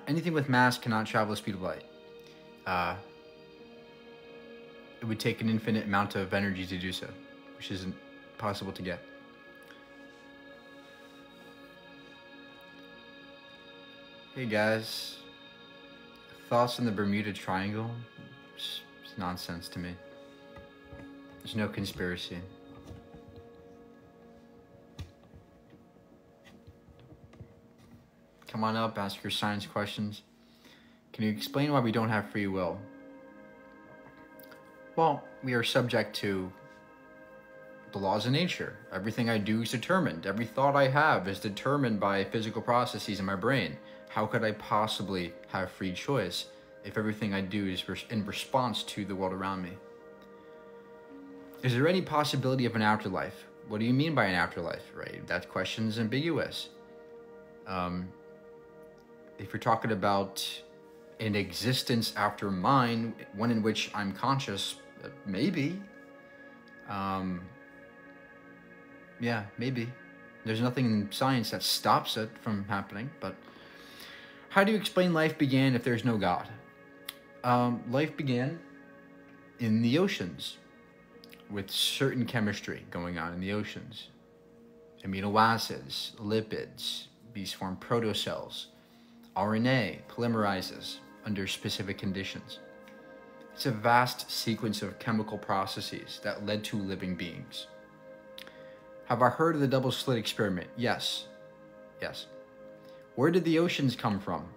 anything with mass cannot travel the speed of light. It would take an infinite amount of energy to do so, which isn't possible to get. Hey guys, thoughts on the Bermuda Triangle? It's nonsense to me. There's no conspiracy. Come on up, ask your science questions. Can you explain why we don't have free will? Well, we are subject to the laws of nature. Everything I do is determined. Every thought I have is determined by physical processes in my brain. How could I possibly have free choice if everything I do is in response to the world around me? Is there any possibility of an afterlife? What do you mean by an afterlife, right? That question is ambiguous. If you're talking about an existence after mine, one in which I'm conscious, maybe. Yeah, maybe. There's nothing in science that stops it from happening, but how do you explain life began if there's no God? Life began in the oceans with certain chemistry going on in the oceans. Amino acids, lipids, these form protocells. RNA polymerizes under specific conditions. It's a vast sequence of chemical processes that led to living beings. Have I heard of the double slit experiment? Yes. Yes. Where did the oceans come from?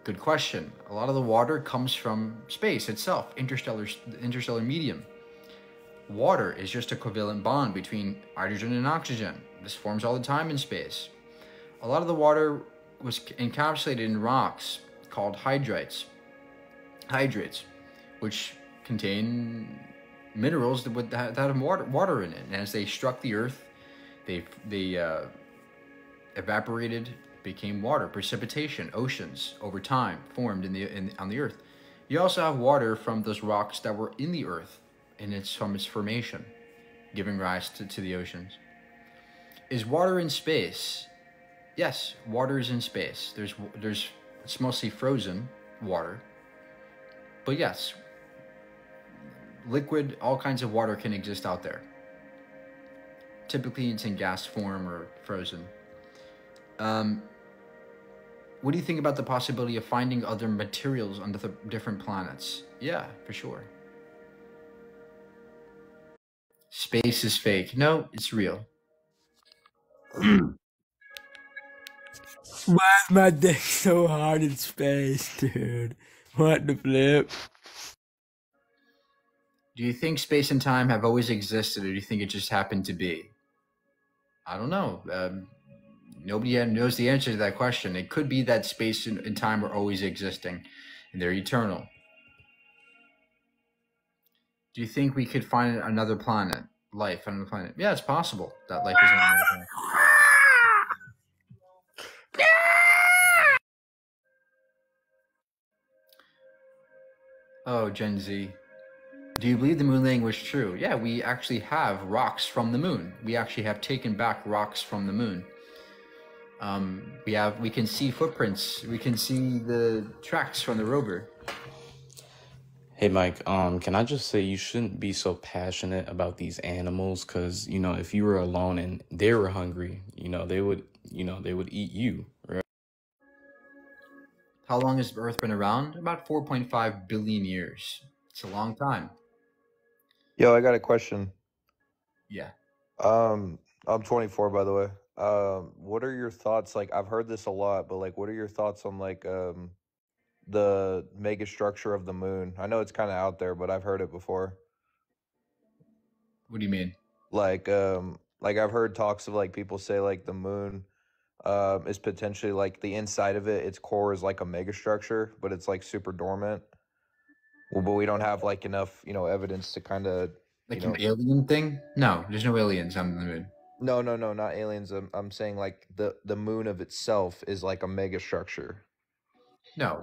Good question. A lot of the water comes from space itself, interstellar medium. Water is just a covalent bond between hydrogen and oxygen. This forms all the time in space. A lot of the water was encapsulated in rocks called hydrates, which contain minerals that have water in it. And as they struck the earth, they evaporated, became water, precipitation, oceans over time formed on the earth. You also have water from those rocks that were in the earth, and it's from its formation, giving rise to the oceans. Is water in space? Yes, water is in space. It's mostly frozen water. But yes, liquid, all kinds of water can exist out there. Typically it's in gas form or frozen. What do you think about the possibility of finding other materials on the different planets? Yeah, for sure. Space is fake. No, it's real. Why is my dick so hard in space, dude? What the flip? Do you think space and time have always existed, or do you think it just happened to be? I don't know. Nobody knows the answer to that question. It could be that space and time are always existing, and they're eternal. Do you think we could find another planet, life on another planet? Yeah, it's possible that life is on another planet. Oh, Gen Z. Do you believe the moon landing was true? Yeah, we actually have rocks from the moon. We actually have taken back rocks from the moon. We can see footprints. We can see the tracks from the rover. Hey Mike, can I just say you shouldn't be so passionate about these animals, because if you were alone and they were hungry, they would eat you, right? How long has Earth been around? About 4.5 billion years. It's a long time. Yo, I got a question. Yeah. I'm 24, by the way. What are your thoughts? Like, I've heard this a lot, but like, what are your thoughts on like the mega structure of the moon? I know it's kind of out there, but I've heard it before. What do you mean? Like I've heard talks of like people say like the moon is potentially like the inside of it, its core is like a mega structure, but it's like super dormant. Well, but we don't have like enough, evidence to kind of like an alien thing? No, there's no aliens on the moon. No, not aliens. I'm saying like the moon of itself is like a mega structure. No,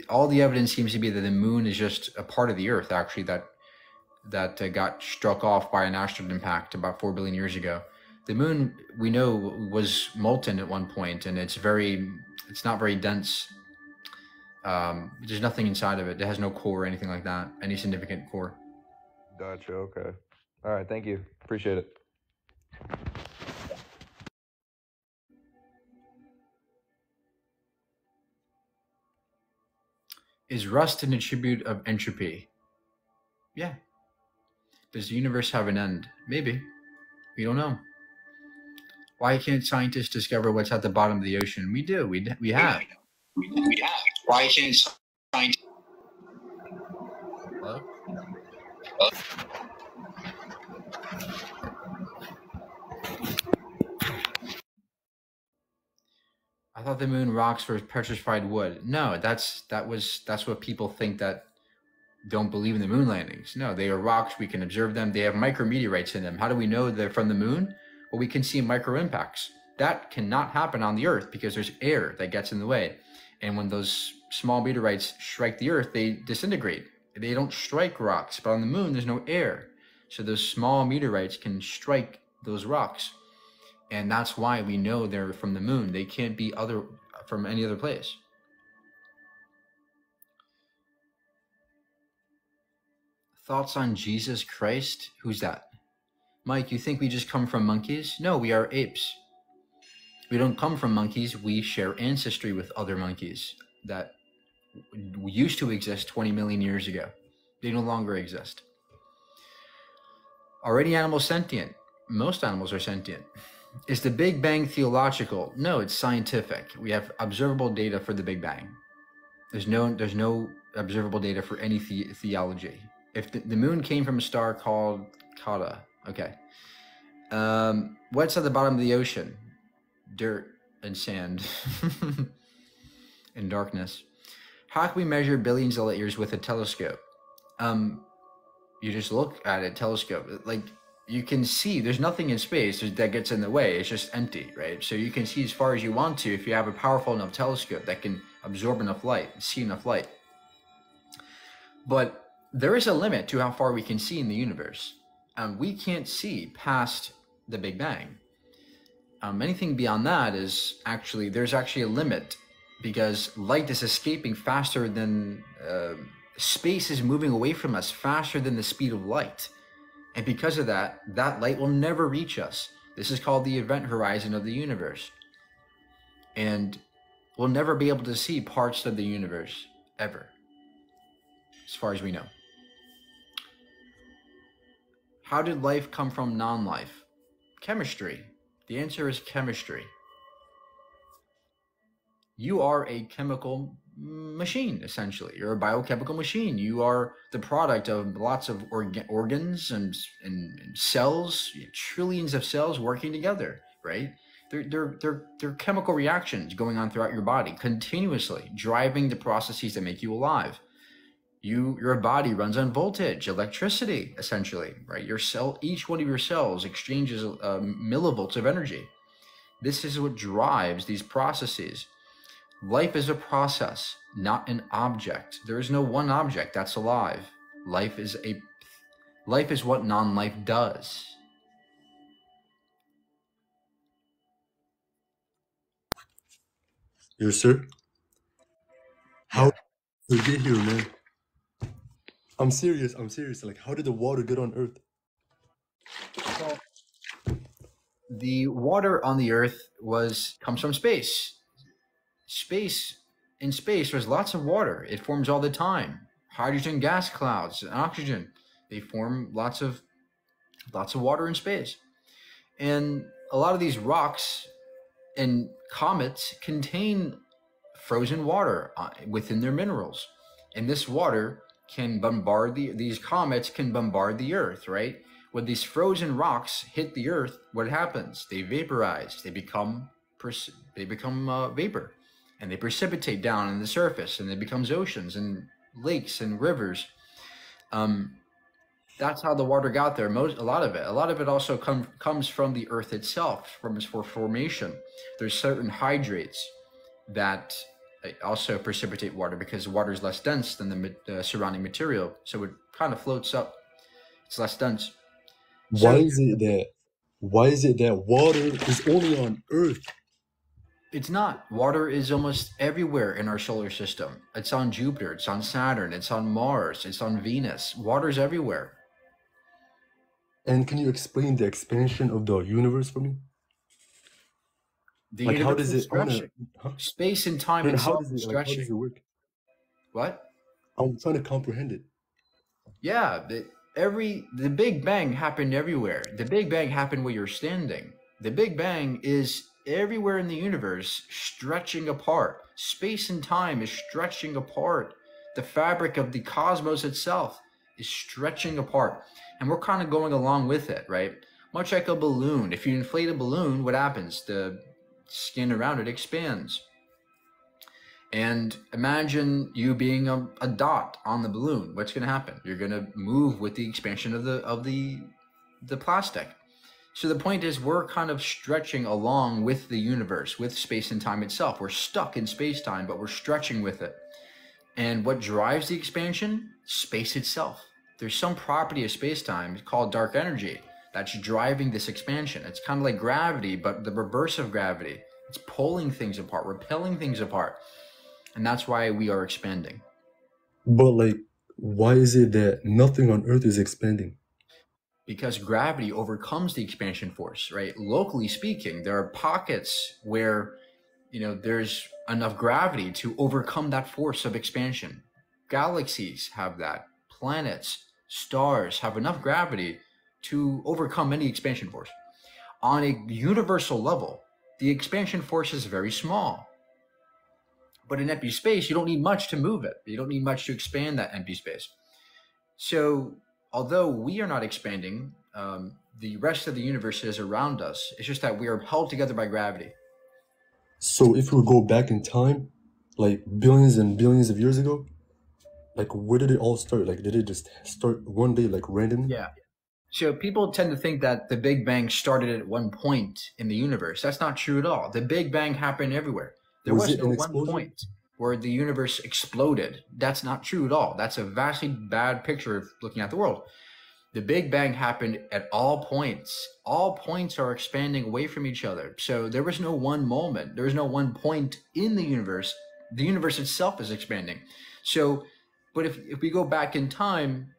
all the evidence seems to be that the moon is just a part of the Earth, actually, that got struck off by an asteroid impact about 4 billion years ago. The moon, we know, was molten at one point, and it's very It's not very dense. There's nothing inside of it. It has no core or anything like that. Any significant core. Gotcha. Okay. All right. Thank you. Appreciate it. Is rust an attribute of entropy? Yeah. Does the universe have an end? Maybe. We don't know. Why can't scientists discover what's at the bottom of the ocean? We do. We have. We have. Why can't scientists? Hello? I thought the moon rocks were petrified wood. No, that's what people think that don't believe in the moon landings. No, they are rocks. We can observe them. They have micrometeorites in them. How do we know they're from the moon? Well, we can see micro impacts. That cannot happen on the Earth because there's air that gets in the way. And when those small meteorites strike the Earth, they disintegrate. They don't strike rocks. But on the moon, there's no air. So those small meteorites can strike those rocks. And that's why we know they're from the moon. They can't be from any other place. Thoughts on Jesus Christ? Who's that? Mike, you think we just come from monkeys? No, we are apes. We don't come from monkeys. We share ancestry with other monkeys that used to exist 20 million years ago. They no longer exist. Are any animals sentient? Most animals are sentient. Is the Big Bang theological? No, it's scientific. We have observable data for the Big Bang. There's no observable data for any theology. If the moon came from a star called Kata, okay. What's at the bottom of the ocean? Dirt and sand and darkness. How can we measure billions of light years with a telescope? You just look at a telescope. Like, you can see there's nothing in space that gets in the way. It's just empty, right? So you can see as far as you want to if you have a powerful enough telescope that can absorb enough light, see enough light. But there is a limit to how far we can see in the universe. We can't see past the Big Bang. Anything beyond that is there's actually a limit, because light is escaping faster than space is moving away from us faster than the speed of light. And because of that, that light will never reach us. This is called the event horizon of the universe. And we'll never be able to see parts of the universe, ever, as far as we know. How did life come from non-life? Chemistry. The answer is chemistry. You are a chemical machine, essentially. You're a biochemical machine. You are the product of lots of organs and cells, trillions of cells working together, right? They're chemical reactions going on throughout your body continuously, driving the processes that make you alive. Your body runs on voltage, electricity, essentially, right? Each one of your cells exchanges millivolts of energy. This is what drives these processes. Life is a process, not an object. There is no one object that's alive. Life is what non-life does. Yes, sir. How did we get here, man? I'm serious. Like, how did the water get on Earth? So, the water on the Earth comes from space. In space, there's lots of water. It forms all the time. Hydrogen gas clouds and oxygen. They form lots of water in space. And a lot of these rocks and comets contain frozen water within their minerals. And this water can bombard these comets can bombard the Earth, right? When these frozen rocks hit the Earth, what happens? They vaporize. They become vapor, and they precipitate down on the surface, and it becomes oceans and lakes and rivers. That's how the water got there. A lot of it also comes from the Earth itself, from its formation. There's certain hydrates that also precipitate water because water is less dense than the surrounding material, so it kind of floats up. It's less dense. Why is it that water is only on Earth? It's not. Water is almost everywhere in our solar system. It's on Jupiter, it's on Saturn, it's on Mars, it's on Venus. Water's everywhere. And can you explain the expansion of the universe for me? The Like, how universe does is it? I wanna, stretching. huh? Space and time No, no, how itself does is it? Like, how does it stretching. work? What? I'm trying to comprehend it. Yeah, the Big Bang happened everywhere. The Big Bang happened where you're standing. The Big Bang is everywhere in the universe, stretching apart. Space and time is stretching apart. The fabric of the cosmos itself is stretching apart. And we're kind of going along with it, right? Much like a balloon. If you inflate a balloon, what happens? The skin around it expands. And imagine you being a dot on the balloon. What's going to happen? You're going to move with the expansion of the plastic. So the point is, we're kind of stretching along with the universe, with space and time itself. We're stuck in space-time, but we're stretching with it. And what drives the expansion? Space itself. There's some property of space-time called dark energy that's driving this expansion. It's kind of like gravity, but the reverse of gravity. It's pulling things apart, repelling things apart. And that's why we are expanding. But like, why is it that nothing on Earth is expanding? Because gravity overcomes the expansion force, right? Locally speaking, there are pockets where, there's enough gravity to overcome that force of expansion. Galaxies have that. Planets, stars have enough gravity to overcome any expansion force. On a universal level, the expansion force is very small. But in empty space, you don't need much to move it. You don't need much to expand that empty space. So although we are not expanding, the rest of the universe is around us. It's just that we are held together by gravity. So if we go back in time, like billions and billions of years ago, like where did it all start? Like did it just start one day, like randomly? Yeah. So people tend to think that the Big Bang started at one point in the universe. That's not true at all. The Big Bang happened everywhere. There Was was it no an one explosion? point where the universe exploded. That's not true at all. That's a vastly bad picture of looking at the world. The Big Bang happened at all points. All points are expanding away from each other. So there was no one moment. There was no one point in the universe. The universe itself is expanding. So, but if we go back in time,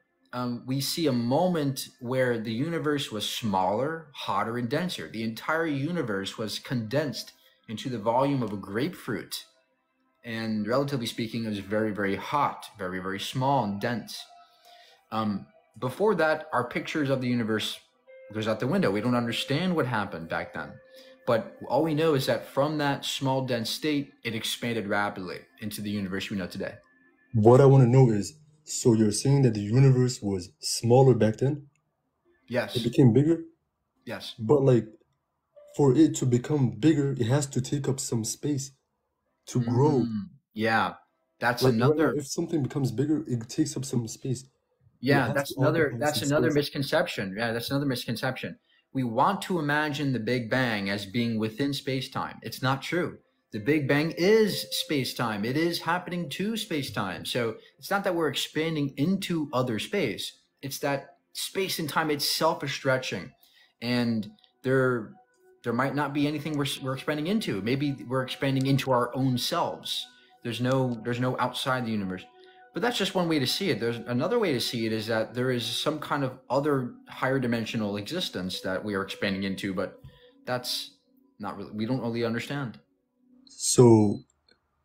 we see a moment where the universe was smaller, hotter, and denser. The entire universe was condensed into the volume of a grapefruit. And relatively speaking, it was very, very hot, very, very small and dense. Before that, our pictures of the universe goes out the window. We don't understand what happened back then. But all we know is that from that small, dense state, it expanded rapidly into the universe we know today. What I want to know is, so you're saying that the universe was smaller back then? Yes. It became bigger? Yes. But like, for it to become bigger, it has to take up some space to grow. Yeah. That's Like right now, another. if something becomes bigger, it takes up some space. It Yeah, has to that's another occupy that's some another space. misconception. Yeah, that's another misconception. We want to imagine the Big Bang as being within space-time. It's not true. The Big Bang is space-time. It is happening to space-time. So it's not that we're expanding into other space. It's that space and time itself is stretching. And there might not be anything we're expanding into. Maybe we're expanding into our own selves. There's no outside the universe. But that's just one way to see it. There's another way to see it is that there is some kind of other higher dimensional existence that we are expanding into, but that's not really, we don't really understand. So,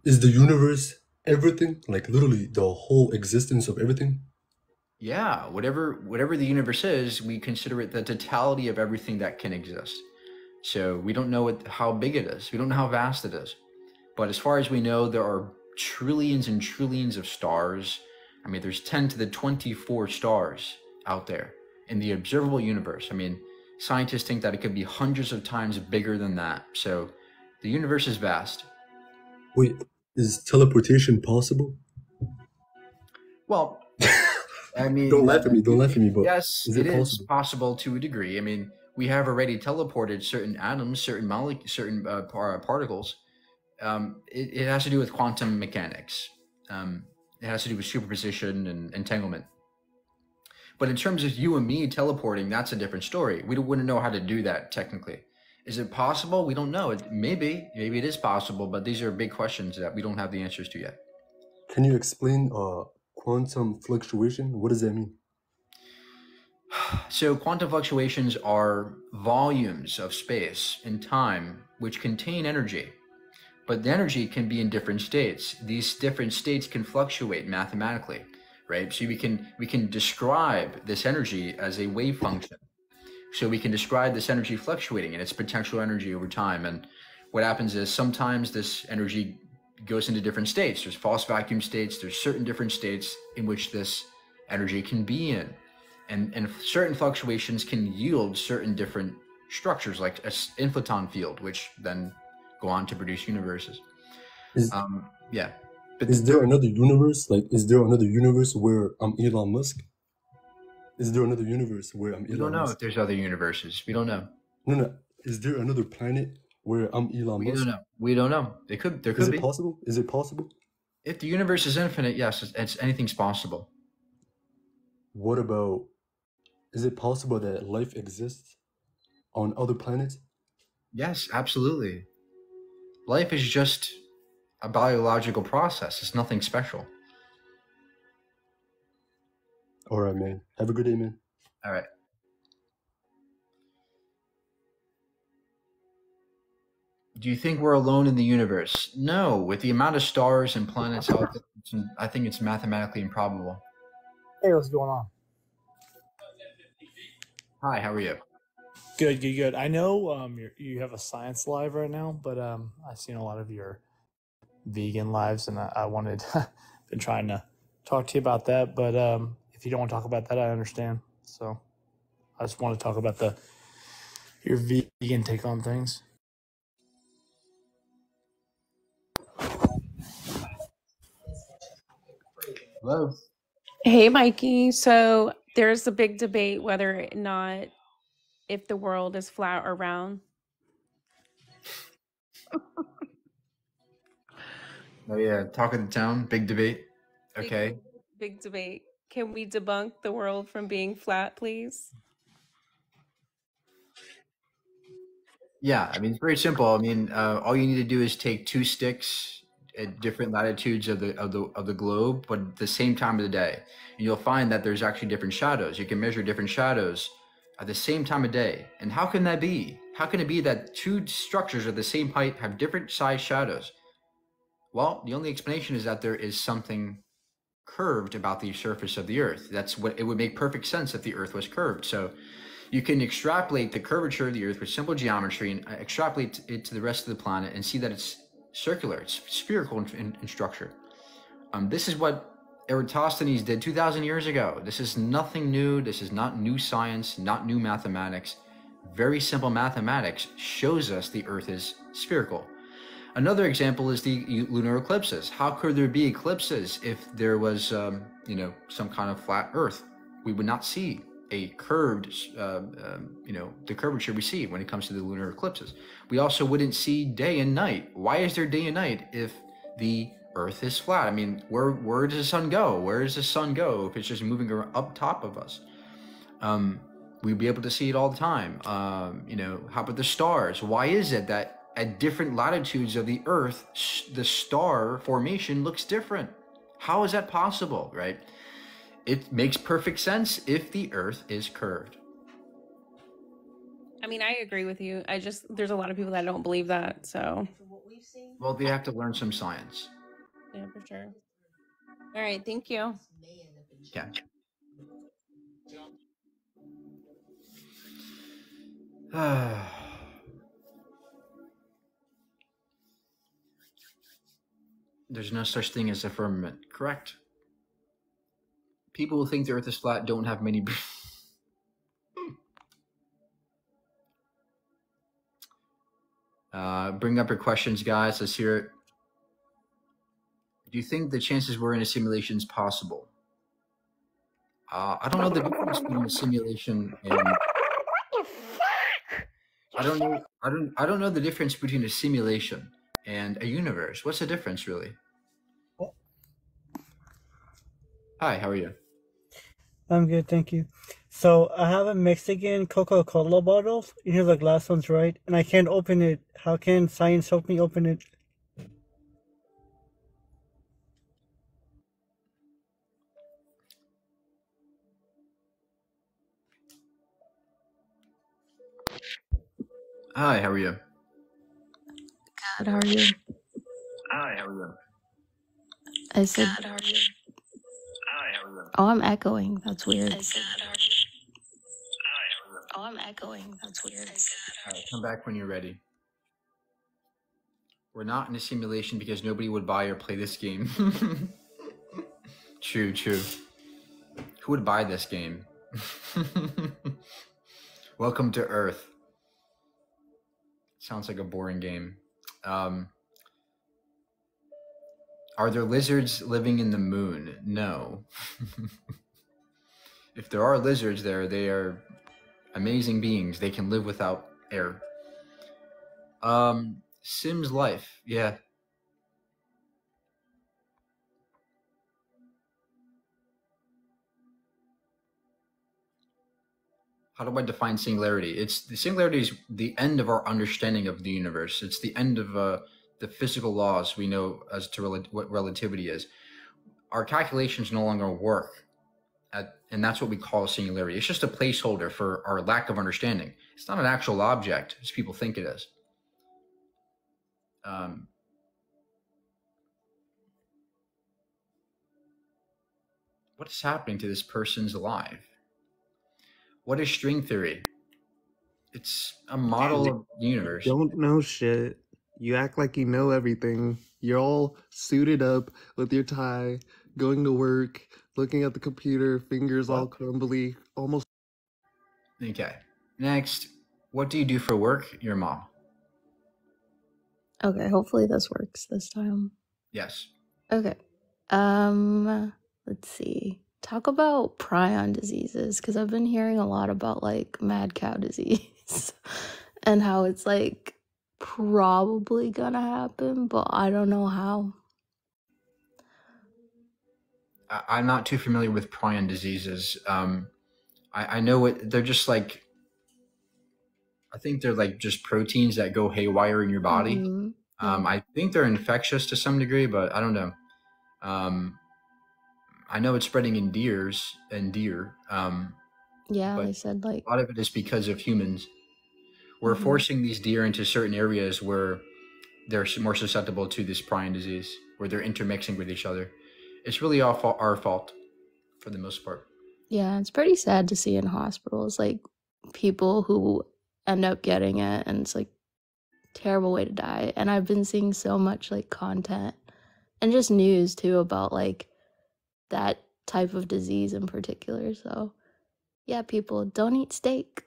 is the universe everything? Like literally the whole existence of everything? Yeah, whatever the universe is, we consider it the totality of everything that can exist. So we don't know how big it is. We don't know how vast it is. But as far as we know, there are trillions and trillions of stars. I mean, there's 10 to the 24 stars out there in the observable universe. I mean, scientists think that it could be hundreds of times bigger than that. So the universe is vast. Wait, is teleportation possible? Well, I mean, Don't laugh at me, don't laugh at me, but yes, is it it is possible? possible to a degree. I mean, we have already teleported certain atoms, certain molecules, certain particles. It has to do with quantum mechanics. It has to do with superposition and entanglement. But in terms of you and me teleporting, that's a different story. We wouldn't know how to do that technically. Is it possible? We don't know. Maybe it is possible, but these are big questions that we don't have the answers to yet. Can you explain quantum fluctuation? What does that mean? So quantum fluctuations are volumes of space and time which contain energy, but the energy can be in different states. These different states can fluctuate mathematically, right? So we can describe this energy as a wave function. So we can describe this energy fluctuating and its potential energy over time. And what happens is sometimes this energy goes into different states. There's false vacuum states. There's certain different states in which this energy can be in. And certain fluctuations can yield certain different structures, like an inflaton field, which then go on to produce universes. Yeah. But Is there another universe? Like, is there another universe where I'm Elon Musk? Is there another universe where I'm Elon Musk? We don't know if there's other universes. We don't know. No. Is there another planet where I'm Elon Musk? We don't know. We don't know. There could be. Is it possible? Is it possible? If the universe is infinite, yes, anything's possible. What about, is it possible that life exists on other planets? Yes, absolutely. Life is just a biological process. It's nothing special. All right, man. Have a good day, man. All right. Do you think we're alone in the universe? No. With the amount of stars and planets out there, I think it's mathematically improbable. Hey, what's going on? Hi, how are you? Good. I know you have a science live right now, but I've seen a lot of your vegan lives, and I wanted been trying to talk to you about that. But if you don't want to talk about that, I understand. So I just want to talk about your vegan take on things. Hello. Hey, Mikey. So there's a big debate whether or not if the world is flat or round. Oh yeah, talk of the town, big debate. Okay. Big debate. Can we debunk the world from being flat, please? Yeah, I mean it's very simple. I mean, all you need to do is take two sticks at different latitudes of the globe, but at the same time of the day, and you'll find that there's actually different shadows. You can measure different shadows at the same time of day. And how can that be? How can it be that two structures at the same height have different size shadows? Well, the only explanation is that there is something curved about the surface of the Earth. That's what it would make perfect sense if the Earth was curved. So you can extrapolate the curvature of the Earth with simple geometry and extrapolate it to the rest of the planet and see that it's circular, it's spherical in structure. This is what Eratosthenes did 2,000 years ago. This is nothing new. This is not new science, not new mathematics. Very simple mathematics shows us the Earth is spherical. Another example is the lunar eclipses. How could there be eclipses if there was, some kind of flat Earth? We would not see a curved, the curvature we see when it comes to the lunar eclipses. We also wouldn't see day and night. Why is there day and night if the Earth is flat? I mean, where does the sun go? Where does the sun go if it's just moving up top of us? We'd be able to see it all the time. How about the stars? Why is it that at different latitudes of the Earth, the star formation looks different? How is that possible, right? It makes perfect sense if the Earth is curved. I mean, I agree with you. There's a lot of people that don't believe that, so. Well, they have to learn some science. Yeah, for sure. All right, thank you. Yeah. There's no such thing as a firmament, correct? People who think the Earth is flat don't have many. Bring up your questions, guys. Let's hear it. Do you think the chances we're in a simulation is possible? I don't know the difference between a simulation and. I don't know the difference between a simulation and a universe. What's the difference, really? Well, Hi, how are you? I'm good, thank you. So I have a Mexican Coca-Cola bottle. You know the glass ones, right? And I can't open it. How can science help me open it? Hi, how are you? Good, how are you? Hi, how are you? I said, Hi, how are you? oh, I'm echoing. That's weird. Oh, I'm echoing. That's weird. All right, come back when you're ready. We're not in a simulation because nobody would buy or play this game. True, true. Who would buy this game? Welcome to Earth. Sounds like a boring game. Are there lizards living in the moon? No. If there are lizards there, they are amazing beings. They can live without air. Sims Life. Yeah. How do I define singularity? It's the singularity is the end of our understanding of the universe. It's the end of the physical laws we know as to what relativity is. Our calculations no longer work, and that's what we call singularity. It's just a placeholder for our lack of understanding. It's not an actual object, as people think it is. What is happening to this person's life? What is string theory? It's a model of the universe. Don't know shit. You act like you know everything. You're all suited up with your tie, going to work, looking at the computer, fingers all crumbly, almost. Okay. Next, what do you do for work? Your mom. Okay, hopefully this works this time. Yes. Okay. Let's see. Talk about prion diseases, because I've been hearing a lot about like mad cow disease and how it's like probably gonna happen, but I don't know how. I'm not too familiar with prion diseases. I know it. They're just like, I think they're like just proteins that go haywire in your body. Mhm. Yeah. I think they're infectious to some degree, but I don't know. I know it's spreading in deer. Yeah, but they said like a lot of it is because of humans. We're forcing these deer into certain areas where they're more susceptible to this prion disease, where they're intermixing with each other. It's really our fault for the most part. yeah, it's pretty sad to see in hospitals like people who end up getting it, and it's like terrible way to die. And I've been seeing so much like content and just news too about like that type of disease in particular. So yeah, people, don't eat steak.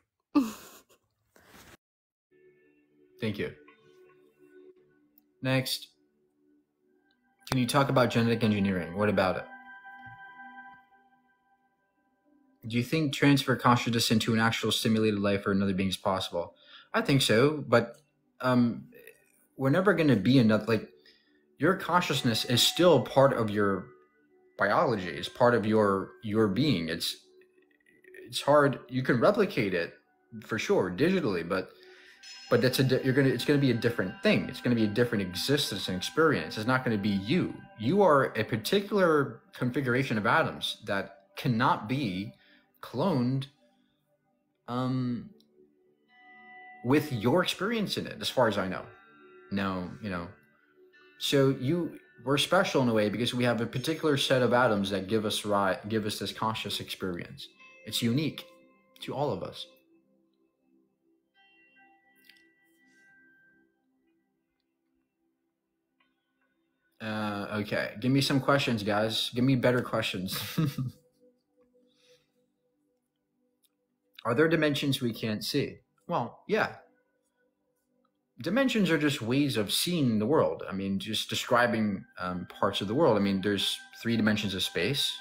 Thank you. Next, can you talk about genetic engineering? What about it? Do you think transfer consciousness into an actual simulated life or another being is possible? I think so, but we're never going to be another. Like, your consciousness is still part of your biology. It's part of your being. It's hard. You can replicate it for sure digitally, but it's going to be a different thing. It's going to be a different existence and experience. It's not going to be you. You are a particular configuration of atoms that cannot be cloned with your experience in it, as far as I know. No, so we're special in a way because we have a particular set of atoms that give us this conscious experience. It's unique to all of us. Okay, give me some questions, guys. Give me better questions. Are there dimensions we can't see? Well, yeah. Dimensions are just ways of seeing the world. I mean, just describing parts of the world. I mean, there's 3 dimensions of space: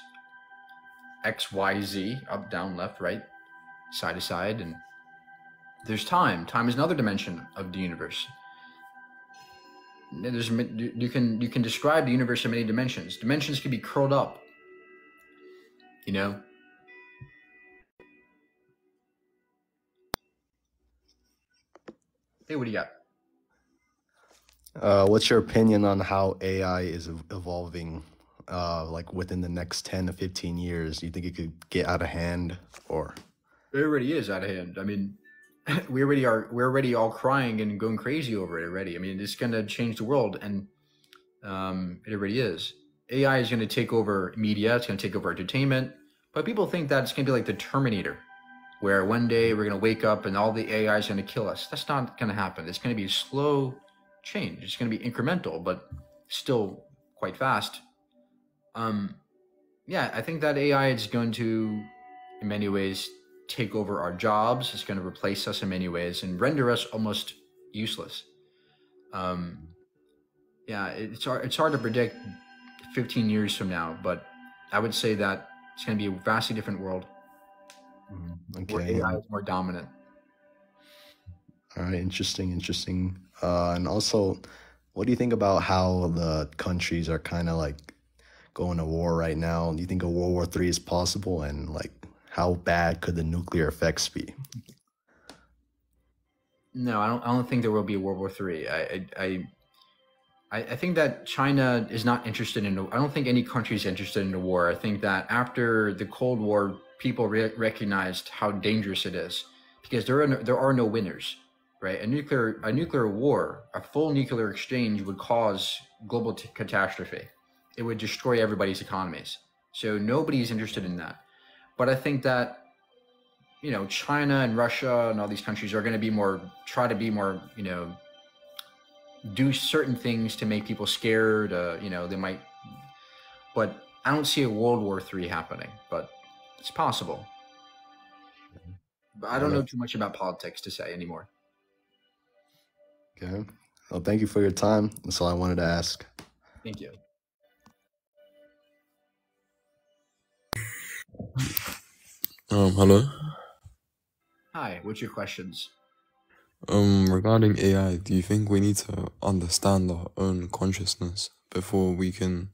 X, Y, Z, up, down, left, right, side to side, and there's time. Time is another dimension of the universe. You can describe the universe in many dimensions. Dimensions can be curled up. Hey, what do you got? What's your opinion on how AI is evolving, like within the next 10 to 15 years? Do you think it could get out of hand or? It already is out of hand. I mean, we're already all crying and going crazy over it already. I mean, it's going to change the world, and it already is. AI is going to take over media. It's going to take over entertainment. But people think that it's going to be like the Terminator, where one day we're going to wake up and all the AI is going to kill us. That's not going to happen. It's going to be a slow change. It's going to be incremental, but still quite fast. Yeah, I think that AI is going to, in many ways, take over our jobs. It's going to replace us in many ways and render us almost useless. Yeah, it's hard to predict 15 years from now, but I would say that it's going to be a vastly different world where Okay. AI is more dominant. All right. Interesting. And also, what do you think about how the countries are kind of like going to war right now? Do you think a World War III is possible, and like how bad could the nuclear effects be? No, I don't think there will be a World War III. I think that China is not interested in. I don't think any country is interested in a war. I think that after the Cold War, people recognized how dangerous it is, because there are no winners, right? A nuclear war, a full nuclear exchange would cause global catastrophe. It would destroy everybody's economies. So nobody's interested in that. But I think that, China and Russia and all these countries are going to try to be more, do certain things to make people scared. They might, but I don't see a World War III happening, but it's possible. But I don't know too much about politics to say anymore. Okay. Well, thank you for your time. That's all I wanted to ask. Thank you. Hello. Hi, what's your questions? Regarding AI, do you think we need to understand our own consciousness before we can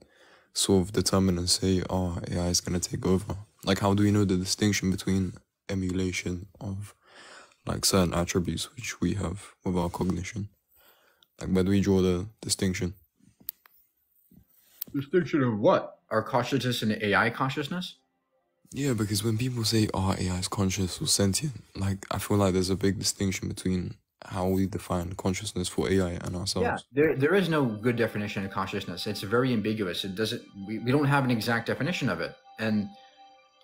sort of determine and say, oh, AI is going to take over? Like, how do we know the distinction between emulation of, like, certain attributes which we have with our cognition? Like, where do we draw the distinction? Distinction of what? Our consciousness and AI consciousness? Yeah, because when people say, oh, AI is conscious or sentient, like, I feel like there's a big distinction between how we define consciousness for AI and ourselves. Yeah, there is no good definition of consciousness. It's very ambiguous. We don't have an exact definition of it. And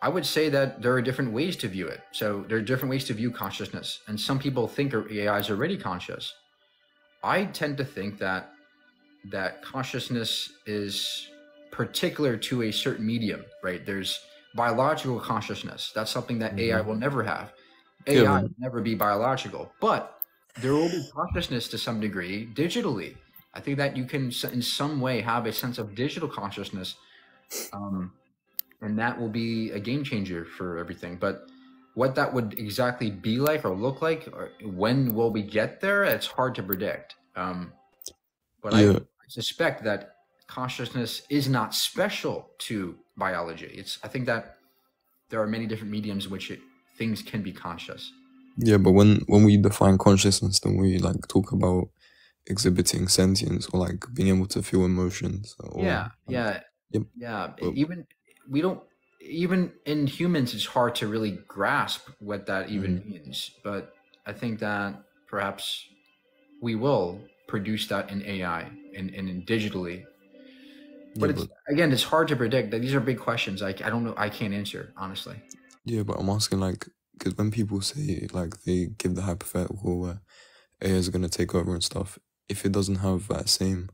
I would say that there are different ways to view it. So there are different ways to view consciousness. And some people think AI is already conscious. I tend to think that consciousness is particular to a certain medium, right? There's biological consciousness. That's something that AI will never have. AI will never be biological, but there will be consciousness to some degree digitally. I think that you can in some way have a sense of digital consciousness, and that will be a game changer for everything. But what that would exactly be like or look like, or when will we get there, it's hard to predict. But I suspect that consciousness is not special to biology. I think that there are many different mediums in which things can be conscious. Yeah, but when we define consciousness, then we like talk about exhibiting sentience or like being able to feel emotions. Or, Even in humans, it's hard to really grasp what that even means. But I think that perhaps we will produce that in AI and digitally. But it's hard to predict. These are big questions. I don't know. I can't answer, honestly. Yeah, but I'm asking, like, because when people say, like, they give the hypothetical where AI is going to take over and stuff, if it doesn't have that same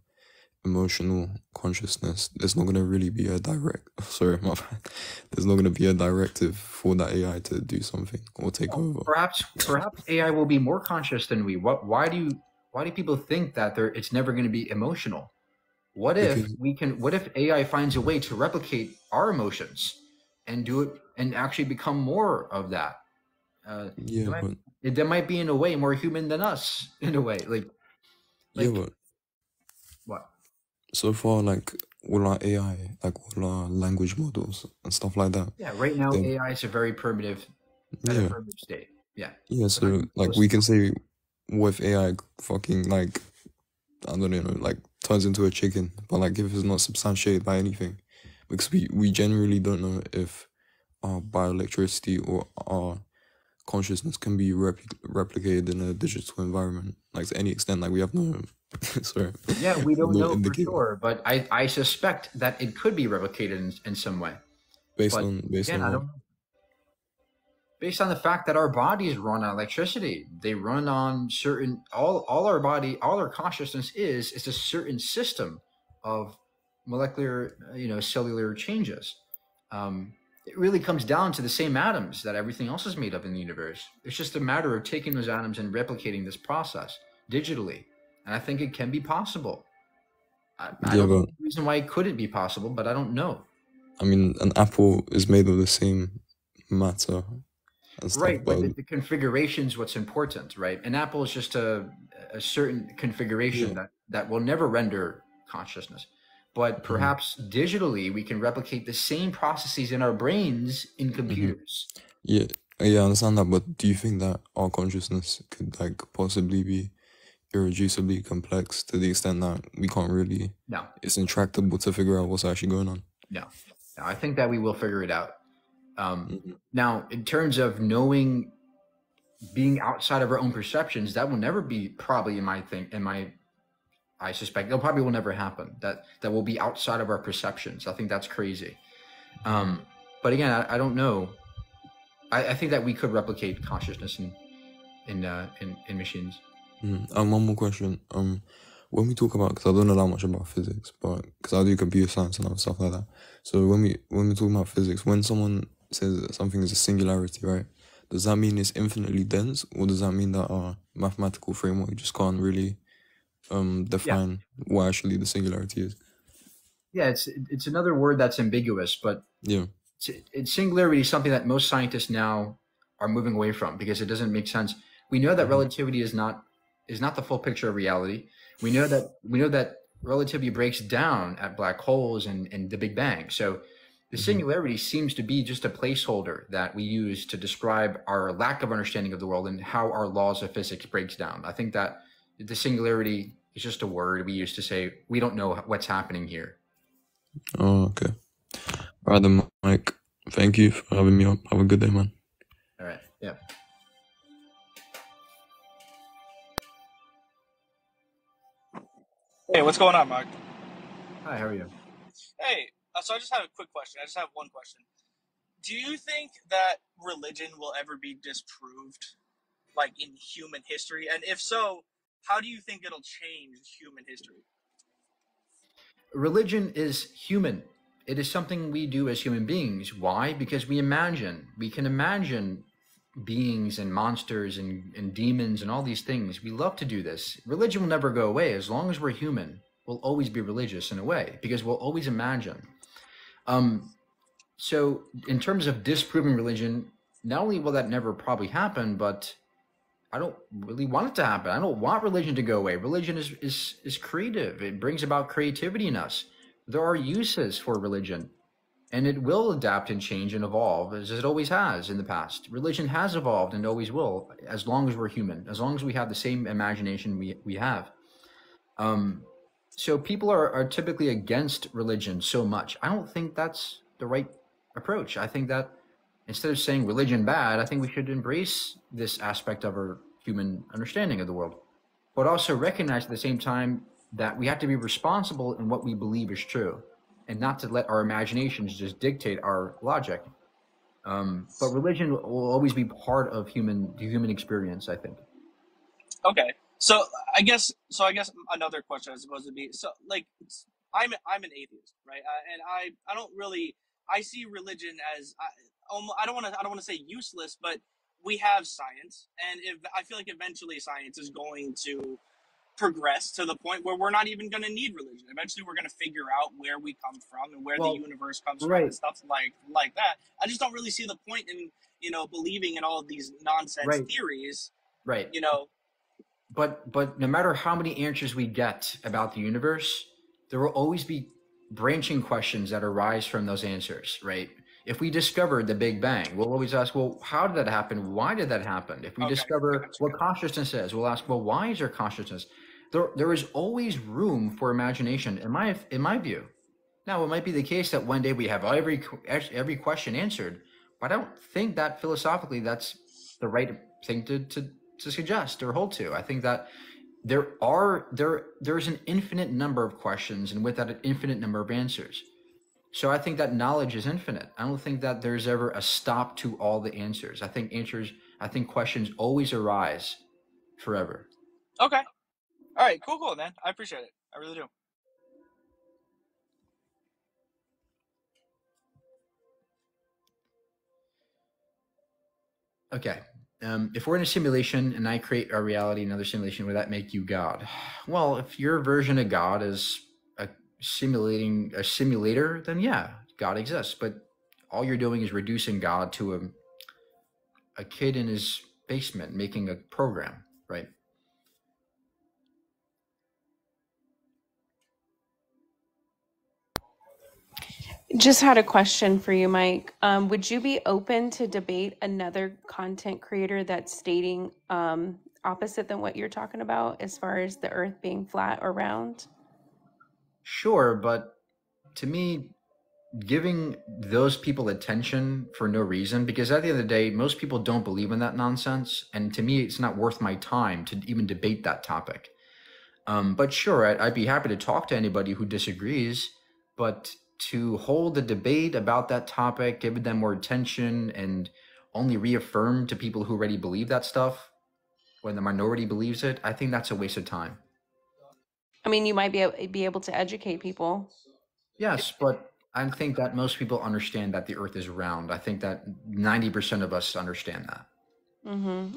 emotional consciousness, there's not going to really be there's not going to be a directive for that AI to do something or take over. Perhaps AI will be more conscious than we. Why do people think that it's never going to be emotional? What if AI finds a way to replicate our emotions and do it and actually become more of that? They might be in a way more human than us in a way. What? So far, like all our AI, like all our language models and stuff like that. Yeah, right now AI is a very primitive state. Yeah. Yeah, so like we can say what if AI fucking like, I don't know, like turns into a chicken, but like if it's not substantiated by anything, because we generally don't know if our bioelectricity or our consciousness can be replicated in a digital environment, like to any extent. Like we have no, sorry, Yeah, we don't no know for indicator sure, but I suspect that it could be replicated in some way. based But on again, I what? don't know. Based on the fact that our bodies run on electricity. They run on certain all our body, all our consciousness is a certain system of molecular, cellular changes. It really comes down to the same atoms that everything else is made of in the universe. It's just a matter of taking those atoms and replicating this process digitally. And I think it can be possible. I Yeah, don't know but the reason why it couldn't be possible, but I don't know. I mean, an apple is made of the same matter and stuff, Right, but but the configuration is what's important, right? An apple is just a certain configuration yeah. that will never render consciousness. But perhaps digitally, we can replicate the same processes in our brains in computers. Yeah, I understand that, but do you think that our consciousness could like possibly be irreducibly complex to the extent that we can't really, No, it's intractable to figure out what's actually going on? no. I think that we will figure it out. Mhm. Now, in terms of knowing, being outside of our own perceptions, that will never be probably I suspect that probably will never happen. That will be outside of our perceptions. I think that's crazy. But again, I don't know. I think that we could replicate consciousness in machines. One more question. When we talk about, because I don't know that much about physics, but because I do computer science and other stuff like that. So when we talk about physics, when someone says that something is a singularity, right? Does that mean it's infinitely dense, or does that mean that our mathematical framework just can't really define what actually the singularity is? Yeah, it's another word that's ambiguous, but Yeah. Singularity is something that most scientists now are moving away from because it doesn't make sense. We know that relativity is not the full picture of reality. We know that relativity breaks down at black holes and the Big Bang. So the singularity seems to be just a placeholder that we use to describe our lack of understanding of the world and how our laws of physics breaks down. I think that the singularity is just a word we use to say we don't know what's happening here. Oh, okay. All right, then, Mike. Thank you for having me up. Have a good day, man. All right. Yeah. Hey, what's going on, Mark? Hi, how are you? Hey, so I just have a quick question. I just have one question. Do you think that religion will ever be disproved, like in human history? And if so, how do you think it'll change human history? Religion is human. It is something we do as human beings. Why? Because we can imagine beings and monsters and demons and all these things. We love to do this. Religion will never go away. As long as we're human, we'll always be religious in a way because we'll always imagine. So in terms of disproving religion, not only will that never probably happen, but I don't really want it to happen. I don't want religion to go away. Religion is creative. It brings about creativity in us. There are uses for religion, and it will adapt and change and evolve as it always has in the past. Religion has evolved and always will, as long as we're human, as long as we have the same imagination we have. So people are typically against religion so much. I don't think that's the right approach. I think that instead of saying religion bad, I think we should embrace this aspect of our human understanding of the world, but also recognize at the same time that we have to be responsible in what we believe is true and not to let our imaginations just dictate our logic. But religion will always be part of the human experience, I think. Okay, so I guess another question I suppose would be, so like I'm an atheist, right? And I don't really, I see religion as I don't want to say useless, but we have science, and if I feel like eventually science is going to progress to the point where we're not even going to need religion. Eventually, we're going to figure out where we come from and where the universe comes from and stuff like that. I just don't really see the point in believing in all of these nonsense theories. Right. But no matter how many answers we get about the universe, there will always be branching questions that arise from those answers, right? If we discovered the Big Bang, we'll always ask, well, how did that happen? Why did that happen? If we discover what consciousness is, we'll ask, well, why is there consciousness? There is always room for imagination, in my view. Now, it might be the case that one day we have every question answered, but I don't think that philosophically that's the right thing to suggest or hold to. I think that there's an infinite number of questions, and with that, an infinite number of answers. So I think that knowledge is infinite. I don't think that there's ever a stop to all the answers. I think questions always arise forever. Okay. All right. Cool, man. I appreciate it. I really do. Okay. If we're in a simulation and I create a reality, another simulation, would that make you God? Well, if your version of God is a simulator, then yeah, God exists. But all you're doing is reducing God to a kid in his basement making a program, right? Just had a question for you, Mike. Would you be open to debate another content creator that's stating opposite than what you're talking about as far as the earth being flat or round? Sure, but to me, giving those people attention for no reason, because at the end of the day, most people don't believe in that nonsense. And to me, it's not worth my time to even debate that topic. But sure, I'd be happy to talk to anybody who disagrees, but to hold a debate about that topic, give them more attention, and only reaffirm to people who already believe that stuff when the minority believes it, I think that's a waste of time. I mean, you might be able to educate people. Yes, but I think that most people understand that the earth is round. I think that 90% of us understand that.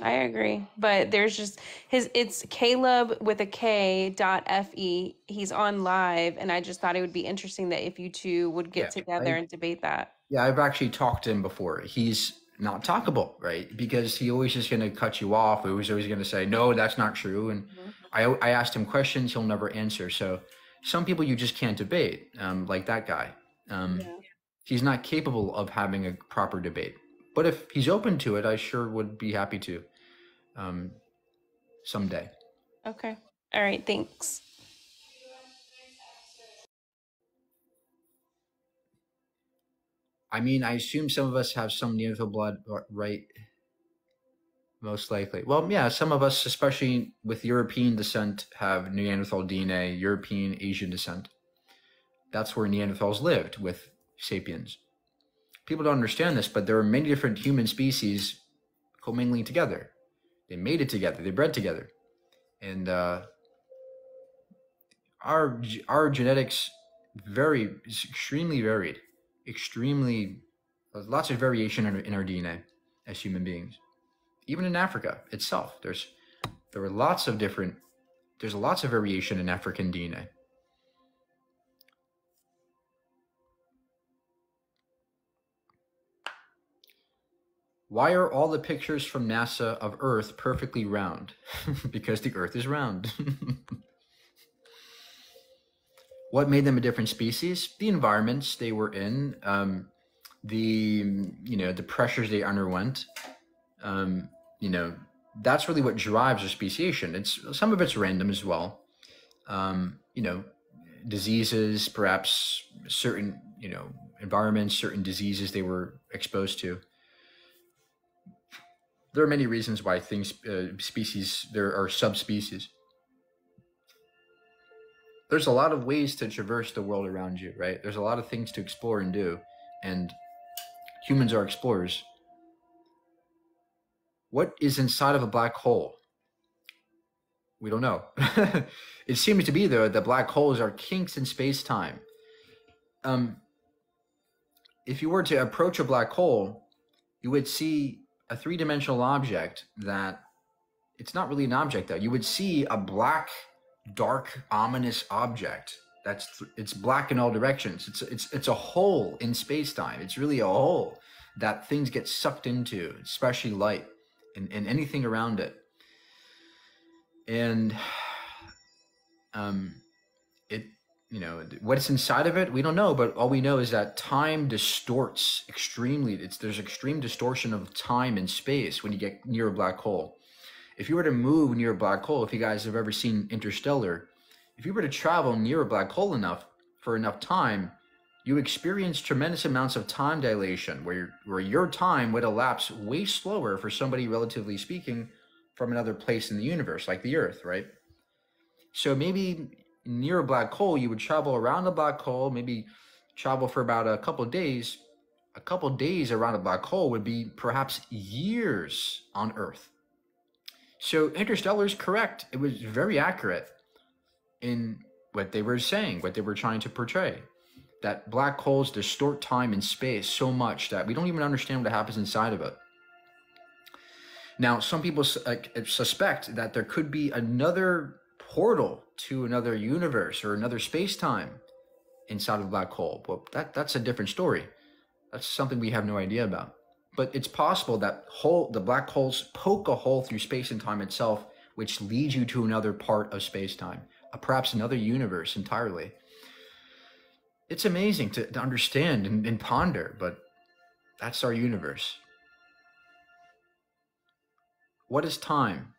I agree, but there's just it's Caleb with a K.fe. He's on live, and I just thought it would be interesting that if you two would get together and debate that. Yeah, I've actually talked to him before. He's not talkable, right? Because he always is going to cut you off. He was always going to say, no, that's not true. And I asked him questions, he'll never answer. So some people you just can't debate, like that guy. He's not capable of having a proper debate. But if he's open to it, I sure would be happy to someday. Okay. All right. Thanks. I mean, I assume some of us have some Neanderthal blood, right? Most likely. Well, yeah, some of us, especially with European descent, have Neanderthal DNA, European, Asian descent. That's where Neanderthals lived with sapiens. People don't understand this, but there are many different human species commingling together. They made it together. They bred together. And our genetics is extremely varied. Lots of variation in our DNA as human beings. Even in Africa itself, there's lots of variation in African DNA. Why are all the pictures from NASA of Earth perfectly round? Because the Earth is round. What made them a different species? The environments they were in, the pressures they underwent. That's really what drives their speciation. Some of it's random as well. Diseases, perhaps certain, environments, certain diseases they were exposed to. There are many reasons why there are subspecies. There's a lot of ways to traverse the world around you, right? There's a lot of things to explore and do, and humans are explorers. What is inside of a black hole? We don't know. It seems to be, though, that black holes are kinks in space-time. If you were to approach a black hole, you would see a three-dimensional object that it's not really an object, though. You would see a black, dark, ominous object. It's black in all directions. It's a hole in space-time. It's really a hole that things get sucked into, especially light and anything around it. And what's inside of it, we don't know, but all we know is that time distorts extremely. There's extreme distortion of time and space when you get near a black hole. If you were to move near a black hole, if you guys have ever seen Interstellar, if you were to travel near a black hole for enough time, you experience tremendous amounts of time dilation where your time would elapse way slower for somebody, relatively speaking, from another place in the universe, like the Earth, right? So maybe near a black hole, you would travel around the black hole, maybe travel for about a couple of days. A couple of days around a black hole would be perhaps years on Earth. So Interstellar is correct. It was very accurate in what they were saying, what they were trying to portray. That black holes distort time and space so much that we don't even understand what happens inside of it. Now, some people suspect that there could be another portal to another universe or another space-time inside of a black hole. Well, that's a different story. That's something we have no idea about. But it's possible that the black holes poke a hole through space and time itself, which leads you to another part of space-time, perhaps another universe entirely. It's amazing to understand and ponder, but that's our universe. What is time?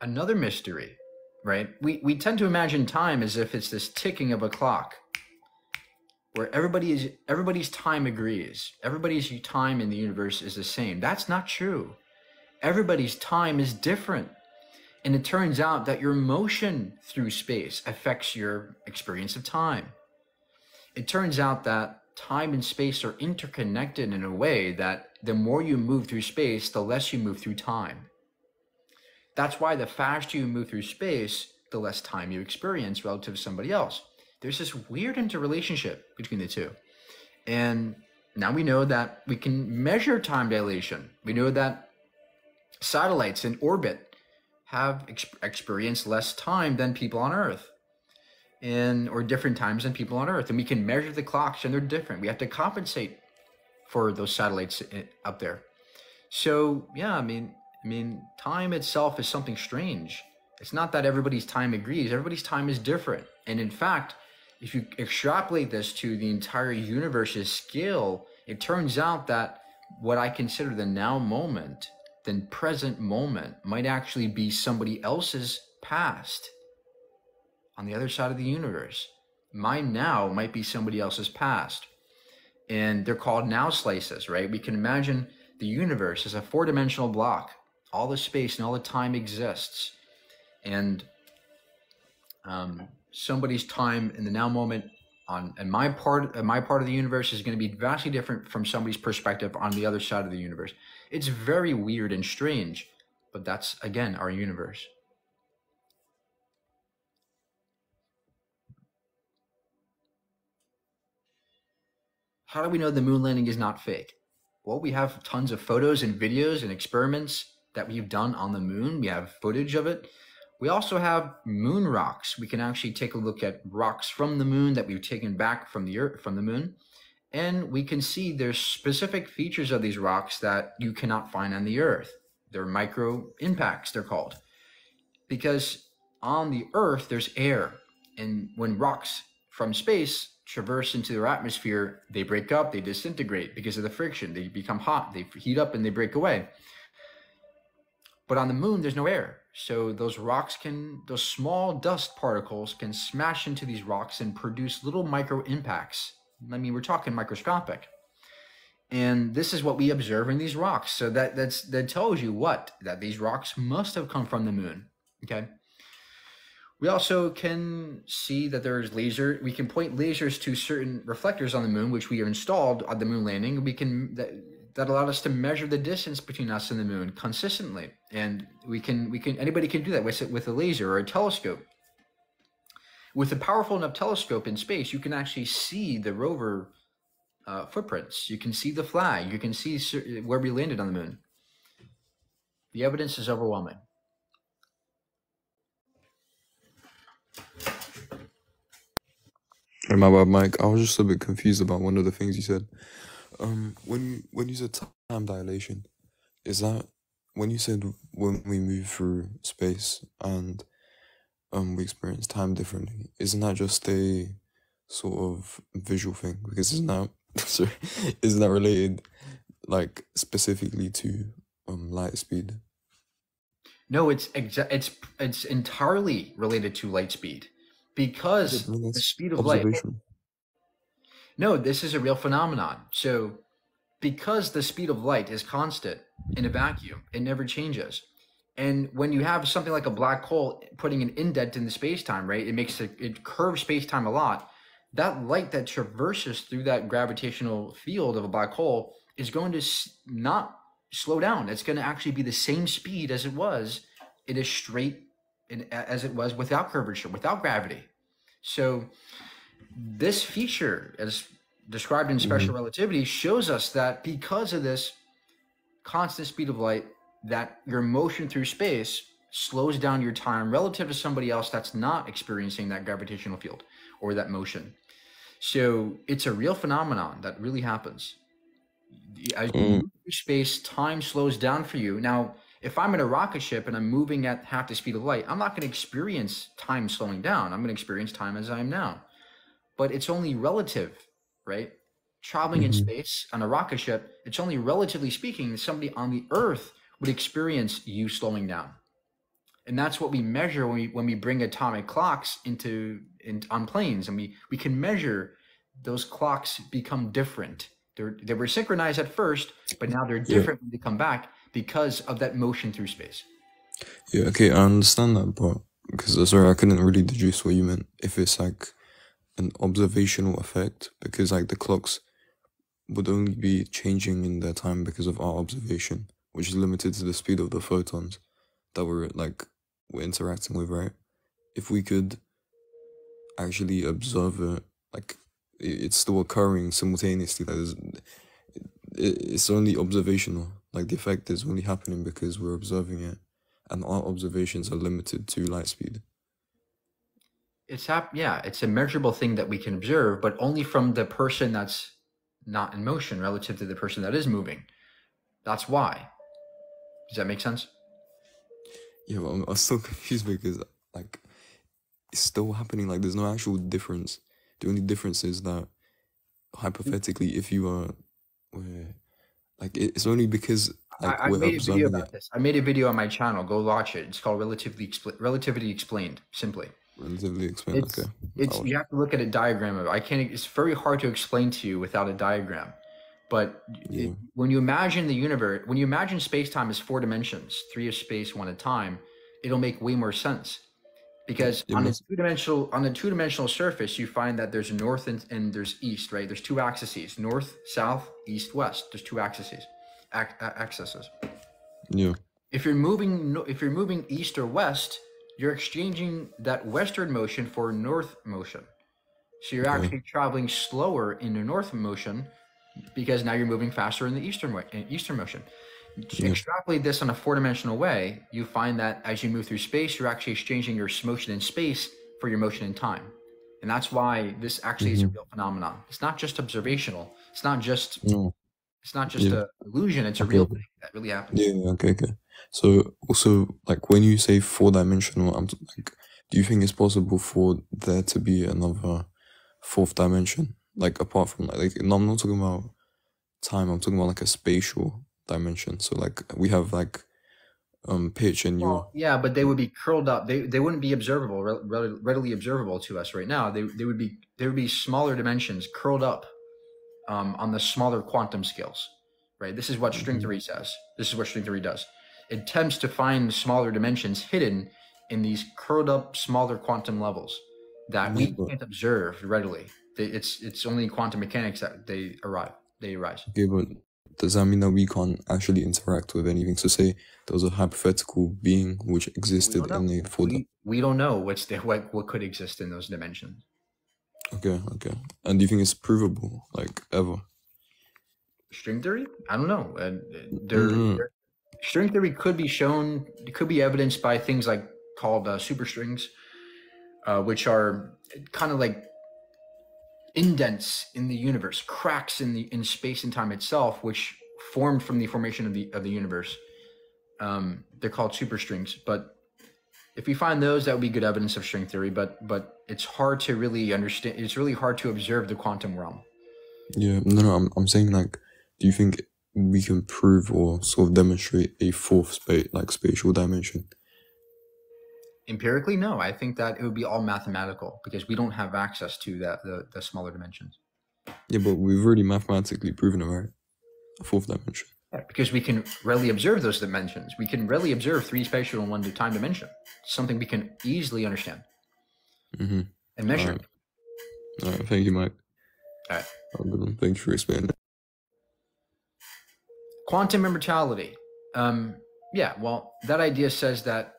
Another mystery, right? We tend to imagine time as if it's this ticking of a clock, where everybody's time agrees. Everybody's time in the universe is the same. That's not true. Everybody's time is different. And it turns out that your motion through space affects your experience of time. It turns out that time and space are interconnected in a way that the more you move through space, the less you move through time. That's why the faster you move through space, the less time you experience relative to somebody else. There's this weird interrelationship between the two. And now we know that we can measure time dilation. We know that satellites in orbit have experienced less time than people on Earth, or different times than people on Earth. And we can measure the clocks, and they're different. We have to compensate for those satellites up there. So yeah, I mean, time itself is something strange. It's not that everybody's time agrees. Everybody's time is different. And in fact, if you extrapolate this to the entire universe's scale, it turns out that what I consider the now moment, the present moment, might actually be somebody else's past on the other side of the universe. My now might be somebody else's past. And they're called now slices, right? We can imagine the universe as a four-dimensional block. All the space and all the time exists. And somebody's time in the now moment in my part of the universe is going to be vastly different from somebody's perspective on the other side of the universe. It's very weird and strange, but that's, again, our universe. How do we know the moon landing is not fake? Well, we have tons of photos and videos and experiments that we've done on the moon. We have footage of it. We also have moon rocks. We can actually take a look at rocks from the moon that we've taken back from the Earth, from the moon. And we can see there's specific features of these rocks that you cannot find on the Earth. They're micro impacts, they're called. Because on the Earth, there's air. And when rocks from space traverse into their atmosphere, they break up, they disintegrate because of the friction. They become hot, they heat up, and they break away. But on the moon, there's no air. So those small dust particles can smash into these rocks and produce little micro impacts. I mean, we're talking microscopic. And this is what we observe in these rocks. So that tells you that these rocks must have come from the moon. Okay. We also can see that we can point lasers to certain reflectors on the moon, which we have installed on the moon landing. That allowed us to measure the distance between us and the moon consistently. And anybody can do that with a laser or a telescope. With a powerful enough telescope in space, you can actually see the rover footprints. You can see the flag. You can see where we landed on the moon. The evidence is overwhelming. My bad, Mike. I was just a bit confused about one of the things you said. When you said time dilation, is that when you said when we move through space and we experience time differently. Isn't that just a sort of visual thing? Because isn't that sorry, isn't that related like specifically to light speed? No, it's entirely related to light speed, because I mean, the that's speed of light. observation. No, this is a real phenomenon. So, because the speed of light is constant in a vacuum, it never changes. And when you have something like a black hole putting an indent in the space-time, right? It curves space-time a lot. That light that traverses through that gravitational field of a black hole is going to not slow down. It's going to actually be the same speed as it was. It is straight as it was without curvature, without gravity. So this feature, as described in special relativity, shows us that because of this constant speed of light, that your motion through space slows down your time relative to somebody else that's not experiencing that gravitational field or that motion. So it's a real phenomenon that really happens. As you move through space, time slows down for you. Now, if I'm in a rocket ship and I'm moving at half the speed of light, I'm not going to experience time slowing down. I'm going to experience time as I am now. But it's only relative, right? Traveling in space on a rocket ship, it's only relatively speaking, somebody on the Earth would experience you slowing down. And that's what we measure when we bring atomic clocks on planes, and we can measure those clocks become different. They were synchronized at first, but now they're different when they come back because of that motion through space. Yeah, okay, I understand that, but because sorry, I couldn't really deduce what you meant. If it's like an observational effect, because like the clocks would only be changing in their time because of our observation, which is limited to the speed of the photons that we're interacting with, right? If we could actually observe it, like it's still occurring simultaneously. It's only observational. Like the effect is only happening because we're observing it, and our observations are limited to light speed. It's a measurable thing that we can observe, but only from the person that's not in motion relative to the person that is moving. That's why. Does that make sense? Yeah, but I'm still confused because like it's still happening. Like there's no actual difference. The only difference is that hypothetically, if you are, it's only because I we're made a video observing about it. this. I made a video on my channel. Go watch it. It's called Relativity Explained, simply. Relatively explained. Okay. You have to look at a diagram of it. It's very hard to explain to you without a diagram. But when you imagine the universe, when you imagine space-time as 4 dimensions, 3 of space, 1 of time, it'll make way more sense. Because on a two-dimensional surface, you find that there's north and there's east, right? There's 2 axes: north, south, east, west. There's 2 axes. Yeah. If you're moving east or west, you're exchanging that western motion for north motion. So you're actually traveling slower in the north motion because now you're moving faster in the eastern motion. Extrapolate this on a 4-dimensional way, you find that as you move through space, you're actually exchanging your motion in space for your motion in time. And that's why this actually is a real phenomenon. It's not just observational. It's not just an illusion. It's a real thing that really happens. Yeah, okay. So also, like when you say 4-dimensional, I'm like, do you think it's possible for there to be another 4th dimension? Like apart from no, I'm not talking about time. I'm talking about like a spatial dimension. So like we have like pitch and but they would be curled up. They wouldn't be observable, readily observable to us right now. There would be smaller dimensions curled up on the smaller quantum scales, right? This is what string theory says. This is what string theory does. It attempts to find smaller dimensions hidden in these curled up smaller quantum levels that we can't observe readily. It's only in quantum mechanics that they arise. Okay, but does that mean that we can't actually interact with anything? So say there was a hypothetical being which existed in a 4D. We don't know what could exist in those dimensions. Okay. And do you think it's provable, like ever? String theory? I don't know. String theory could be shown. It could be evidenced by things called superstrings, which are kind of like indents in the universe, cracks in space and time itself, which formed from the formation of the universe. They're called superstrings, but If we find those, that would be good evidence of string theory, but it's hard to really understand. It's really hard to observe the quantum realm. Yeah, no, I'm saying like, do you think we can prove or sort of demonstrate a fourth spatial dimension? Empirically, no. I think that it would be all mathematical because we don't have access to the smaller dimensions. Yeah, but we've already mathematically proven it, right? A fourth dimension. Yeah, because we can readily observe those dimensions. We can readily observe 3 spatial and 1 time dimension. Something we can easily understand and measure. All right. Thank you, Mike. All right. Oh, good one. Thanks for explaining it. Quantum immortality. Yeah, well, that idea says that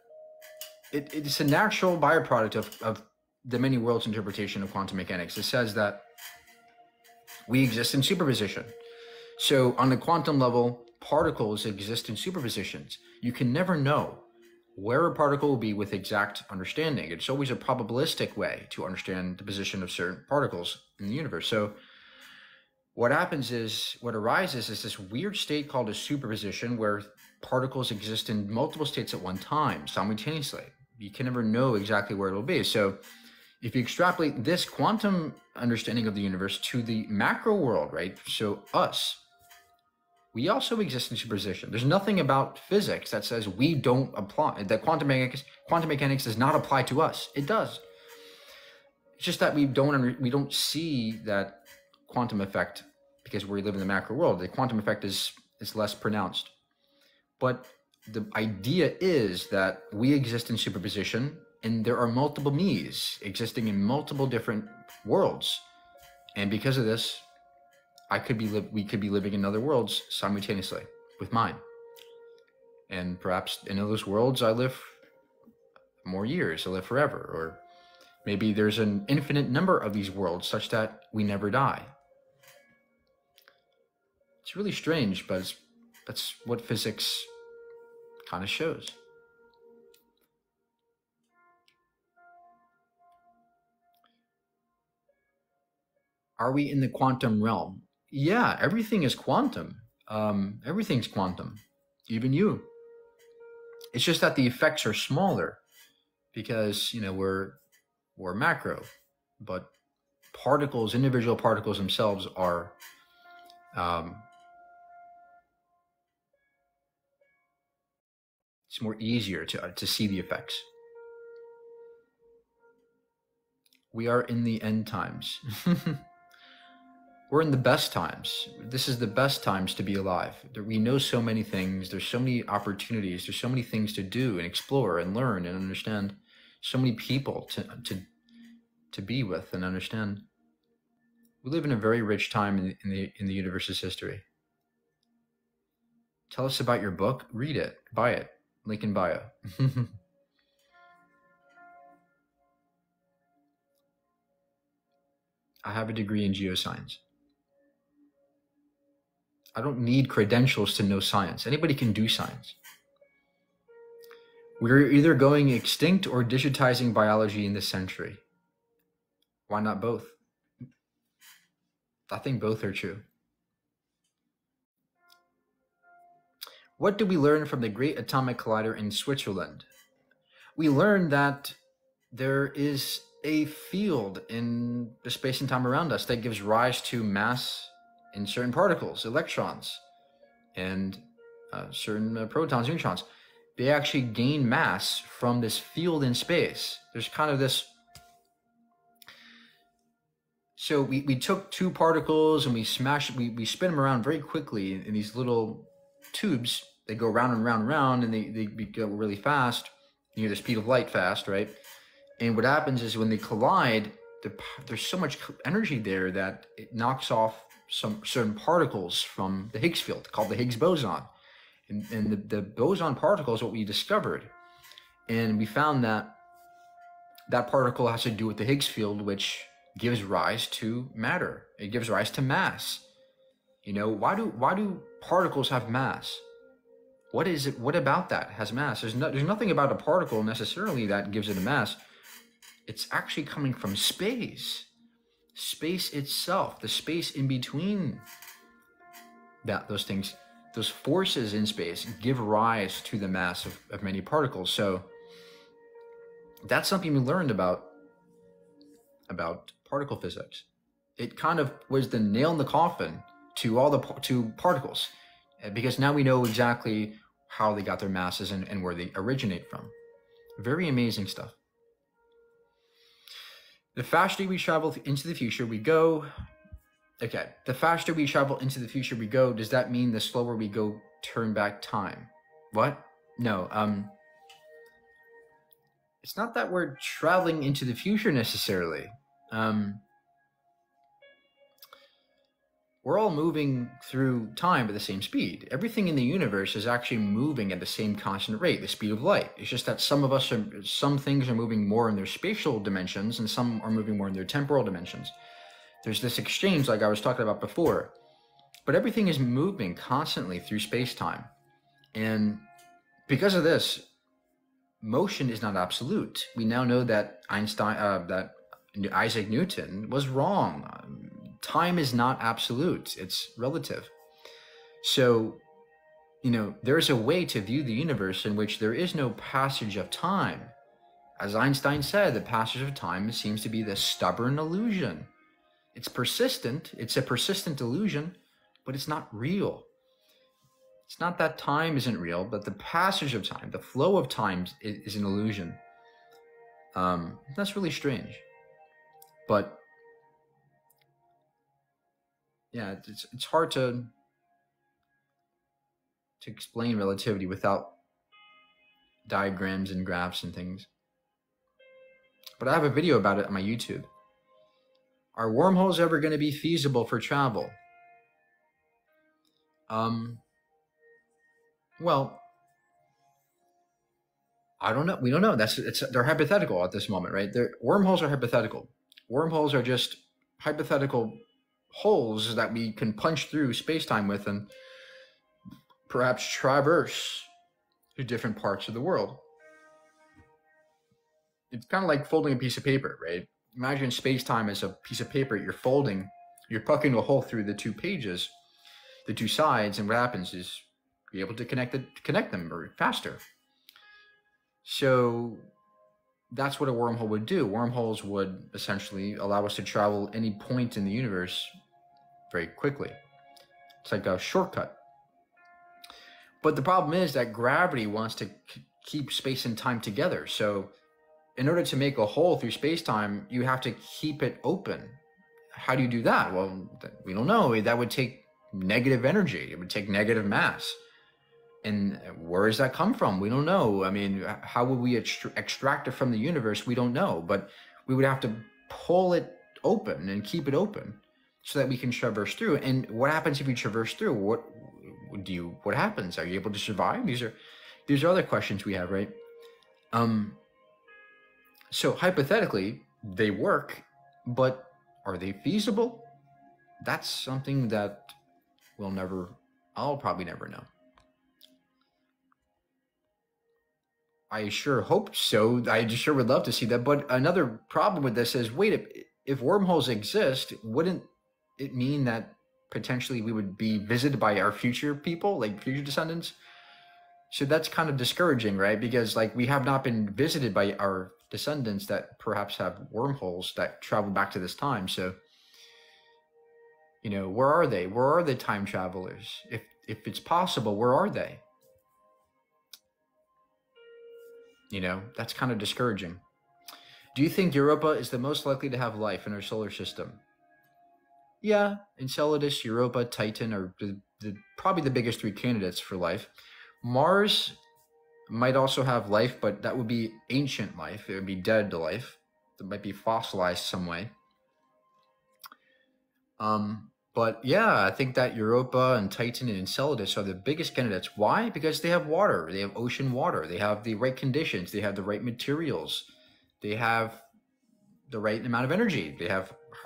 it's a natural byproduct of the many worlds interpretation of quantum mechanics. It says that we exist in superposition. So on the quantum level, particles exist in superpositions. You can never know where a particle will be with exact understanding. It's always a probabilistic way to understand the position of certain particles in the universe. So what arises is this weird state called a superposition where particles exist in multiple states at one time, simultaneously. You can never know exactly where it'll be. So if you extrapolate this quantum understanding of the universe to the macro world, right? So us, we also exist in superposition. There's nothing about physics that says we don't apply, that quantum mechanics does not apply to us. It does. It's just that we don't see that quantum effect because we live in the macro world. The quantum effect is less pronounced. But the idea is that we exist in superposition and there are multiple me's existing in multiple different worlds. And because of this, we could be living in other worlds simultaneously with mine. And perhaps in those worlds I live more years, I live forever. Or maybe there's an infinite number of these worlds such that we never die. It's really strange, but that's what physics kind of shows. Are we in the quantum realm? Yeah, everything is quantum. Everything's quantum, even you. It's just that the effects are smaller because, we're macro, but particles, individual particles themselves are it's more easier to see the effects. We are in the end times. We're in the best times. This is the best times to be alive. We know so many things. There's so many opportunities. There's so many things to do and explore and learn and understand. So many people to be with and understand. We live in a very rich time in the universe's history. Tell us about your book. Read it. Buy it. Link in bio. I have a degree in geoscience. I don't need credentials to know science. Anybody can do science. We're either going extinct or digitizing biology in this century. Why not both? I think both are true. What did we learn from the Great Atomic Collider in Switzerland? We learned that there is a field in the space and time around us that gives rise to mass in certain particles, electrons, and certain protons, neutrons. They actually gain mass from this field in space. There's kind of this. So we took 2 particles and we we spin them around very quickly in these little tubes. They go round and round and round, and they go really fast, near the speed of light fast, right? And what happens is when they collide, there's so much energy there that it knocks off some certain particles from the Higgs field, called the Higgs boson. And the boson particle is what we discovered. And we found that particle has to do with the Higgs field, which gives rise to matter. It gives rise to mass. Why do particles have mass? What is it? What about that has mass? There's nothing about a particle necessarily that gives it a mass. It's actually coming from space. Space itself, the space in between those things, those forces in space give rise to the mass of many particles. So That's something we learned about particle physics. It kind of was the nail in the coffin to all to particles, because now we know exactly how they got their masses and where they originate from. Very amazing stuff. The faster we travel into the future, we go. Okay, the faster we travel into the future we go, does that mean the slower we go turn back time? What? No, it's not that we're traveling into the future necessarily. We're all moving through time at the same speed. Everything in the universe is actually moving at the same constant rate, the speed of light. It's just that some things are moving more in their spatial dimensions and some are moving more in their temporal dimensions. There's this exchange like I was talking about before, but everything is moving constantly through space-time. And because of this, motion is not absolute. We now know that that Isaac Newton was wrong. Time is not absolute, it's relative. So, there's a way to view the universe in which there is no passage of time. As Einstein said, the passage of time seems to be this stubborn illusion. It's persistent, it's a persistent illusion, but it's not real. It's not that time isn't real, but the passage of time, the flow of time is an illusion. That's really strange. But yeah, it's hard to explain relativity without diagrams and graphs and things. But I have a video about it on my YouTube. Are wormholes ever going to be feasible for travel? Well, I don't know. We don't know. They're hypothetical at this moment, right? Wormholes are hypothetical. Wormholes are just hypothetical holes that we can punch through space-time with and perhaps traverse to different parts of the world. It's kind of like folding a piece of paper, right? Imagine space-time as a piece of paper you're folding. You're pucking a hole through the two pages, the two sides, and what happens is you're able to connect them very faster. So that's what a wormhole would do. Wormholes would essentially allow us to travel any point in the universe very quickly. It's like a shortcut. But the problem is that gravity wants to keep space and time together. So in order to make a hole through space-time, you have to keep it open. How do you do that? Well, we don't know. That would take negative energy. It would take negative mass. And where does that come from? We don't know. I mean, how would we extract it from the universe? We don't know. But we would have to pull it open and keep it open so that we can traverse through. And what happens if you traverse through? What happens? Are you able to survive? These are other questions we have, right? So hypothetically, they work, but are they feasible? That's something that I'll probably never know. I sure hope so. I sure would love to see that. But another problem with this is, wait, if wormholes exist, wouldn't it mean that potentially we would be visited by our future people, like future descendants? So that's kind of discouraging, right? Because we have not been visited by our descendants that perhaps have wormholes that travel back to this time. So, where are they? Where are the time travelers? If it's possible, where are they? That's kind of discouraging. Do you think Europa is the most likely to have life in our solar system? Yeah, Enceladus, Europa, Titan are probably the biggest three candidates for life. Mars might also have life, but that would be ancient life. It would be dead life. It might be fossilized some way. But yeah, I think that Europa and Titan and Enceladus are the biggest candidates. Why? Because they have water. They have ocean water. They have the right conditions. They have the right materials. They have the right amount of energy.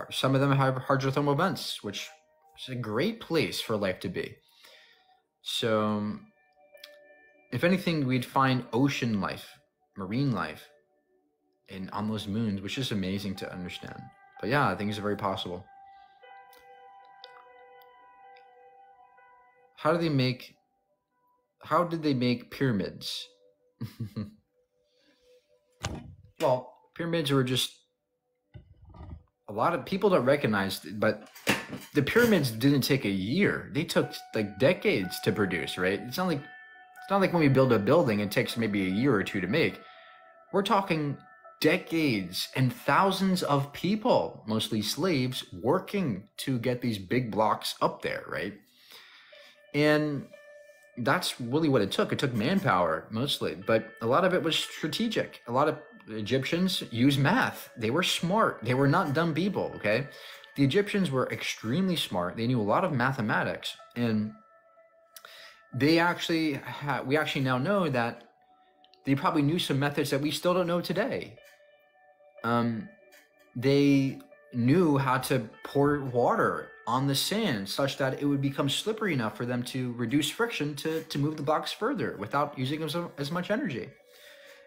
Some of them have hydrothermal vents, which is a great place for life to be. So if anything, we'd find ocean life, marine life, on those moons, which is amazing to understand. But yeah, I think it's very possible. How did they make pyramids? Well, pyramids were just, a lot of people don't recognize it, but the pyramids didn't take a year. They took like decades to produce, right? It's not like when we build a building, it takes maybe a year or two to make. We're talking decades and thousands of people, mostly slaves, working to get these big blocks up there, right? And that's really what it took. It took manpower mostly, but a lot of it was strategic. A lot of Egyptians used math. They were smart. They were not dumb people, okay? The Egyptians were extremely smart. They knew a lot of mathematics, and we actually now know that they probably knew some methods that we still don't know today. They knew how to pour water on the sand such that it would become slippery enough for them to reduce friction to move the blocks further without using as much energy.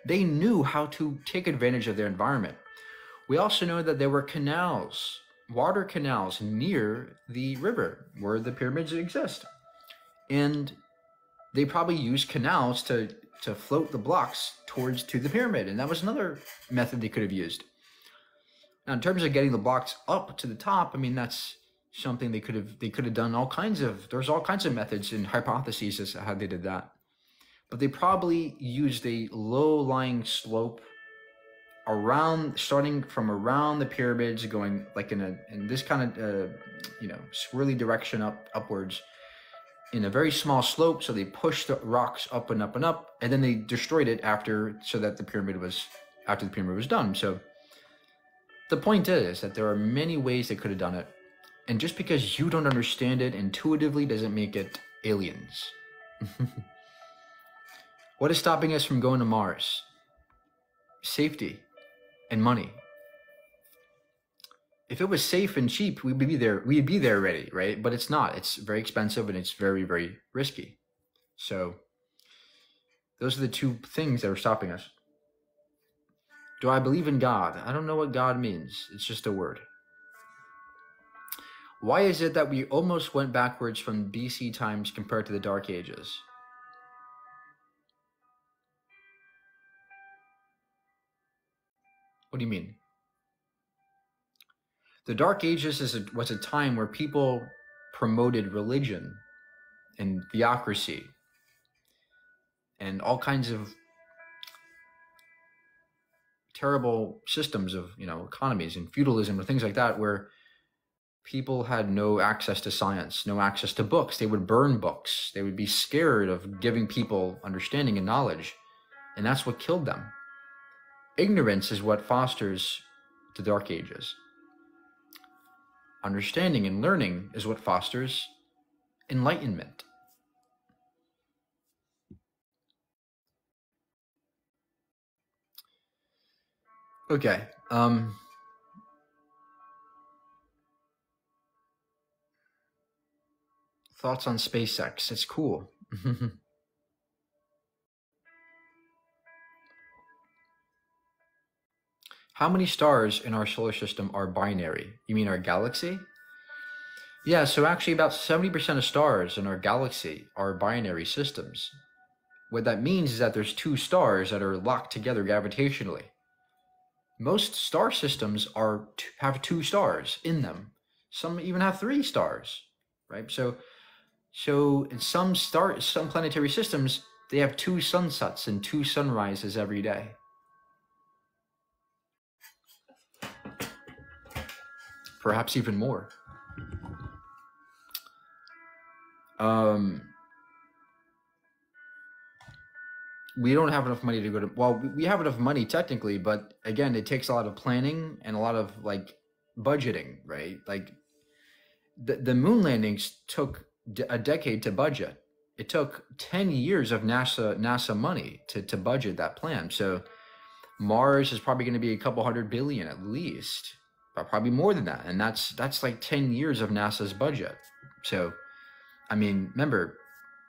They knew how to take advantage of their environment. We also know that there were canals, water canals near the river where the pyramids exist. And they probably used canals to float the blocks to the pyramid. And that was another method they could have used. Now, in terms of getting the blocks up to the top, I mean, that's something they could have done there's all kinds of methods and hypotheses as to how they did that. But they probably used a low-lying slope starting from around the pyramids, going like in this kind of swirly direction upwards in a very small slope. So they pushed the rocks up and up and up, and then they destroyed it after the pyramid was done. So the point is that there are many ways they could have done it, and just because you don't understand it intuitively doesn't make it aliens. What is stopping us from going to Mars? Safety and money. If it was safe and cheap, we'd be there already, right? But it's not. It's very expensive and it's very, very risky. So those are the two things that are stopping us. Do I believe in God? I don't know what God means. It's just a word. Why is it that we almost went backwards from BC times compared to the Dark Ages? What do you mean? The Dark Ages was a time where people promoted religion and theocracy and all kinds of terrible systems of economies and feudalism and things like that, where people had no access to science, no access to books. They would burn books. They would be scared of giving people understanding and knowledge, and that's what killed them. Ignorance is what fosters the Dark Ages. Understanding and learning is what fosters enlightenment. Okay. Thoughts on SpaceX? It's cool. How many stars in our solar system are binary? You mean our galaxy? Yeah, so actually about 70% of stars in our galaxy are binary systems. What that means is that there's two stars that are locked together gravitationally. Most star systems have two stars in them. Some even have three stars, right? So in some planetary systems, they have two sunsets and two sunrises every day. Perhaps even more. We don't have enough money to go to, well, we have enough money technically, but again, it takes a lot of planning and a lot of budgeting, right? Like the moon landings took a decade to budget. It took 10 years of NASA money to budget that plan. So Mars is probably going to be a couple $100 billion at least, but probably more than that. And that's like 10 years of NASA's budget. So, I mean, remember,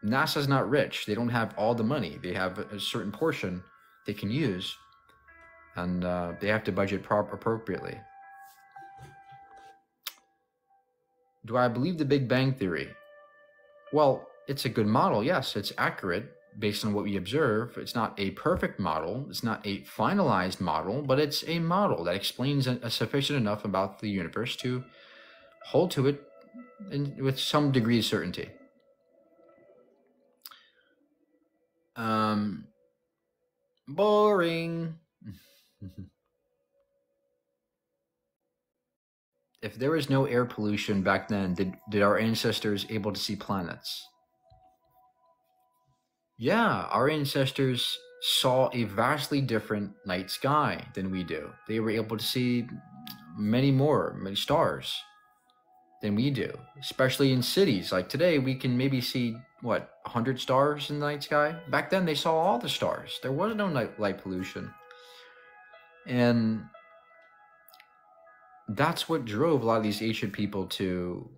NASA's not rich. They don't have all the money. They have a certain portion they can use, and they have to budget appropriately. Do I believe the Big Bang Theory? Well, it's a good model. Yes, it's accurate. based on what we observe. It's not a perfect model. It's not a finalized model, but it's a model that explains a sufficient enough about the universe to hold to it with some degree of certainty. Boring. If there was no air pollution back then, did our ancestors able to see planets? Yeah, our ancestors saw a vastly different night sky than we do. They were able to see many stars than we do, especially in cities. Like today, we can maybe see, 100 stars in the night sky? Back then, they saw all the stars. There was no light pollution. And that's what drove a lot of these ancient people to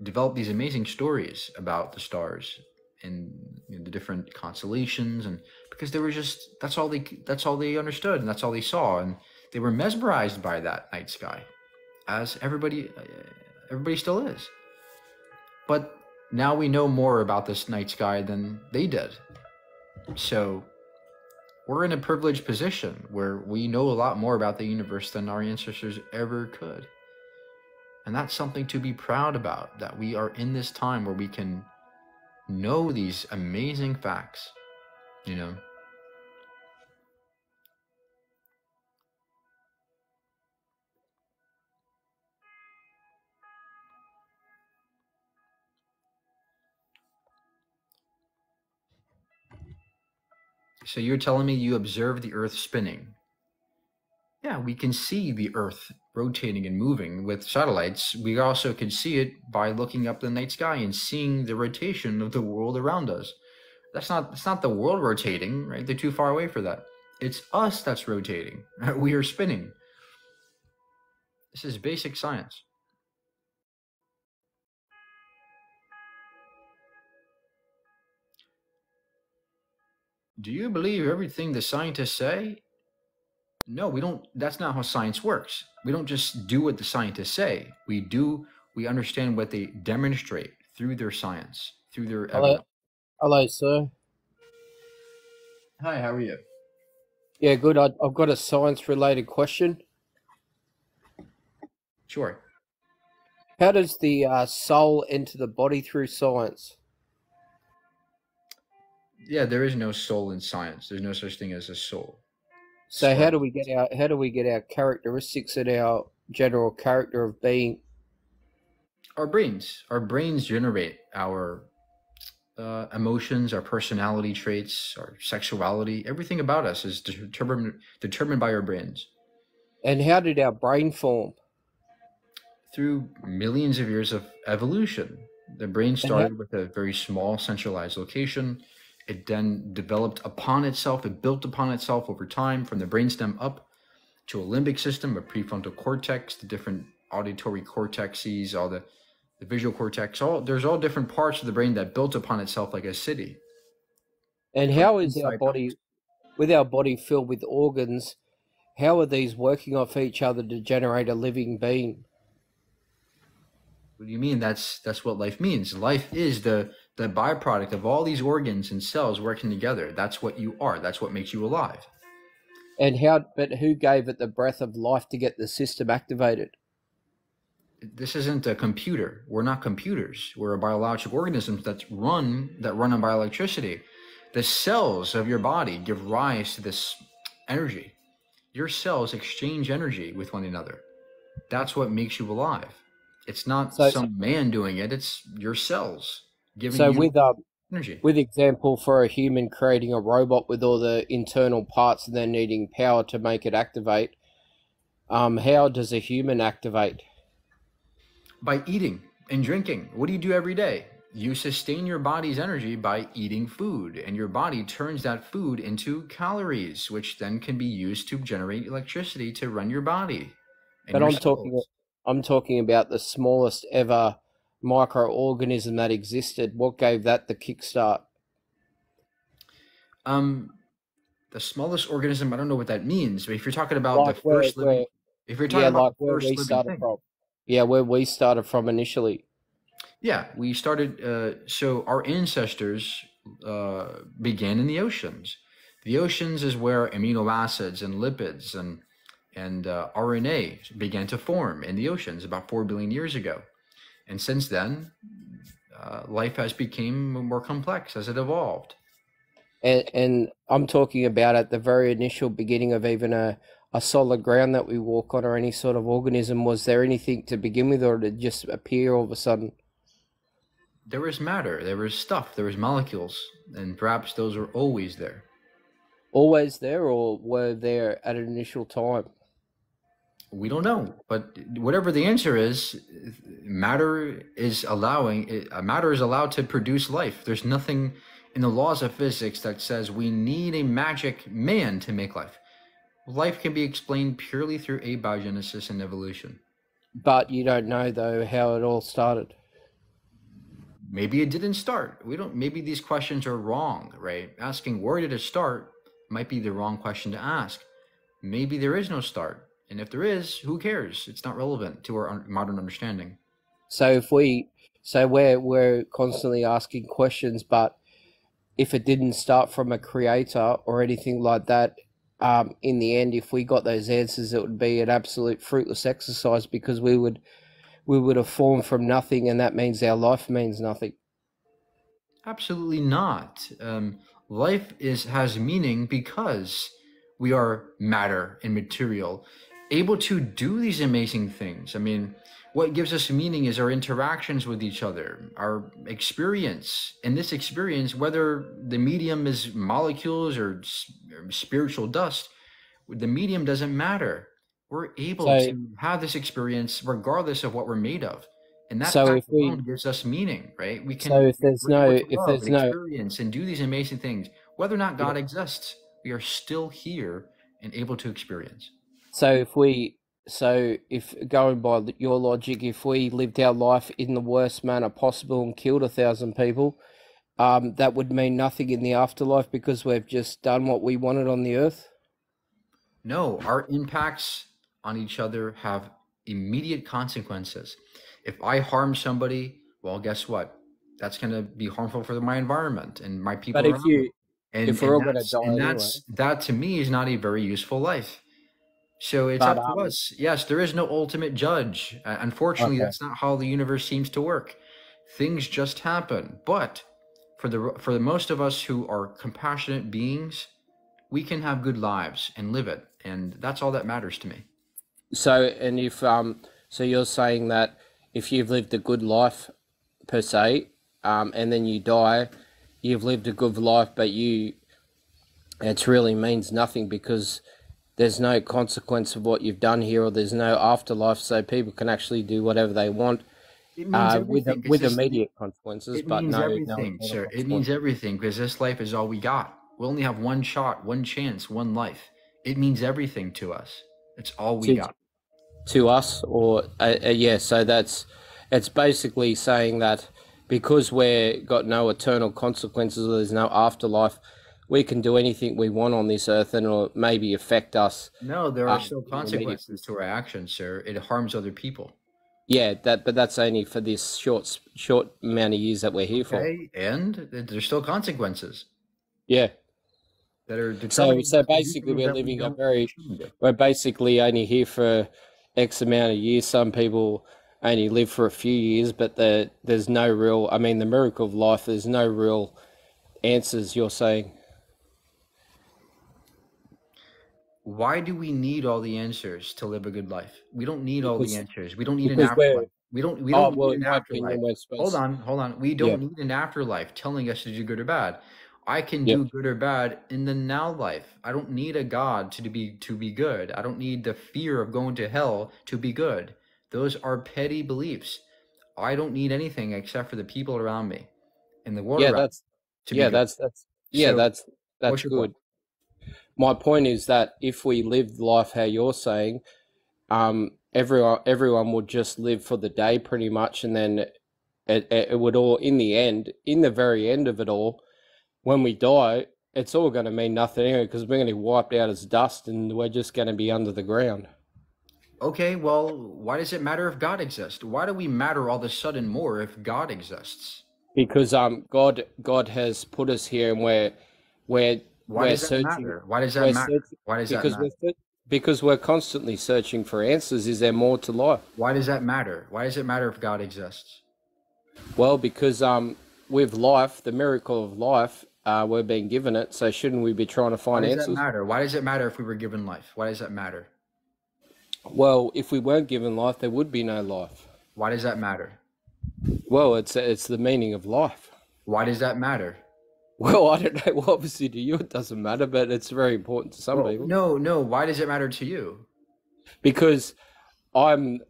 develop these amazing stories about the stars and the different constellations, and because they were that's all they understood, and that's all they saw, and they were mesmerized by that night sky, as everybody still is. But now we know more about this night sky than they did, so we're in a privileged position where we know a lot more about the universe than our ancestors ever could. And that's something to be proud about, that we are in this time where we can know these amazing facts, So you're telling me you observe the Earth spinning? Yeah, we can see the Earth rotating and moving with satellites. We also can see it by looking up the night sky and seeing the rotation of the world around us. It's not the world rotating, right? They're too far away for that. It's us that's rotating. We are spinning. This is basic science. Do you believe everything the scientists say? No, we don't. That's not how science works. We don't just do what the scientists say. We understand what they demonstrate through their science, through their evidence. Hello, sir. Hi, how are you? Yeah, good. I've got a science-related question. Sure. How does the soul enter the body through science? Yeah, there is no soul in science. There's no such thing as a soul. So how do we get our characteristics and our general character of being? Our brains generate our emotions, our personality traits, our sexuality. Everything about us is determined by our brains. And how did our brain form? Through millions of years of evolution. The brain started with a very small centralized location. It then developed upon itself. It built upon itself over time, from the brainstem up to a limbic system, a prefrontal cortex, the different auditory cortexes, all the visual cortex. There's all different parts of the brain that built upon itself like a city. And how is our body, with our body filled with organs, how are these working off each other to generate a living being? What do you mean? That's what life means. Life is the byproduct of all these organs and cells working together. That's what you are. That's what makes you alive. And but who gave it the breath of life to get the system activated? This isn't a computer. We're not computers. We're biological organisms that run on bioelectricity. The cells of your body give rise to this energy. Your cells exchange energy with one another. That's what makes you alive. It's not some man doing it. It's your cells giving you energy. With example, for a human creating a robot with all the internal parts and then needing power to make it activate, how does a human activate? By eating and drinking. What do you do every day? You sustain your body's energy by eating food, and your body turns that food into calories, which then can be used to generate electricity to run your body. But I'm talking about the smallest ever microorganism that existed. What gave that the kickstart? The smallest organism, I don't know what that means, but if you're talking about the first living, if you're talking about the first living thing. Yeah, where we started from initially. Yeah, we started, so our ancestors began in the oceans. The oceans is where amino acids and lipids and RNA began to form in the oceans about 4 billion years ago. And since then, life has become more complex as it evolved. And I'm talking about at the very initial beginning of even a solid ground that we walk on or any sort of organism. Was there anything to begin with, or did it just appear all of a sudden? There was matter, there was stuff, there was molecules, and perhaps those were always there. Always there, or were there at an initial time? We don't know, but whatever the answer is, matter is allowed to produce life. There's nothing in the laws of physics that says we need a magic man to make life. Life can be explained purely through abiogenesis and evolution. But you don't know, though, how it all started. Maybe it didn't start. Maybe these questions are wrong, right? Asking where did it start might be the wrong question to ask. Maybe there is no start. And if there is, who cares? It's not relevant to our modern understanding. So we're constantly asking questions, but if it didn't start from a creator or anything like that, in the end, if we got those answers, it would be an absolute fruitless exercise, because we would have formed from nothing, and that means our life means nothing. Absolutely not. Life has meaning because we are matter and material, able to do these amazing things. I mean, what gives us meaning is our interactions with each other, our experience. And this experience, whether the medium is molecules or spiritual dust, the medium doesn't matter. We're able to have this experience regardless of what we're made of. And that fact alone gives us meaning, right? We can experience and do these amazing things. Whether or not God exists, we are still here and able to experience. So if going by your logic, if we lived our life in the worst manner possible and killed 1,000 people, that would mean nothing in the afterlife because we've just done what we wanted on the earth? No, our impacts on each other have immediate consequences. If I harm somebody, well, guess what? That's going to be harmful for my environment and my people around me. If we're all going to die anyway. That to me is not a very useful life. So it's up to us. Yes, there is no ultimate judge. Unfortunately, that's not how the universe seems to work. Things just happen. But for the most of us who are compassionate beings, we can have good lives and live it, and that's all that matters to me. So you're saying that if you've lived a good life per se, and then you die, you've lived a good life, but it really means nothing because there's no consequence of what you've done here, or there's no afterlife, so people can actually do whatever they want with immediate consequences. It means everything, sir. It means everything because this life is all we got. We only have one shot, one chance, one life. It means everything to us. It's all we got. To us, or so it's basically saying that because we're got no eternal consequences, or there's no afterlife, we can do anything we want on this earth, and it'll maybe affect us. No, there are still consequences to our actions, sir. It harms other people. Yeah, but that's only for this short amount of years that we're here for. And there's still consequences. Yeah. That are so basically we're basically only here for X amount of years. Some people only live for a few years, but there's no real, the miracle of life, there's no real answers, you're saying. Why do we need all the answers to live a good life? We don't need all the answers. We don't need an afterlife. We don't need an afterlife. Hold on. We don't need an afterlife telling us to do good or bad. I can do good or bad in the now life. I don't need a God to be good. I don't need the fear of going to hell to be good. Those are petty beliefs. I don't need anything except for the people around me and the world around me. That's good. My point is that if we lived life how you're saying, everyone would just live for the day pretty much, and then it would all, in the very end of it all, when we die, it's all going to mean nothing anyway because we're going to be wiped out as dust and we're just going to be under the ground. Okay, well, why does it matter if God exists? Why do we matter all of a sudden more if God exists? Because God has put us here, and Why we're does that searching. matter? Why does that We're matter? searching Why does that matter? because we're constantly searching for answers. Is there more to life? Why does that matter? Why does it matter if God exists? Well, because with life, the miracle of life, we're being given it. So shouldn't we be trying to Why find does that answers? matter? Why does it matter if we were given life? Why does that matter? Well, if we weren't given life, there would be no life. Why does that matter? Well, it's the meaning of life. Why does that matter? Well, I don't know. Well, obviously to you it doesn't matter, but it's very important to some people. No. Why does it matter to you? Because I'm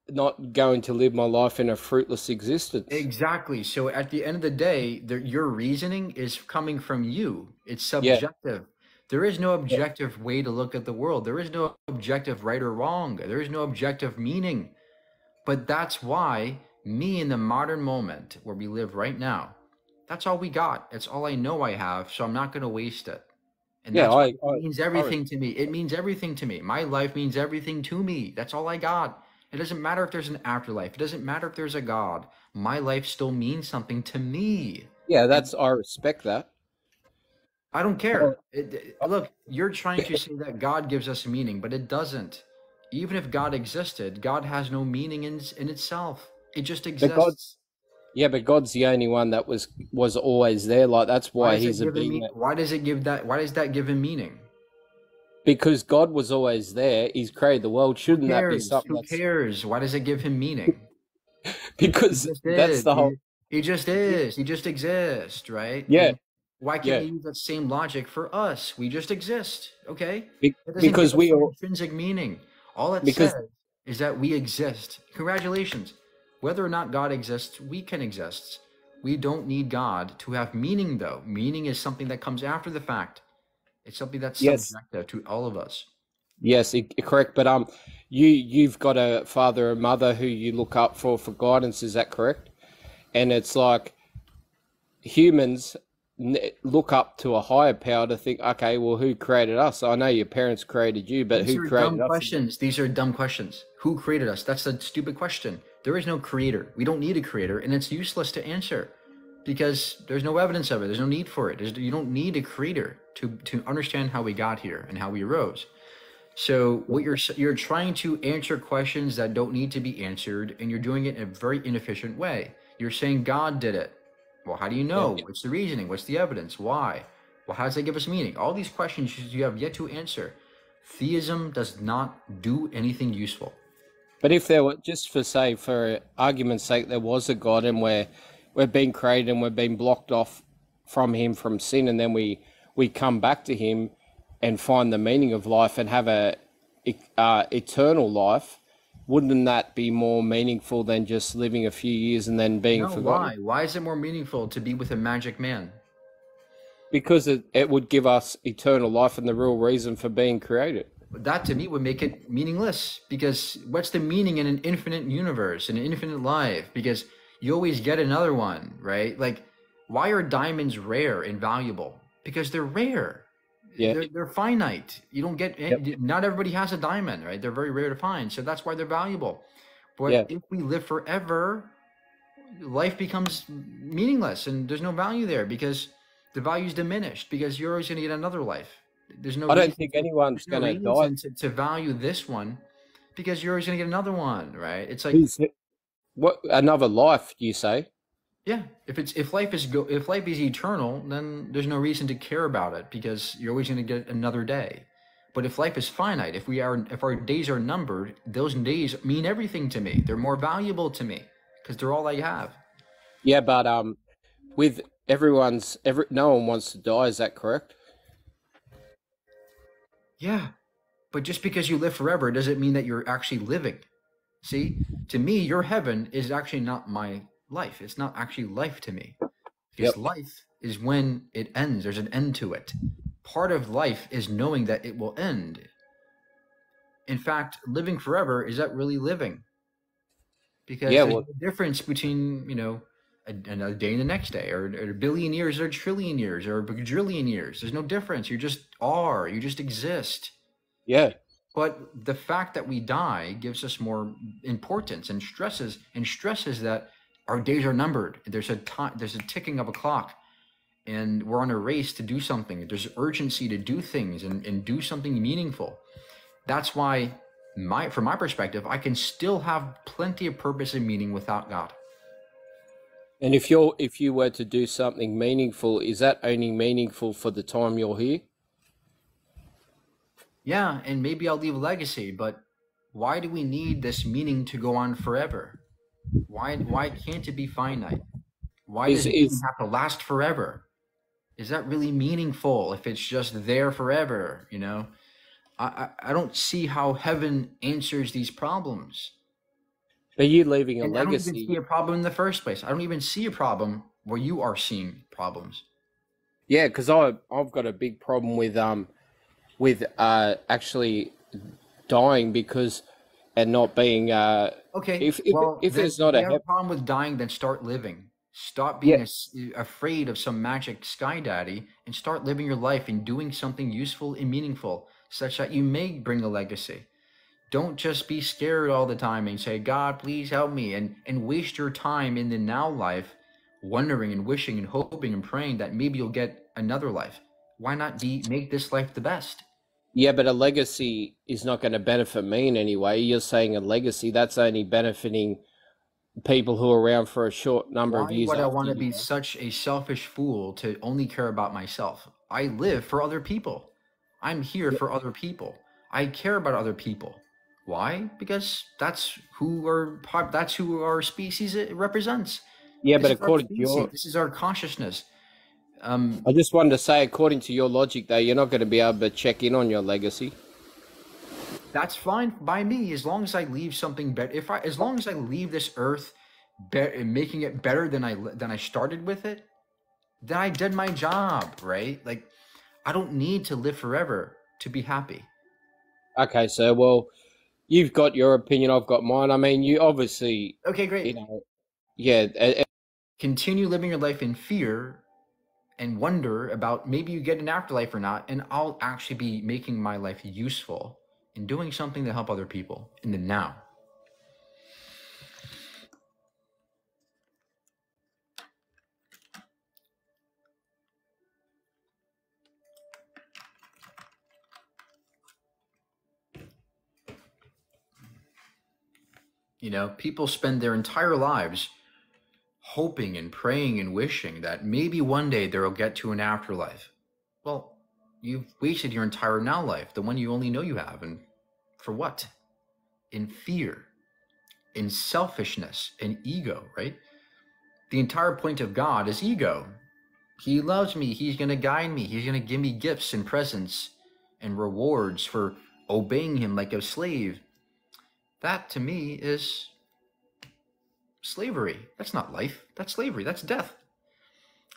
not going to live my life in a fruitless existence. Exactly. So at the end of the day, your reasoning is coming from you. It's subjective. There is no objective way to look at the world. There is no objective right or wrong. There is no objective meaning. But that's why me in the modern moment where we live right now, that's all we got. It's all I know I have. So I'm not going to waste it. And that's why it means everything to me. It means everything to me. My life means everything to me. That's all I got. It doesn't matter if there's an afterlife. It doesn't matter if there's a God. My life still means something to me. Yeah, I respect that. I don't care. Look, you're trying to say that God gives us meaning, but it doesn't. Even if God existed, God has no meaning in itself. It just exists. But God's the only one that was always there. Like that's why he's a being. Why does that give him meaning? Because God was always there. He's created the world. Shouldn't that be something? Who cares? Why does it give him meaning? Because that's the whole. He just is. He just exists, right? Yeah. Why can't we use that same logic for us? We just exist, okay? Because we all intrinsic meaning. All it says is that we exist. Congratulations. Whether or not God exists, we can exist. We don't need God to have meaning, though. Meaning is something that comes after the fact. It's something that's subjective to all of us. Yes, correct. But you've got a father or mother who you look up for guidance. Is that correct? And it's like humans look up to a higher power to think, okay, well, who created us? I know your parents created you, but who created us? These are dumb questions. Who created us? That's a stupid question. There is no creator. We don't need a creator, and it's useless to answer because there's no evidence of it. There's no need for it. You don't need a creator to understand how we got here and how we arose. So what you're trying to answer questions that don't need to be answered, and you're doing it in a very inefficient way. You're saying God did it. Well, how do you know? What's the reasoning? What's the evidence? Why? Well, how does that give us meaning? All these questions you have yet to answer. Theism does not do anything useful. But if there were, just for argument's sake, there was a God and we're being created and we're being blocked off from him from sin, and then we come back to him and find the meaning of life and have a eternal life, wouldn't that be more meaningful than just living a few years and then being forgotten? Why is it more meaningful to be with a magic man? Because it would give us eternal life and the real reason for being created. That to me would make it meaningless, because what's the meaning in an infinite universe, in an infinite life? Because you always get another one, right? Like, why are diamonds rare and valuable? Because they're rare. Yeah, they're finite. You don't get not everybody has a diamond, right? They're very rare to find, so that's why they're valuable. But if we live forever, life becomes meaningless, and there's no value there because the value is diminished. Because you're always going to get another life. There's no. I don't think anyone's going to die to value this one, because you're always going to get another one, right? It's like what another life, you say? Yeah, if life is eternal, then there's no reason to care about it because you're always going to get another day. But if life is finite, if our days are numbered, those days mean everything to me. They're more valuable to me because they're all I have. Yeah, but with no one wants to die. Is that correct? Yeah, but just because you live forever doesn't mean that you're actually living. See, to me, your heaven is actually not my life. It's not actually life to me, because life is when it ends. There's an end to it. Part of life is knowing that it will end. In fact, living forever, is that really living? Because there's no difference between a day and the next day, or a billion years, or a trillion years, or a bajillion years. There's no difference. You just are. You just exist. Yeah. But the fact that we die gives us more importance and stresses that Our days are numbered. There's a time, there's a ticking of a clock, and we're on a race to do something. There's urgency to do things and do something meaningful. That's why from my perspective, I can still have plenty of purpose and meaning without God. And if you were to do something meaningful, is that only meaningful for the time you're here? Yeah, and maybe I'll leave a legacy, but why do we need this meaning to go on forever? Why can't it be finite? Why does meaning have to last forever? Is that really meaningful if it's just there forever? You know, I don't see how heaven answers these problems. Are you leaving a And legacy? I don't even see a problem in the first place. I don't even see a problem where you are seeing problems. Yeah, because I've got a big problem with actually dying because and not being Okay. if there's not if a you have a problem with dying, then start living. Stop being afraid of some magic sky daddy and start living your life and doing something useful and meaningful such that you may bring a legacy. Don't just be scared all the time and say, God, please help me, and waste your time in the now life wondering and wishing and hoping and praying that maybe you'll get another life. Why not make this life the best? Yeah, but a legacy is not going to benefit me in any way. You're saying a legacy, that's only benefiting people who are around for a short number of years. Why would I want to be such a selfish fool to only care about myself? I live for other people. I'm here for other people. I care about other people. Why? Because that's who our species represents. Yeah, but according to this is our consciousness. I just wanted to say, according to your logic, though, you're not going to be able to check in on your legacy. That's fine by me, as long as I leave something better. As long as I leave this earth, making it better than I started with it, then I did my job, right? Like, I don't need to live forever to be happy. Okay, so well, you've got your opinion, I've got mine. I mean, you obviously okay, great. You know, yeah. Continue living your life in fear and wonder about maybe you get an afterlife or not, and I'll actually be making my life useful and doing something to help other people in the now. You know, people spend their entire lives hoping and praying and wishing that maybe one day they'll get to an afterlife. Well, you've wasted your entire now life, the one you only know you have, and for what? In fear, in selfishness, in ego, right? The entire point of God is ego. He loves me. He's going to guide me. He's going to give me gifts and presents and rewards for obeying him like a slave. That, to me, is slavery. That's not life. That's slavery. That's death.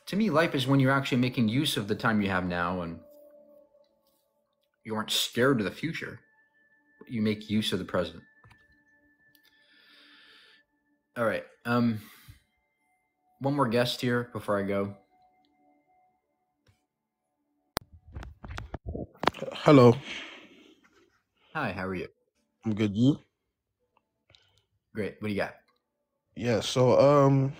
To me, life is when you're actually making use of the time you have now and you aren't scared of the future, but you make use of the present. All right. One more guest here before I go. Hello. Hi, how are you? I'm good. You? Great. What do you got? Yeah, so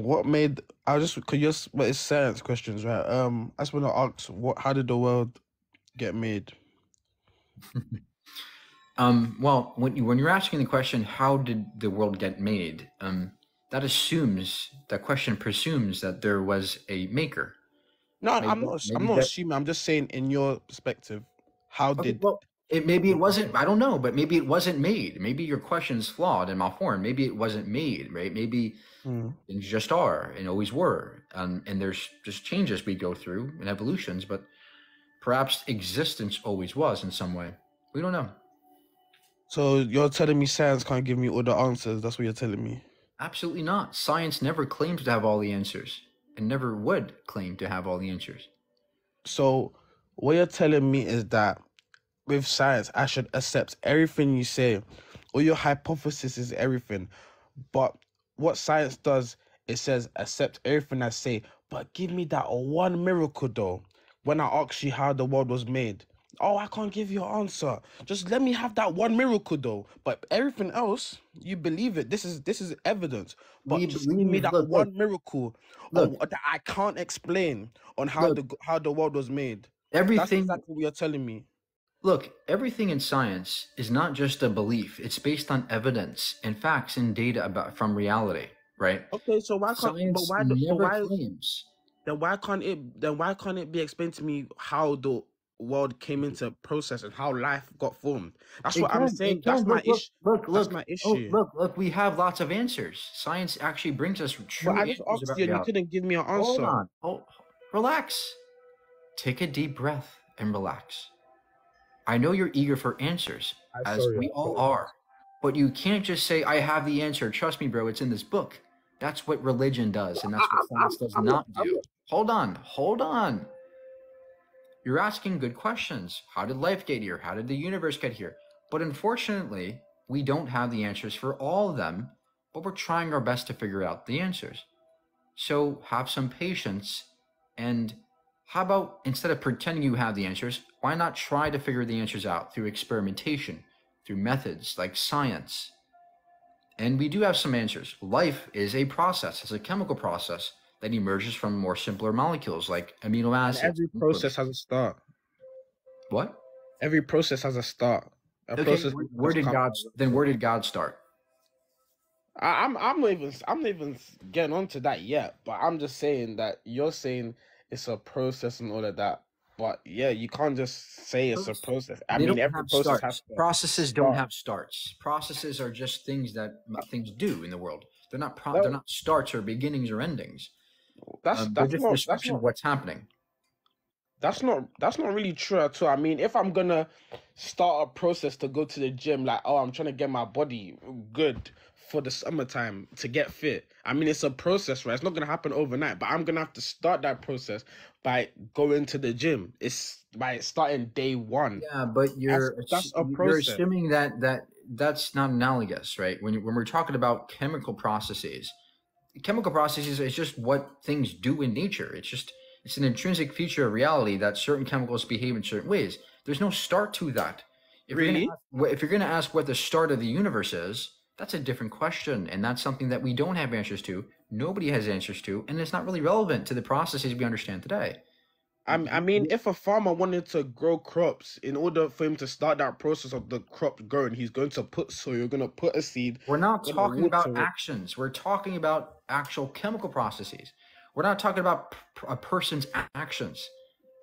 what made but it's science questions, right? I just want to ask how did the world get made? Well, when you're asking the question, how did the world get made? That question presumes that there was a maker. No, I'm not assuming. I'm just saying, in your perspective, how did? Well, maybe it wasn't. I don't know, but maybe it wasn't made. Maybe your question is flawed and malformed. Maybe it wasn't made, right? Maybe things just are and always were, and there's just changes we go through and evolutions. But perhaps existence always was in some way. We don't know. So you're telling me science can't give me all the answers? That's what you're telling me? Absolutely not. Science never claims to have all the answers and never would claim to have all the answers. So what you're telling me is that with science, I should accept everything you say. All your hypothesis is everything. But what science does, it says accept everything I say, but give me that one miracle though. When I ask you how the world was made, Oh, I can't give you an answer. Just let me have that one miracle though. But everything else, you believe it. This is evidence. We But just give me believe. that one miracle that I can't explain on look. how the world was made. That's Everything. exactly what you're telling me. Look, everything in science is not just a belief. It's based on evidence and facts and data from reality, right? Okay, so why can't but Science why do- but never why claims. then why can't it be explained to me how the world came into process and how life got formed? That's It what I'm can. saying. It That's can. my issue. That's Look. my Oh, issue. look. We have lots of answers. Science actually brings us But true I just answers asked about you and you reality. couldn't give me an Hold answer. on. Relax. Take a deep breath and relax. I know you're eager for answers, as we all are. But you can't just say, I have the answer. Trust me, bro, it's in this book. That's what religion does, and that's what science does not do. Hold on. You're asking good questions. How did life get here? How did the universe get here? But unfortunately, we don't have the answers for all of them, but we're trying our best to figure out the answers. So have some patience, and how about instead of pretending you have the answers, why not try to figure the answers out through experimentation, through methods like science? And we do have some answers. Life is a process, it's a chemical process that emerges from more simpler molecules like amino And acids. every process has a start. What? Every process has a start. A Okay, process where did God start? I'm not even getting onto that yet, but I'm just saying that you're saying it's a process and all of that. But yeah, you can't just say it's a process. I They mean, don't every have process has starts. to Processes don't start. have starts. Processes are just things that things do in the world. They're not No, they're not starts or beginnings or endings. They're that's just a not description of what's happening. that's not really true at all. I mean, if I'm gonna start a process to go to the gym, like, oh, I'm trying to get my body good for the summertime to get fit. I mean, it's a process, right? It's not gonna happen overnight, but I'm gonna have to start that process by going to the gym. It's by starting day one. Yeah, but That's a you're process. assuming that's not analogous, right? When we're talking about chemical processes is just what things do in nature. It's an intrinsic feature of reality that certain chemicals behave in certain ways. There's no start to that. If you're gonna ask what the start of the universe is, that's a different question, and that's something that we don't have answers to. Nobody has answers to, and it's not really relevant to the processes we understand today. I mean, if a farmer wanted to grow crops, in order for him to start that process of the crop growing, he's going to put soil, you're going to put a seed. We're not gonna talking about water it. actions. We're talking about actual chemical processes. We're not talking about a person's actions,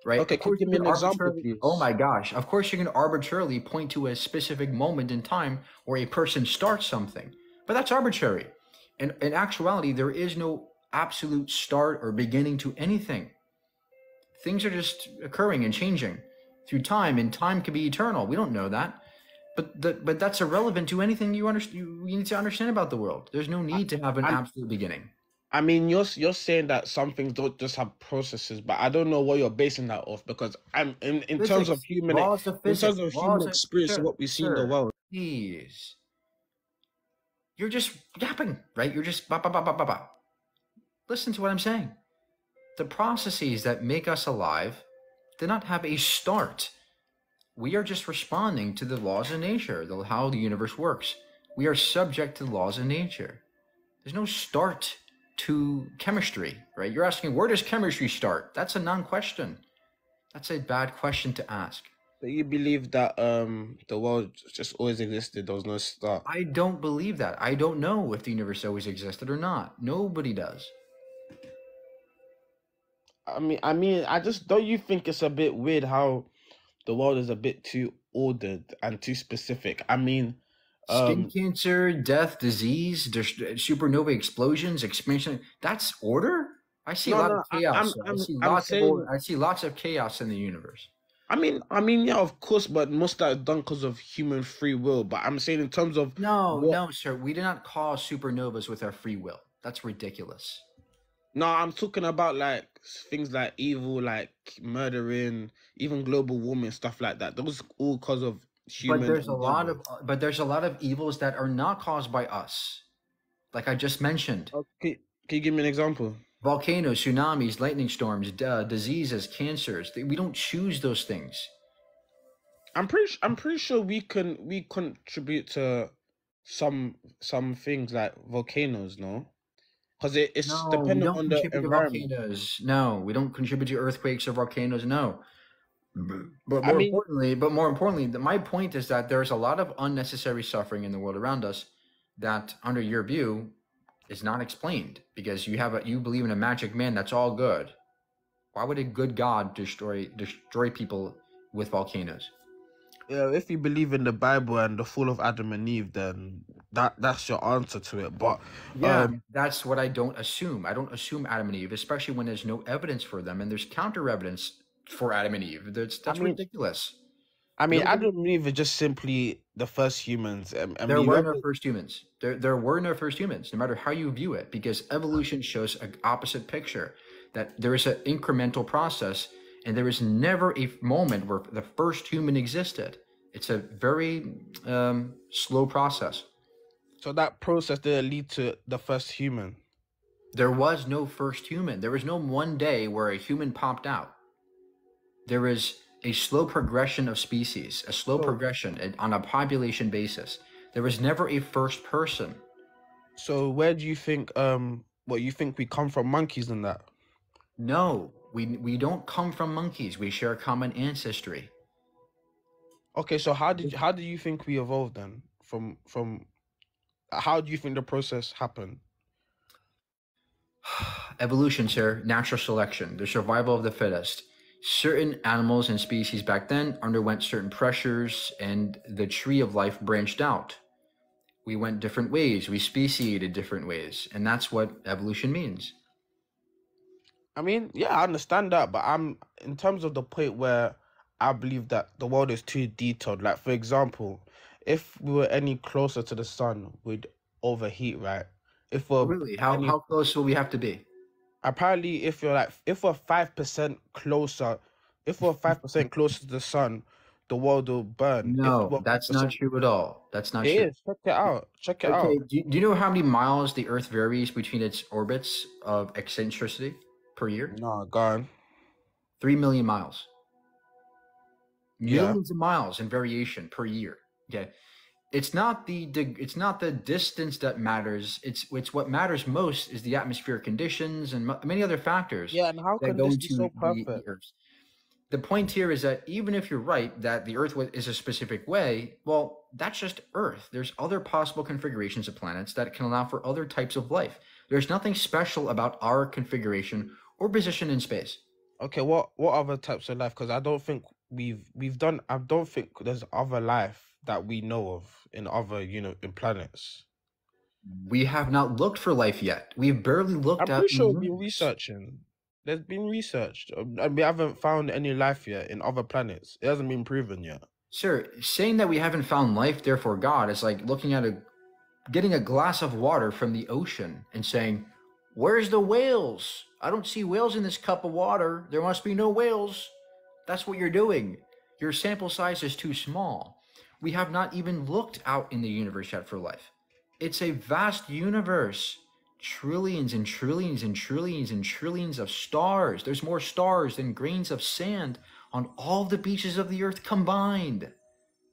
right? Okay, Of can you course, give you me can an example, arbitrarily. please? Oh my gosh! Of course, you can arbitrarily point to a specific moment in time where a person starts something, but that's arbitrary. And in actuality, there is no absolute start or beginning to anything. Things are just occurring and changing through time, and time can be eternal. We don't know that. But that's irrelevant to anything you need to understand about the world. There's no need to have an absolute beginning. I mean, you're saying that some things don't just have processes, but I don't know what you're basing that off, because I'm in terms of human Laws of physics, experience and what we see in the world. Please, you're just yapping, right? You're just ba ba ba ba ba ba. Listen to what I'm saying. The processes that make us alive do not have a start. We are just responding to the laws of nature, how the universe works. We are subject to the laws of nature. There's no start to chemistry, right? You're asking, where does chemistry start? That's a non-question. That's a bad question to ask. So you believe that the world just always existed, there was no start? I don't believe that. I don't know if the universe always existed or not. Nobody does. I mean, I just don't you think it's a bit weird how the world is a bit too ordered and too specific? I mean, skin cancer, death, disease, supernova explosions, expansion. That's order? I see a lot of chaos. I see lots of chaos in the universe. I mean, yeah, of course, but most of that is done because of human free will. But I'm saying in terms of no, sir, we do not cause supernovas with our free will. That's ridiculous. No, I'm talking about like things like evil, like murdering, even global warming, stuff like that. Those all because of human. But there's a lot of evils that are not caused by us, like I just mentioned. Okay, can you give me an example? Volcanoes, tsunamis, lightning storms, diseases, cancers. We don't choose those things. I'm pretty sure we contribute to some things like volcanoes, no? Because it's No, we dependent don't on the contribute to environment. volcanoes. No, we don't contribute to earthquakes or volcanoes. No. But I more mean, importantly, my point is that there's a lot of unnecessary suffering in the world around us that, under your view, is not explained because you believe in a magic man that's all good. Why would a good God destroy people with volcanoes? if you believe in the Bible and the fall of Adam and Eve, then that's your answer to it. But Yeah, that's what I don't assume. I don't assume Adam and Eve, especially when there's no evidence for them and there's counter evidence for Adam and Eve. That's mean, ridiculous. Adam Nobody. and Eve are just simply the first humans. I There mean, were whether no first humans. There were no first humans, no matter how you view it, because evolution shows an opposite picture, that there is an incremental process, and there is never a moment where the first human existed. It's a very slow process. so that process didn't lead to the first human. There was no first human. There was no one day where a human popped out. There is a slow progression of species, a slow progression on a population basis. There was never a first person. So where do you think what you think we come from, monkeys and that? No, we don't come from monkeys. We share a common ancestry. Okay, so how do you think we evolved then? From how do you think the process happened? Evolution, sir, natural selection, the survival of the fittest. Certain animals and species back then underwent certain pressures, and the tree of life branched out. We went different ways. We speciated different ways, and that's what evolution means. I mean, yeah, I understand that, but I'm in terms of the point where I believe that the world is too detailed. Like, for example, if we were any closer to the sun, we'd overheat, right? If we're Really, how close will we have to be? apparently, if we're 5% closer, if we're 5% closer to the sun, the world will burn. If No, we're that's not 5%, true at all. That's not it true. is. Check it out. Check it Okay, out. do you know how many miles the Earth varies between its orbits of eccentricity per year? No, go on. 3 million miles. Yeah. Millions of miles in variation per year. Okay. It's not the distance that matters. It's what matters most is the atmospheric conditions and many other factors Yeah, and how that can go this be into so the perfect? Earth. The point here is that even if you're right that the Earth is a specific way, well, that's just Earth. There's other possible configurations of planets that can allow for other types of life. There's nothing special about our configuration or position in space. Okay, what other types of life? Because I don't think we've done. I don't think there's other life that we know of in other in planets. We have not looked for life yet. We've barely looked I'm at pretty the sure we've been moons. researching. There's been researched, and we haven't found any life yet in other planets. It hasn't been proven yet. Sir, saying that we haven't found life, therefore God, is like looking at getting a glass of water from the ocean and saying, "Where's the whales? I don't see whales in this cup of water. There must be no whales." That's what you're doing. Your sample size is too small. We have not even looked out in the universe yet for life. It's a vast universe. Trillions and trillions and trillions and trillions of stars. There's more stars than grains of sand on all the beaches of the earth combined.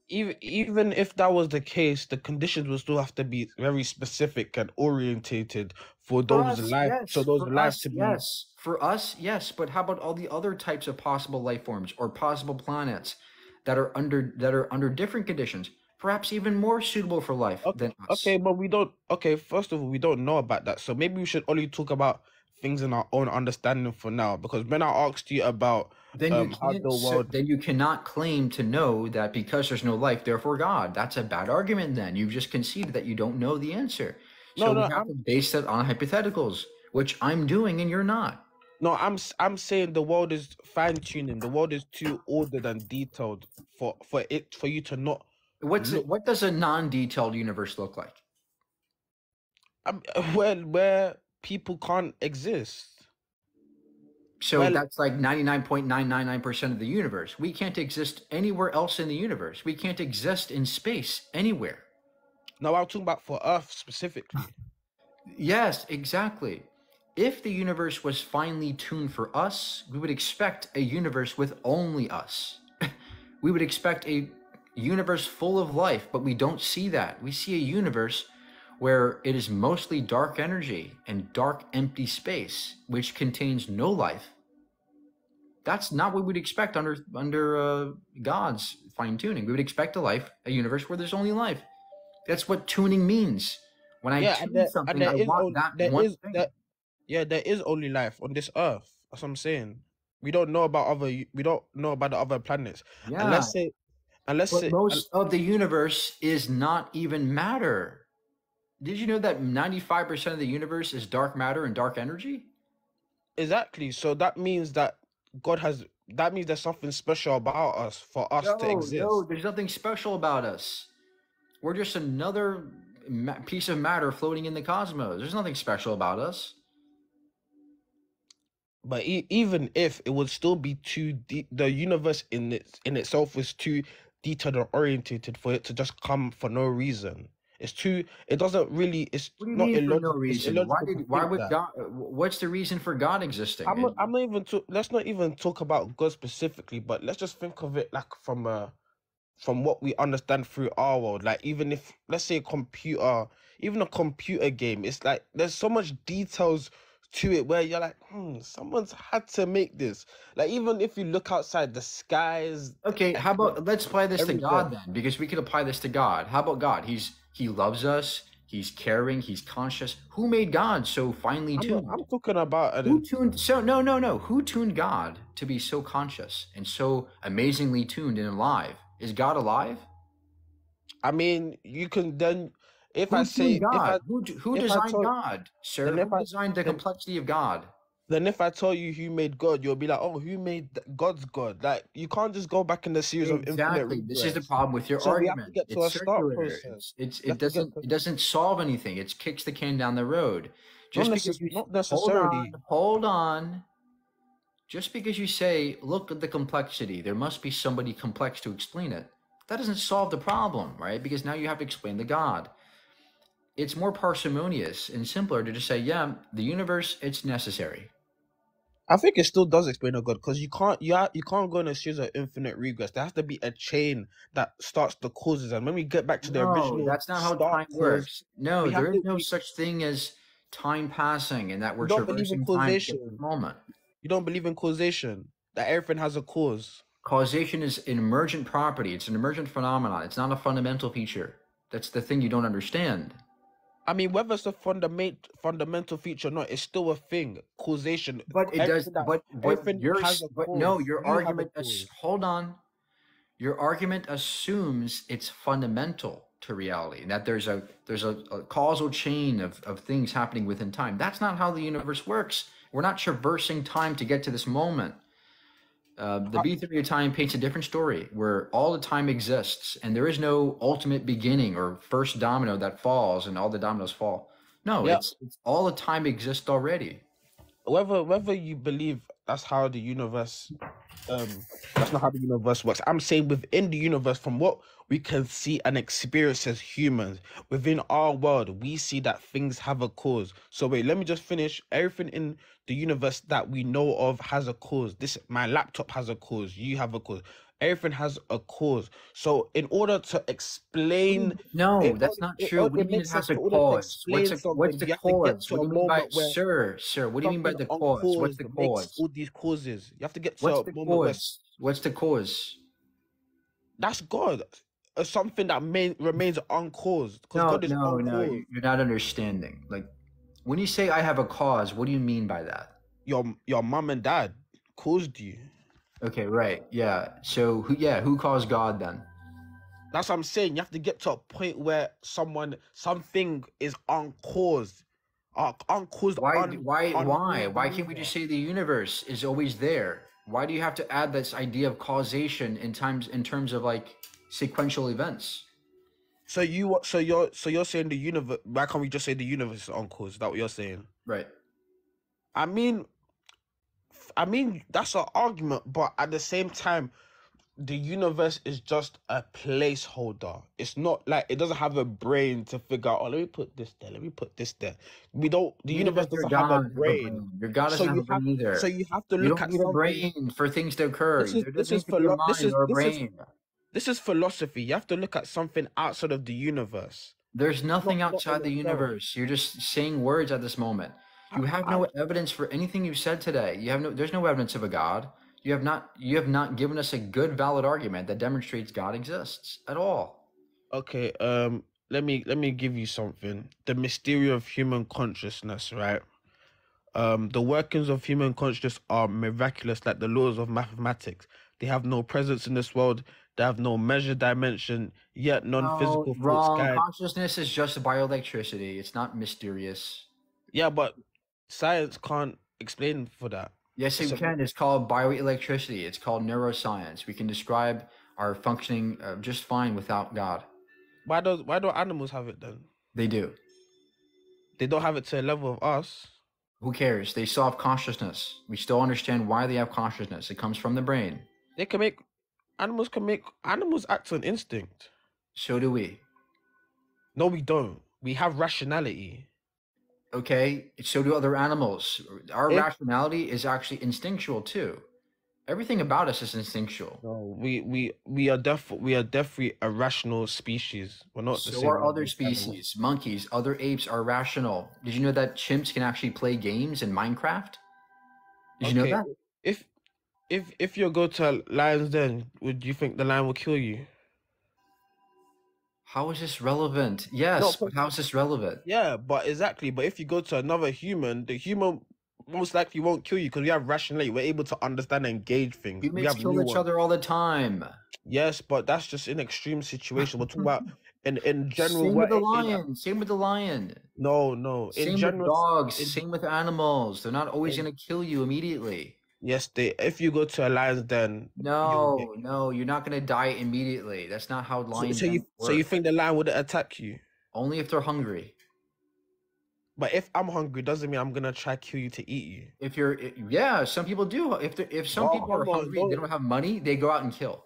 Even if that was the case, the conditions would still have to be very specific and orientated for For those us, life, yes. so those For life us, to be. yes. For us, yes. But how about all the other types of possible life forms or possible planets that are under different conditions, perhaps even more suitable for life than us? Okay, but we don't. Okay, first of all, we don't know about that, so maybe we should only talk about things in our own understanding for now. Because when I asked you about Then you how can't. the world, Then you cannot claim to know that because there's no life, therefore God. That's a bad argument. Then you've just conceded that you don't know the answer. So we have to base that on hypotheticals, which I'm doing and you're not. No, I'm saying the world is fine tuning. The world is too ordered and detailed for you to not. What does a non-detailed universe look like? Where people can't exist. So that's like 99.999% of the universe. We can't exist anywhere else in the universe. We can't exist in space anywhere. No, I'm talking about for Earth specifically. Yes, exactly. If the universe was finely tuned for us, we would expect a universe with only us. we would expect a universe full of life, but we don't see that. We see a universe where it is mostly dark energy and dark, empty space, which contains no life. That's not what we'd expect under God's fine tuning. We would expect a universe where there's only life. That's what tuning means. When I Yeah, tune something, I want that one thing. There is only life on this earth. That's what I'm saying. We don't know about the other planets. Yeah. And let's say most of the universe is not even matter. Did you know that 95% of the universe is dark matter and dark energy? Exactly. So that means that that means there's something special about us for us to exist. No, there's nothing special about us. We're just another piece of matter floating in the cosmos. There's nothing special about us. But even if it would still be too deep, the universe in itself is too detailed and orientated for it to just come for no reason. It's not illogical. Why would God? What's the reason for God existing? Let's not even talk about God specifically, but let's just think of it like from what we understand through our world. Like, even if, let's say, a computer game, it's like there's so much details to it where you're like, someone's had to make this. Like, even if you look outside, the skies. Okay, how about let's apply this to God then, because we could apply this to God. How about God? He loves us. He's caring. He's conscious. Who made God so finely tuned? I'm talking about who tuned. So no. Who tuned God to be so conscious and so amazingly tuned and alive? Is God alive? I mean, you can then. Who designed God, sir? Who designed the complexity of God? Then if I tell you who made God, you'll be like, oh, who made God's God? Like, you can't just go back in the series of infinite regrets. This is the problem with your argument. It's circular. It doesn't solve anything. It kicks the can down the road. Not necessarily. Hold on. Just because you say, look at the complexity, there must be somebody complex to explain it. That doesn't solve the problem, right? Because now you have to explain the God. It's more parsimonious and simpler to just say, yeah, the universe, it's necessary. I think it still does explain a God, because you can't go in a series of infinite regress. There has to be a chain that starts the causes. And when we get back to the original, that's not how time works. No, there is no such thing as time passing and that we're traversing time at the moment. You don't believe in causation, that everything has a cause. Causation is an emergent property. It's an emergent phenomenon. It's not a fundamental feature. That's the thing you don't understand. I mean, whether it's a fundamental feature or not, it's still a thing. Causation. But it does. Your argument. Hold on. Your argument assumes it's fundamental to reality, and that there's a causal chain of things happening within time. That's not how the universe works. We're not traversing time to get to this moment. The B theory of time paints a different story, where all the time exists and there is no ultimate beginning or first domino that falls and all the dominoes fall. No, it's all the time exists already. Whether you believe that's how the universe, that's not how the universe works. I'm saying within the universe, from what we can see and experience as humans, within our world, we see that things have a cause. So wait, let me just finish. Everything in the universe that we know of has a cause. My laptop has a cause. You have a cause. Everything has a cause. So in order to explain... No, that's not true. What do you mean it has a cause? What's the cause? What do you mean by... Sir, what do you mean by the cause? What's the cause? All these causes. You have to get to What's the cause? What's the cause? That's God. Something that remains uncaused. No, you're not understanding. Like, when you say I have a cause, what do you mean by that? Your mom and dad caused you. Okay, right. Yeah. So who caused God then? That's what I'm saying. You have to get to a point where something is uncaused. Uncaused. Why can't we just say the universe is always there? Why do you have to add this idea of causation in terms of like sequential events? So you're saying the universe? Why can't we just say the universe is uncaused? Is that what you're saying? Right. I mean that's an argument, but at the same time, the universe is just a placeholder. It's not like it doesn't have a brain to figure out, oh, let me put this there, let me put this there. We don't, the Neither universe does your doesn't have a God have a brain. brain. Your God So doesn't have a you have brain so either. you have to You look don't at need a something. brain for things to occur. There This doesn't is need to be a this mind is or a this is brain. this is philosophy. You have to look at something outside of the universe. There's nothing Not in outside the itself. universe. You're just saying words at this moment. You have no evidence for anything you've said today. There's no evidence of a God. You have not given us a good valid argument that demonstrates God exists at all. Okay, let me give you something. The mystery of human consciousness, right? The workings of human consciousness are miraculous, like the laws of mathematics. They have no presence in this world. They have no measured dimension, yet No, non-physical thoughts wrong. guide. Consciousness is just bioelectricity. It's not mysterious. Yeah, but science can't explain for that. Yes, It's it can. It's called bioelectricity. It's called neuroscience. We can describe our functioning just fine without God. Why don't animals have it then? They do. They don't have it to a level of us. Who cares? They still have consciousness. We still understand why they have consciousness. It comes from the brain. Animals act on instinct. So do we. No, we don't. We have rationality. Okay, so do other animals. Our rationality is actually instinctual too. Everything about us is instinctual. No, we are definitely a rational species. We're not the So same are as other most animals. species, monkeys, other apes are rational. Did you know that chimps can actually play games in Minecraft? Did you know that? If you go to a lion's den, would you think the lion will kill you? How is this relevant? Yes, but how is this relevant? Yeah, but exactly. But if you go to another human, the human most likely won't kill you because we have rationality. We're able to understand and gauge things. We Humans have kill each other all the time. Yes, but that's just in extreme situations. We're talking about in general. Same with the lion. Same with the lion. No. Same with dogs. Same with animals. They're not always going to kill you immediately. Yes, if you go to a lion's den, no, you're not going to die immediately. That's not how lions work. So you think the lion would attack you? Only if they're hungry. But if I'm hungry, doesn't mean I'm gonna try to kill you to eat you. Some people do. If some people are hungry, they don't have money, they go out and kill.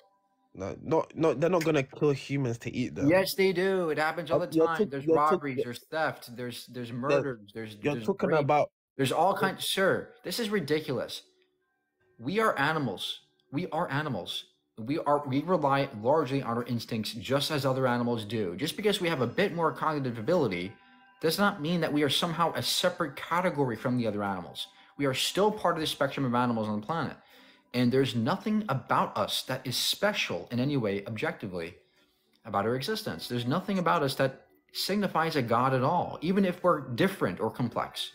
No, they're not gonna kill humans to eat them. Yes, they do. It happens all the time. There's robberies, there's theft, there's murders, there's rape. There's all kinds. Sir, this is ridiculous. We are animals. We rely largely on our instincts, just as other animals do. Just because we have a bit more cognitive ability does not mean that we are somehow a separate category from the other animals. We are still part of the spectrum of animals on the planet. And there's nothing about us that is special in any way, objectively, about our existence. There's nothing about us that signifies a God at all, even if we're different or complex.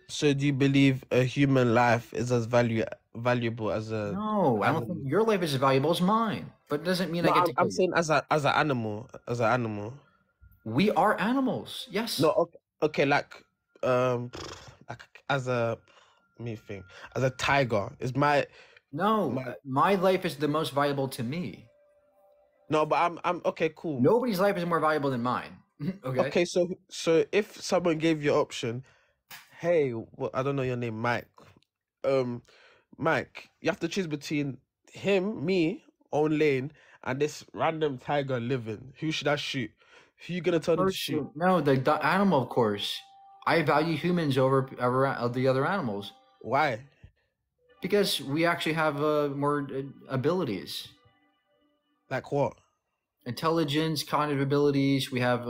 So do you believe a human life is as valuable as a... No, I don't think your life is as valuable as mine. But it doesn't mean I get to kill I'm saying as an animal. We are animals, yes. No, okay, like as a, let me think, as a tiger is my... No, my life is the most valuable to me. No, but I'm okay, cool. Nobody's life is more valuable than mine. Okay. Okay, so if someone gave you an option, hey, well, I don't know your name, Mike. Mike, you have to choose between him, me, Owen Lane, and this random tiger living. Who should I shoot? Who you gonna tell them to shoot? No, the animal, of course. I value humans over the other animals. Why? Because we actually have more abilities. Like what? Intelligence, cognitive abilities. We have.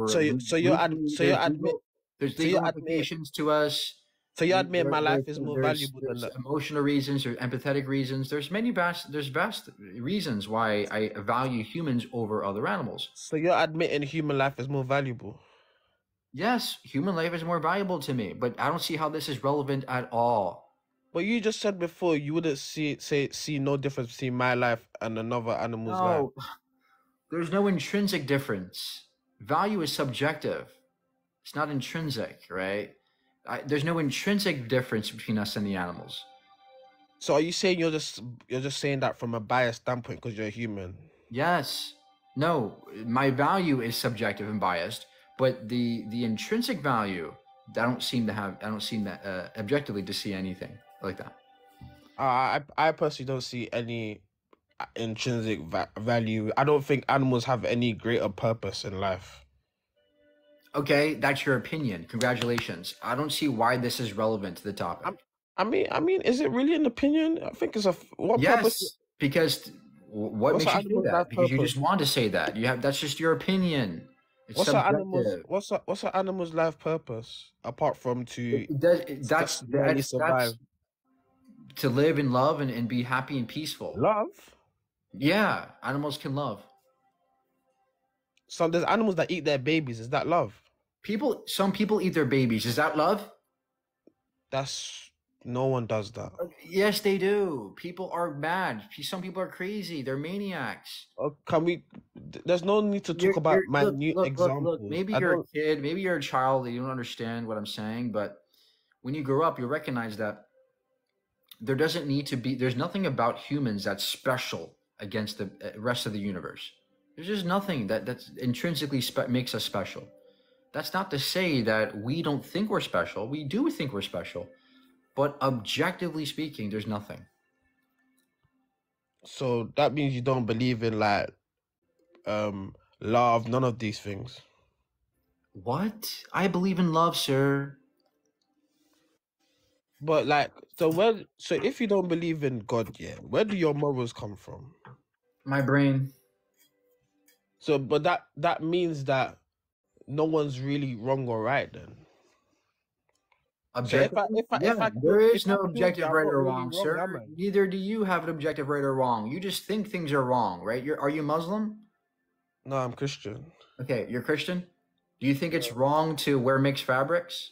So you admit there's legal implications to us. So you admit my life is more valuable than that. Emotional reasons, there's empathetic reasons. There's vast reasons why I value humans over other animals. So you're admitting human life is more valuable? Yes, human life is more valuable to me, but I don't see how this is relevant at all. But you just said before you wouldn't see no difference between my life and another animal's life. There's no intrinsic difference. Value is subjective. It's not intrinsic, right? There's no intrinsic difference between us and the animals. So are you saying you're just saying that from a biased standpoint because you're a human? Yes. No, my value is subjective and biased, but the intrinsic value, I don't seem that objectively to see anything like that. I personally don't see any intrinsic value. I don't think animals have any greater purpose in life. Okay, that's your opinion. Congratulations. I don't see why this is relevant to the topic. I mean, is it really an opinion? I think it's what purpose? Yes, because what What's makes an you say animal's that? life Because you purpose? just want to say that. That's just your opinion. It's What's an animal's subjective. what's an animal's life purpose apart from to That's merely survive? to live and love and be happy and peaceful. Love? Yeah, animals can love. So there's animals that eat their babies. Is that love? Some people eat their babies. Is that love? No one does that. Yes, they do. People are mad. Some people are crazy. They're maniacs. Can we? There's no need to talk about minute examples. Look. Maybe you're a kid. Maybe you're a child. You don't understand what I'm saying. But when you grow up, you'll recognize that there doesn't need to be. There's nothing about humans that's special against the rest of the universe. There's just nothing that's intrinsically makes us special. That's not to say that we don't think we're special. We do think we're special. But objectively speaking, there's nothing. So that means you don't believe in love, none of these things. What? I believe in love, sir. But so if you don't believe in God, where do your morals come from? My brain. So, but that means that no one's really wrong or right then. Objective? There is no objective right or wrong, sir. Neither do you have an objective right or wrong. You just think things are wrong, right? Are you Muslim? No, I'm Christian. Okay, you're Christian? Do you think it's wrong to wear mixed fabrics?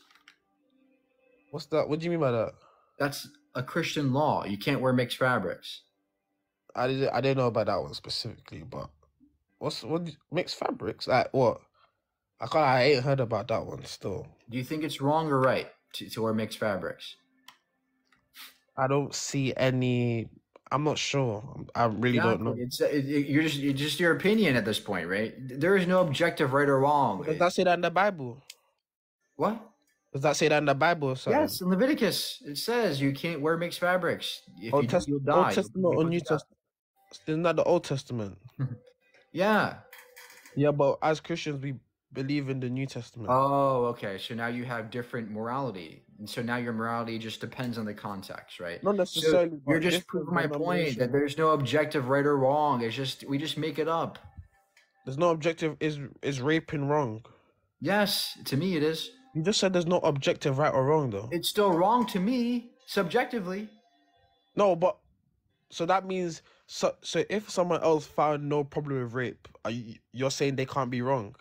What's that? What do you mean by that? That's a Christian law. You can't wear mixed fabrics. I didn't know about that one specifically, but what mixed fabrics? Like what? I ain't heard about that one still. Do you think it's wrong or right to wear mixed fabrics? I don't see any. I'm not sure. I really don't know. It's just your opinion at this point, right? There is no objective right or wrong. Does that say that in the Bible? What? Does that say that in the Bible? Yes, in Leviticus it says you can't wear mixed fabrics. If you do, you'll die. Old Testament or New Testament? Isn't that the Old Testament? Yeah. Yeah, but as Christians, we believe in the New Testament. Oh, okay. So now you have different morality. And so now your morality just depends on the context, right? Not necessarily. So you're just proving my point that there's no objective right or wrong. It's just, we just make it up. There's no objective. Is raping wrong? Yes, to me it is. You just said there's no objective right or wrong, though. It's still wrong to me, subjectively. No, but so that means so if someone else found no problem with rape, you're saying they can't be wrong?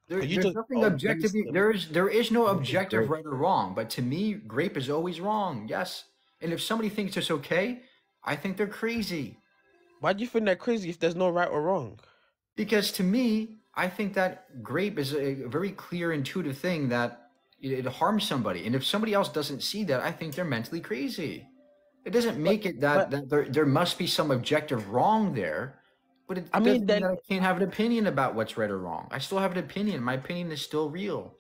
There's nothing objective. There is no objective right or wrong. But to me, rape is always wrong. Yes, and if somebody thinks it's okay, I think they're crazy. Why do you think they're crazy if there's no right or wrong? Because to me, I think that rape is a very clear, intuitive thing that it harms somebody, and if somebody else doesn't see that, I think they're mentally crazy. It doesn't make it that there must be some objective wrong there, but it doesn't mean that I can't have an opinion about what's right or wrong. I still have an opinion. My opinion is still real.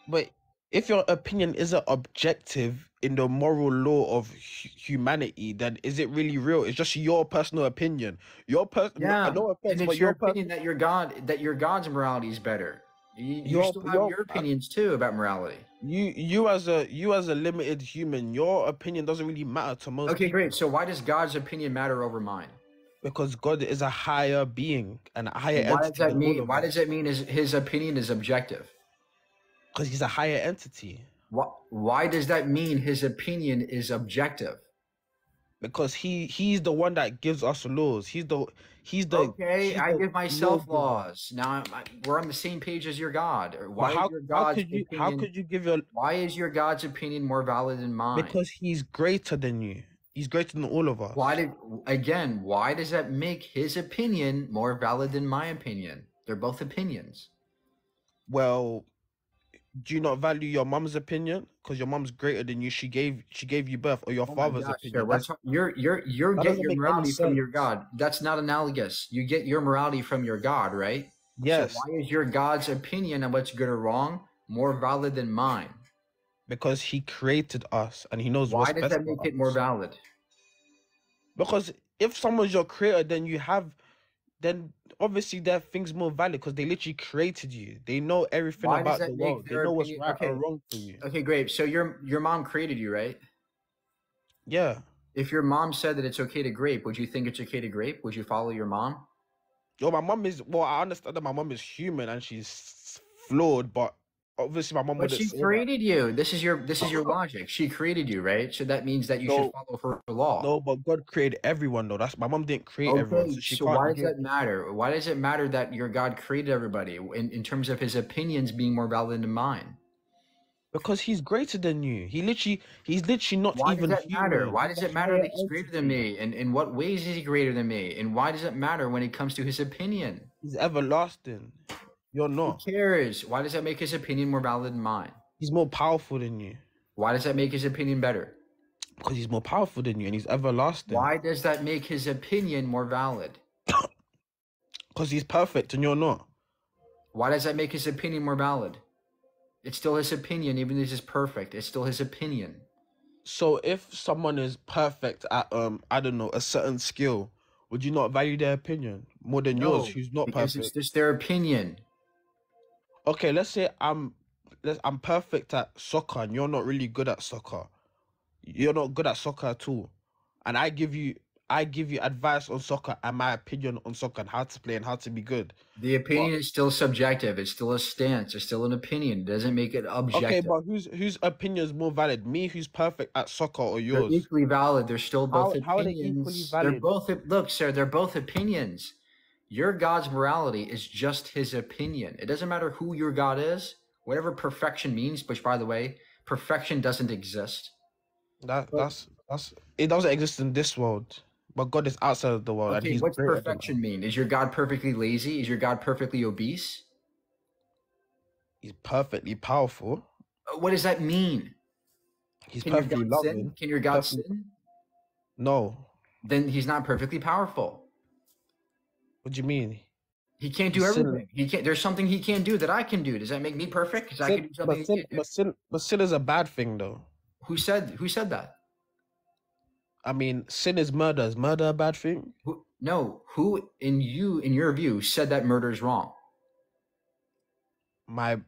But if your opinion isn't objective in the moral law of humanity, then is it really real? It's just your personal opinion. No offense, and it's but your opinion that your God's morality is better. You still have your opinions too about morality. You as a limited human, your opinion doesn't really matter to most people. Great. So why does God's opinion matter over mine? Because God is a higher being and a higher entity. Why does that mean? Why does that mean his opinion is objective? Because he's a higher entity. Why does that mean his opinion is objective? Because he's the one that gives us laws. He's the Okay, I give myself laws. Now we're on the same page as your God. Why is your God's opinion more valid than mine? Because he's greater than you. He's greater than all of us. Why does that make his opinion more valid than my opinion? They're both opinions. Well, do you not value your mom's opinion because your mom's greater than you? She gave you birth, or your father's opinion. You get your morality from your God. That's not analogous. You get your morality from your God, right? Yes. So why is your God's opinion on what's good or wrong more valid than mine? Because he created us and he knows what's best. Why does that make it more valid? Because if someone's your creator, then obviously their things more valid because they literally created you. They know everything Why does about the that make world. They their know what's opinion? right or Okay, wrong for you. okay, great. So your mom created you, right? Yeah. If your mom said that it's okay to grape, would you think it's okay to grape? Would you follow your mom? Yo, my mom is, well, I understand that my mom is human and she's flawed, but obviously my mom But wouldn't she say that. created you. This is your logic. She created you, right? So that means that you should No, follow her law. no, but God created everyone though. That's my mom didn't create everyone, so Okay, she so can't why does give that matter? Why does it matter that your God created everybody in terms of his opinions being more valid than mine? because he's greater than you. He's literally not Why does even that matter? human. Why He's does a it matter higher that he's greater than entity. me? And in what ways is he greater than me? And why does it matter when it comes to his opinion? He's everlasting. You're Who not. cares? Why does that make his opinion more valid than mine? He's more powerful than you Why does that make his opinion better? because he's more powerful than you and he's everlasting. Why does that make his opinion more valid? Because he's perfect and you're not. Why does that make his opinion more valid? It's still his opinion, even if it's perfect. It's still his opinion. So if someone is perfect at I don't know, a certain skill, would you not value their opinion more than yours, No, who's not because it's perfect? just their opinion. Okay, let's say I'm perfect at soccer and you're not really good at soccer. You're not good at soccer at all. And I give you advice on soccer and my opinion on soccer and how to play and how to be good. The But opinion is still subjective. It's still a stance. It's still an opinion. It doesn't make it okay, objective. but whose opinion is more valid? Me, who's perfect at soccer, or They're yours? equally valid. They're still both How are they equally opinions. They're valid? both look, sir. They're both opinions. Your God's morality is just his opinion. It doesn't matter who your God is. Whatever perfection means, which by the way, perfection doesn't exist. That's it doesn't exist in this world. But God is outside of the world and Okay, he's what's greater than perfection us. mean? Is your God perfectly lazy? Is your God perfectly obese? He's perfectly powerful. What does that mean? He's Can your perfectly God sin? loving. Can your God Perfectly, sin? no. Then he's not perfectly powerful. What do you mean? He can't do He's sinless. everything. He can't. There's something he can't do that I can do. Does that make me perfect? Because I can do something he can't do. But sin is a bad thing though. Who said that? I mean, sin is murder. Is murder a bad thing? Who in your view said that murder is wrong? My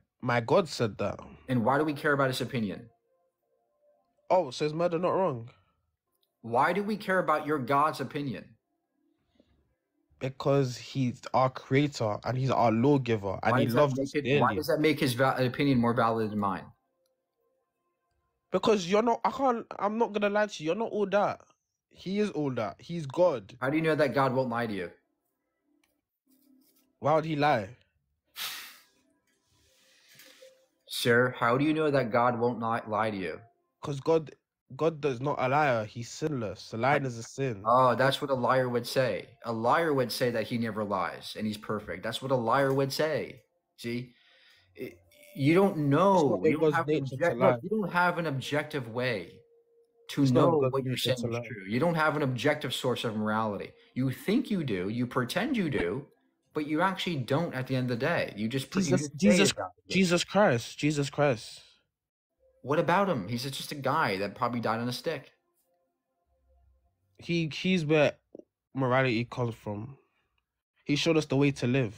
God said that. And why do we care about his opinion? Oh, so is murder not wrong? Why do we care about your God's opinion? Because he's our creator and he's our lawgiver and he loves us Why dearly. does that make his opinion more valid than mine? Because I'm not gonna lie to you, you're not all that. He is all that. He's God. How do you know that God won't lie to you? Why would he lie? Sir, how do you know that God won't lie to you? Because God does not a liar. He's sinless. The lying is a sin. Oh, that's what a liar would say. A liar would say that he never lies and he's perfect. That's what a liar would say. See? You don't know. You don't have an objective way to know what you're saying is true. You don't have an objective source of morality. You think you do. You pretend you do, but you actually don't. At the end of the day, you just Jesus Christ. What about him? He's just a guy that probably died on a stick. He's where morality comes from. He showed us the way to live.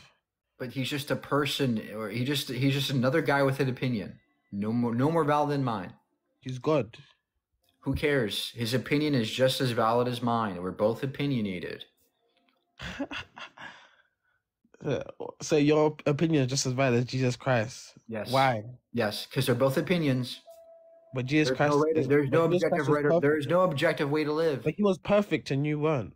But he's just a person, or he's just another guy with an opinion. No more valid than mine. He's God. Who cares? His opinion is just as valid as mine. We're both opinionated. So your opinion is just as valid as Jesus Christ. Yes. Why? Yes, because they're both opinions. But Jesus Christ, there's no objective way to live. But he was perfect and you weren't.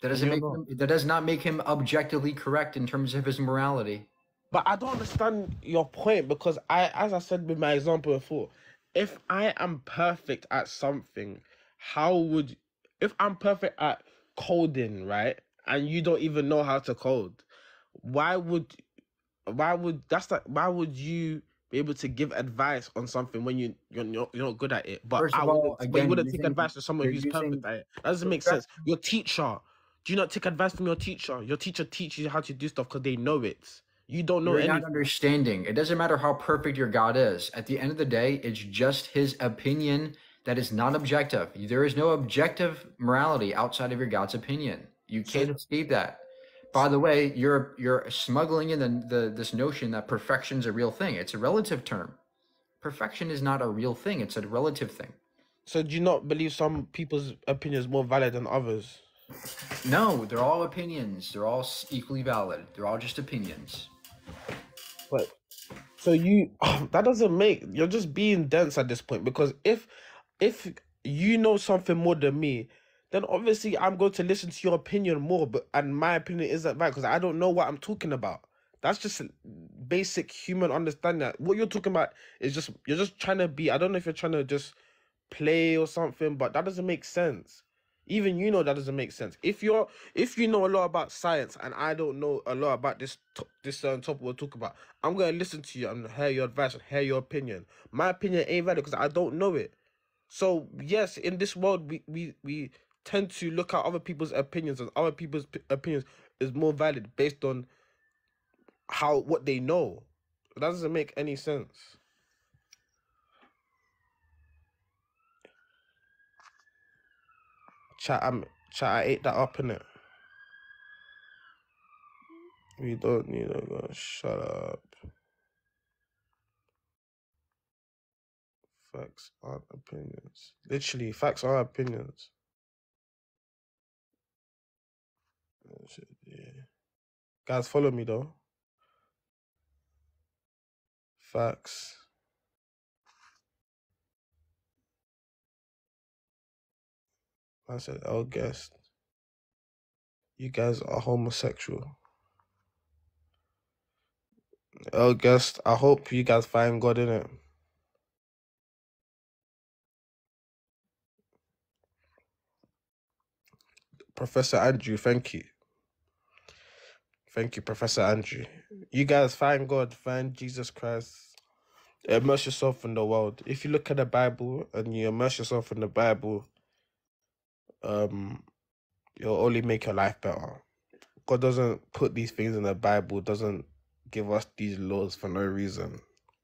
That does not make him objectively correct in terms of his morality. But I don't understand your point because as I said with my example before, if I am perfect at something, if I'm perfect at coding, right, and you don't even know how to code, why would you be able to give advice on something when you're not good at it? But you wouldn't take advice from someone who's perfect at it. That doesn't make sense. Your teacher, do you not take advice from your teacher? Your teacher teaches you how to do stuff because they know it. You don't know anything. You're not understanding. It doesn't matter how perfect your God is. At the end of the day, it's just his opinion That is not objective. There is no objective morality outside of your God's opinion. You can't escape that. By the way, you're smuggling in this notion that perfection is a real thing. It's a relative term. Perfection is not a real thing. It's a relative thing. So do you not believe some people's opinion is more valid than others? No, they're all opinions. They're all equally valid. They're all just opinions. But so that doesn't make, you're just being dense at this point, because if you know something more than me, then obviously I'm going to listen to your opinion more, and my opinion isn't right because I don't know what I'm talking about. That's just basic human understanding. What you're talking about is just, you're just trying to be, I don't know if you're trying to just play or something, but that doesn't make sense. Even you know that doesn't make sense. If you know a lot about science and I don't know a lot about this certain topic we're talking about, I'm gonna listen to you and hear your advice and hear your opinion. My opinion ain't valid because I don't know it. So yes, in this world we tend to look at other people's opinions, and other people's opinions is more valid based on what they know. That doesn't make any sense. Chat, I ate that up, innit? We don't need to go. Shut up. Facts aren't opinions. Literally, facts are opinions. Yeah. Guys, follow me though. Facts. I said, oh, guest. You guys are homosexual. Oh, guest, I hope you guys find God in it. Professor Andrew, thank you. Thank you, Professor Andrew. You guys find God, find Jesus Christ. Immerse yourself in the world. If you look at the Bible and you immerse yourself in the Bible, you'll only make your life better. God doesn't put these things in the Bible, doesn't give us these laws for no reason.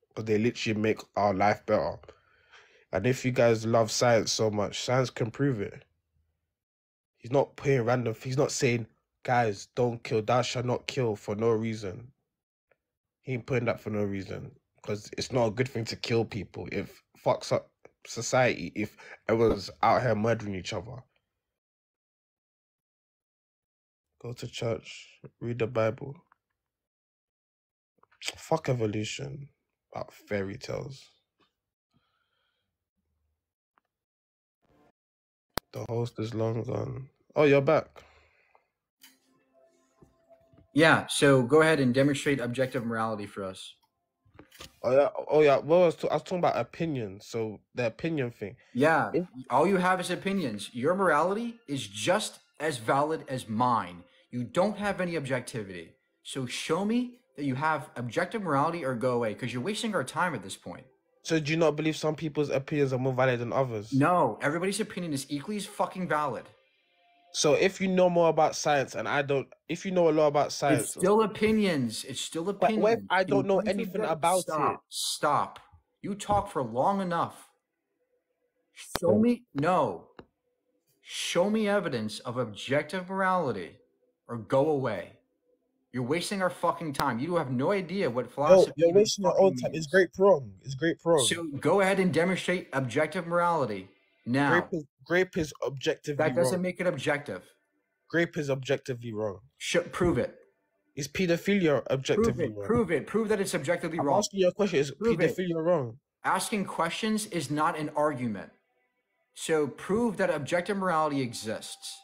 Because they literally make our life better. And if you guys love science so much, science can prove it. He's not putting random, he's not saying, guys, don't kill, thou shalt not kill for no reason. He ain't putting that for no reason. Because it's not a good thing to kill people. It fucks up society if everyone's out here murdering each other. Go to church, read the Bible. Fuck evolution. About fairy tales. The host is long gone. Oh, you're back. Yeah, so go ahead and demonstrate objective morality for us. Oh yeah. Well, I was talking about opinions. So the opinion thing. Yeah, all you have is opinions. Your morality is just as valid as mine. You don't have any objectivity. So show me that you have objective morality or go away, because you're wasting our time at this point. So do you not believe some people's opinions are more valid than others? No, everybody's opinion is equally as fucking valid. So if you know more about science and I don't, if you know a lot about science, it's still opinions. It's still opinions. But what if I don't know anything about it? Stop. You talk for long enough. Show me evidence of objective morality or go away. You're wasting our fucking time. You have no idea what philosophy. You're wasting your own time. It's great wrong. It's great wrong. So go ahead and demonstrate objective morality now. Grape is objectively wrong. That doesn't make it objective. Grape is objectively wrong. Prove it. Is pedophilia objectively wrong? Prove it. Prove that it's objectively wrong. I'm asking you a question. Is pedophilia wrong? Asking questions is not an argument. So prove that objective morality exists.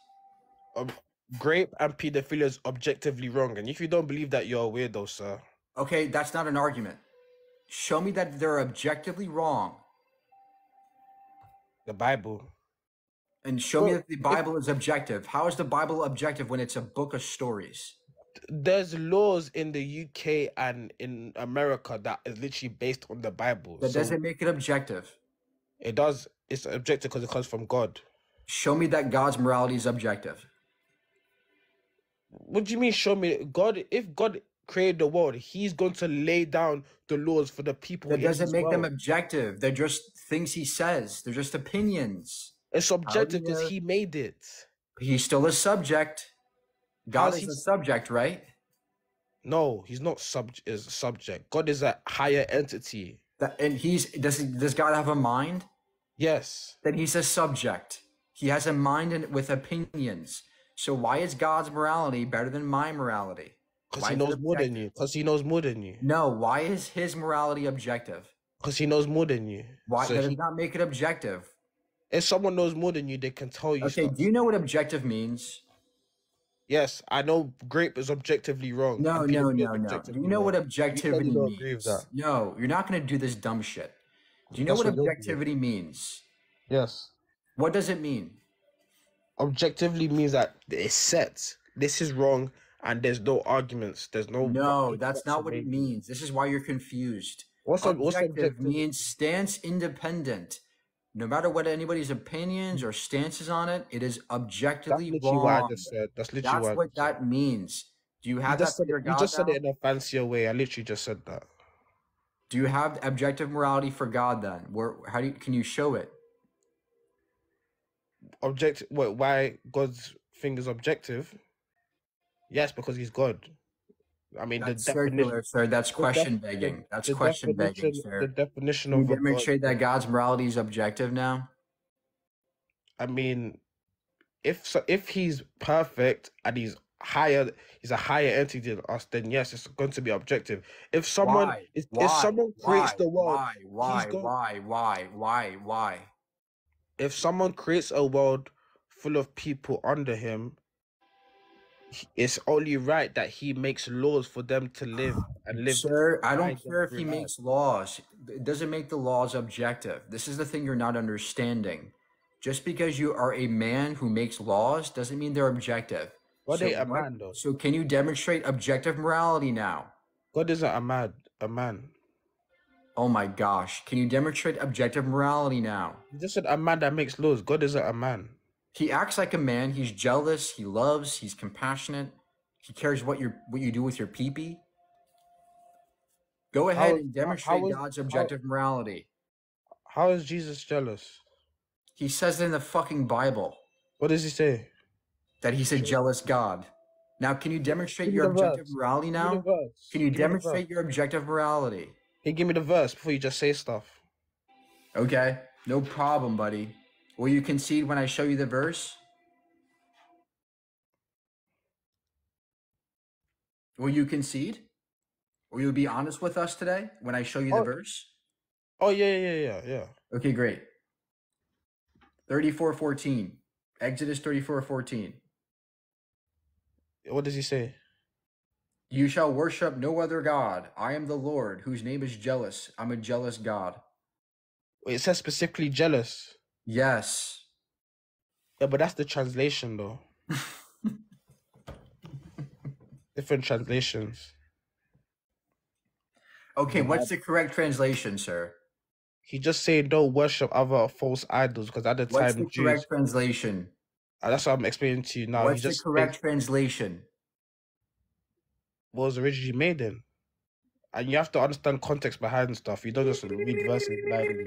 Grape and pedophilia is objectively wrong. And if you don't believe that, you're a weirdo, sir. Okay, that's not an argument. Show me that they're objectively wrong. The Bible. And show me that the Bible is objective. How is the Bible objective when it's a book of stories? There's laws in the UK and in America that is literally based on the Bible. That doesn't make it objective. It does. It's objective because it comes from God. Show me that God's morality is objective. What do you mean, show me? If God created the world, he's going to lay down the laws for the people. That doesn't make them objective. They're just things he says. They're just opinions. It's How do subjective because you? he made it. He's still a subject. God How's is he? a subject, right? No, he's not is a subject. God is a higher entity. And does God have a mind? Yes. Then he's a subject. He has a mind with opinions. So why is God's morality better than my morality? Because he knows more than you. Because he knows more than you. No, why is his morality objective? Because he knows more than you. Why So that does not make it objective? if someone knows more than you, they can tell you Okay, stuff. do you know what objective means? Yes, I know grape is objectively wrong. No, and no, pedophilia is no, no. Do objectively you know what wrong. objectivity You don't agree with means? that. No, you're not going to do this dumb shit. Do you know That's what what you're doing. objectivity means? Yes. What does it mean? Objectively means that it's set. This is wrong, and there's no arguments. There's no. No, that's not what it means. This is why you're confused. What's Objective objective? means stance independent. No matter what anybody's opinions or stances on it, it is That's objectively literally what I wrong. just said. That's literally That's what I what just said. that means. Do you You have that just for said your it. You God just said now? it in a fancier way. I literally just said that. Do you have objective morality for God then? Can you show it? Why God's thing is objective? Yes, because he's God. I mean, That's the definition. circular, sir. That's The question def, the, begging. That's the question begging, definition. sir. The definition Can you of a God. demonstrate that God's morality is objective now? I mean, if he's perfect and he's a higher entity than us, then yes, it's going to be objective. If someone Why? if Why? someone creates Why? the world, Why? Why? if someone creates a world full of people under him, it's only right that he makes laws for them to live and live. Sir, I guide don't them care if through he life. makes laws. It doesn't make the laws objective. This is the thing you're not understanding. Just because you are a man who makes laws doesn't mean they're objective. God ain't a man though. So can you demonstrate objective morality now? God isn't a man. Oh my gosh. Can you demonstrate objective morality now? You just said a man that makes laws. God isn't a man. He acts like a man. He's jealous. He loves. He's compassionate. He cares what you do with your pee-pee. Go ahead and demonstrate God's objective morality. How is Jesus jealous? He says it in the fucking Bible. What does he say? That he's a jealous God. Now, can you demonstrate your objective morality now? Can you demonstrate your objective morality? Hey, give me the verse before you just say stuff. Okay, no problem, buddy. Will you concede when I show you the verse? Will you concede? Will you be honest with us today when I show you the verse? Oh, yeah. Okay, great. 34:14. Exodus 34:14. What does he say? You shall worship no other God. I am the Lord, whose name is jealous. I'm a jealous God. Wait, it says specifically jealous. Yes. Yeah, but that's the translation, though. Different translations. Okay, what's the correct translation, sir? He just said don't worship other false idols because at the What's time the correct translation? That's what I'm explaining to you now. What's the correct translation? What was originally made in. And you have to understand context behind stuff. You don't just read verses blindly.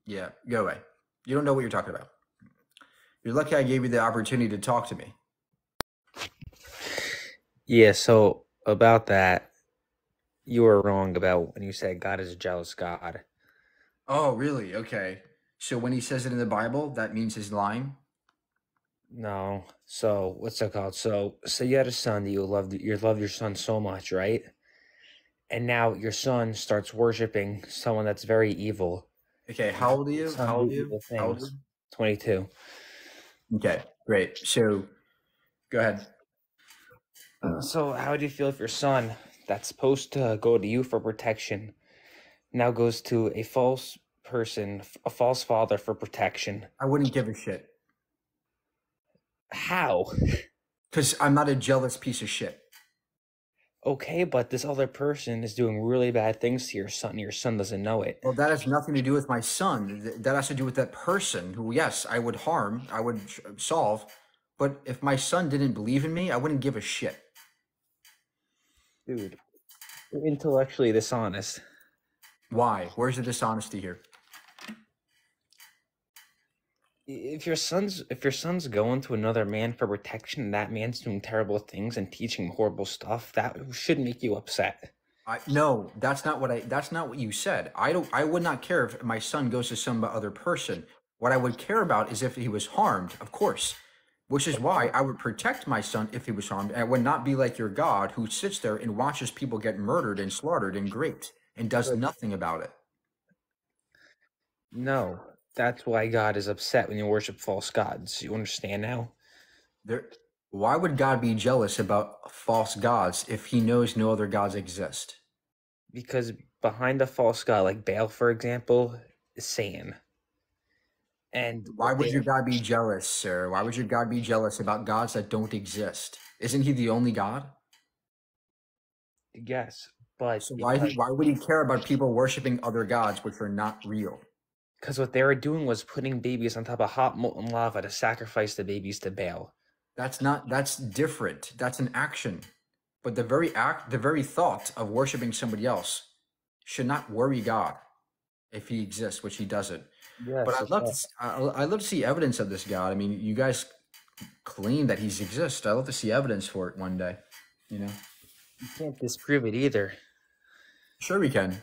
Yeah, go away. You don't know what you're talking about. You're lucky I gave you the opportunity to talk to me. Yeah, so about that, you were wrong about when you said God is a jealous God. Oh, really? Okay. So when he says it in the Bible, that means he's lying? No. So what's that called? So you had a son that you love your son so much, right? And now your son starts worshiping someone that's very evil. Okay, how old are you? How old are you? How old are you? 22. Okay, great. So go ahead. So how do you feel if your son that's supposed to go to you for protection now goes to a false person, a false father for protection? I wouldn't give a shit. How? Because I'm not a jealous piece of shit. Okay, but this other person is doing really bad things to your son. Your son doesn't know it. Well, that has nothing to do with my son. That has to do with that person who, yes, I would harm, I would solve. But if my son didn't believe in me, I wouldn't give a shit. Dude, you're intellectually dishonest. Why? Where's the dishonesty here? If your son's going to another man for protection and that man's doing terrible things and teaching him horrible stuff, that should make you upset. No, that's not what you said. I would not care if my son goes to some other person. What I would care about is if he was harmed, of course. Which is why I would protect my son if he was harmed. And I would not be like your God who sits there and watches people get murdered and slaughtered and raped and does nothing about it. No, that's why God is upset when you worship false gods. You understand now? Why would God be jealous about false gods if he knows no other gods exist? Because behind a false god, like Baal, for example, is Satan. And why would your God be jealous, sir? Why would your God be jealous about gods that don't exist? Isn't he the only God? Yes, but so why would he care about people worshiping other gods which are not real? Because what they were doing was putting babies on top of hot molten lava to sacrifice the babies to Baal. That's different. That's an action. But the very thought of worshiping somebody else should not worry God if he exists, which he doesn't. Yes, but I'd love to see evidence of this God. I mean, you guys claim that he exists. I'd love to see evidence for it one day. You know, you can't disprove it either. Sure, we can.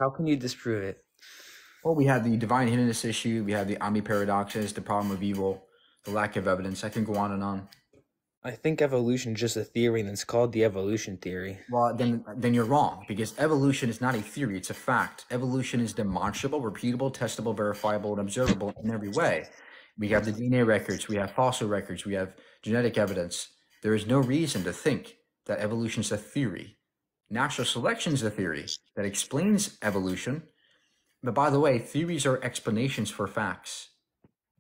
How can you disprove it? Well, we have the divine hiddenness issue. We have the omniparadoxes, the problem of evil, the lack of evidence. I can go on and on. I think evolution is just a theory, and it's called the evolution theory. Well, then you're wrong, because evolution is not a theory, it's a fact. Evolution is demonstrable, repeatable, testable, verifiable, and observable in every way. We have the DNA records, we have fossil records, we have genetic evidence. There is no reason to think that evolution is a theory. Natural selection is a theory that explains evolution. But by the way, theories are explanations for facts.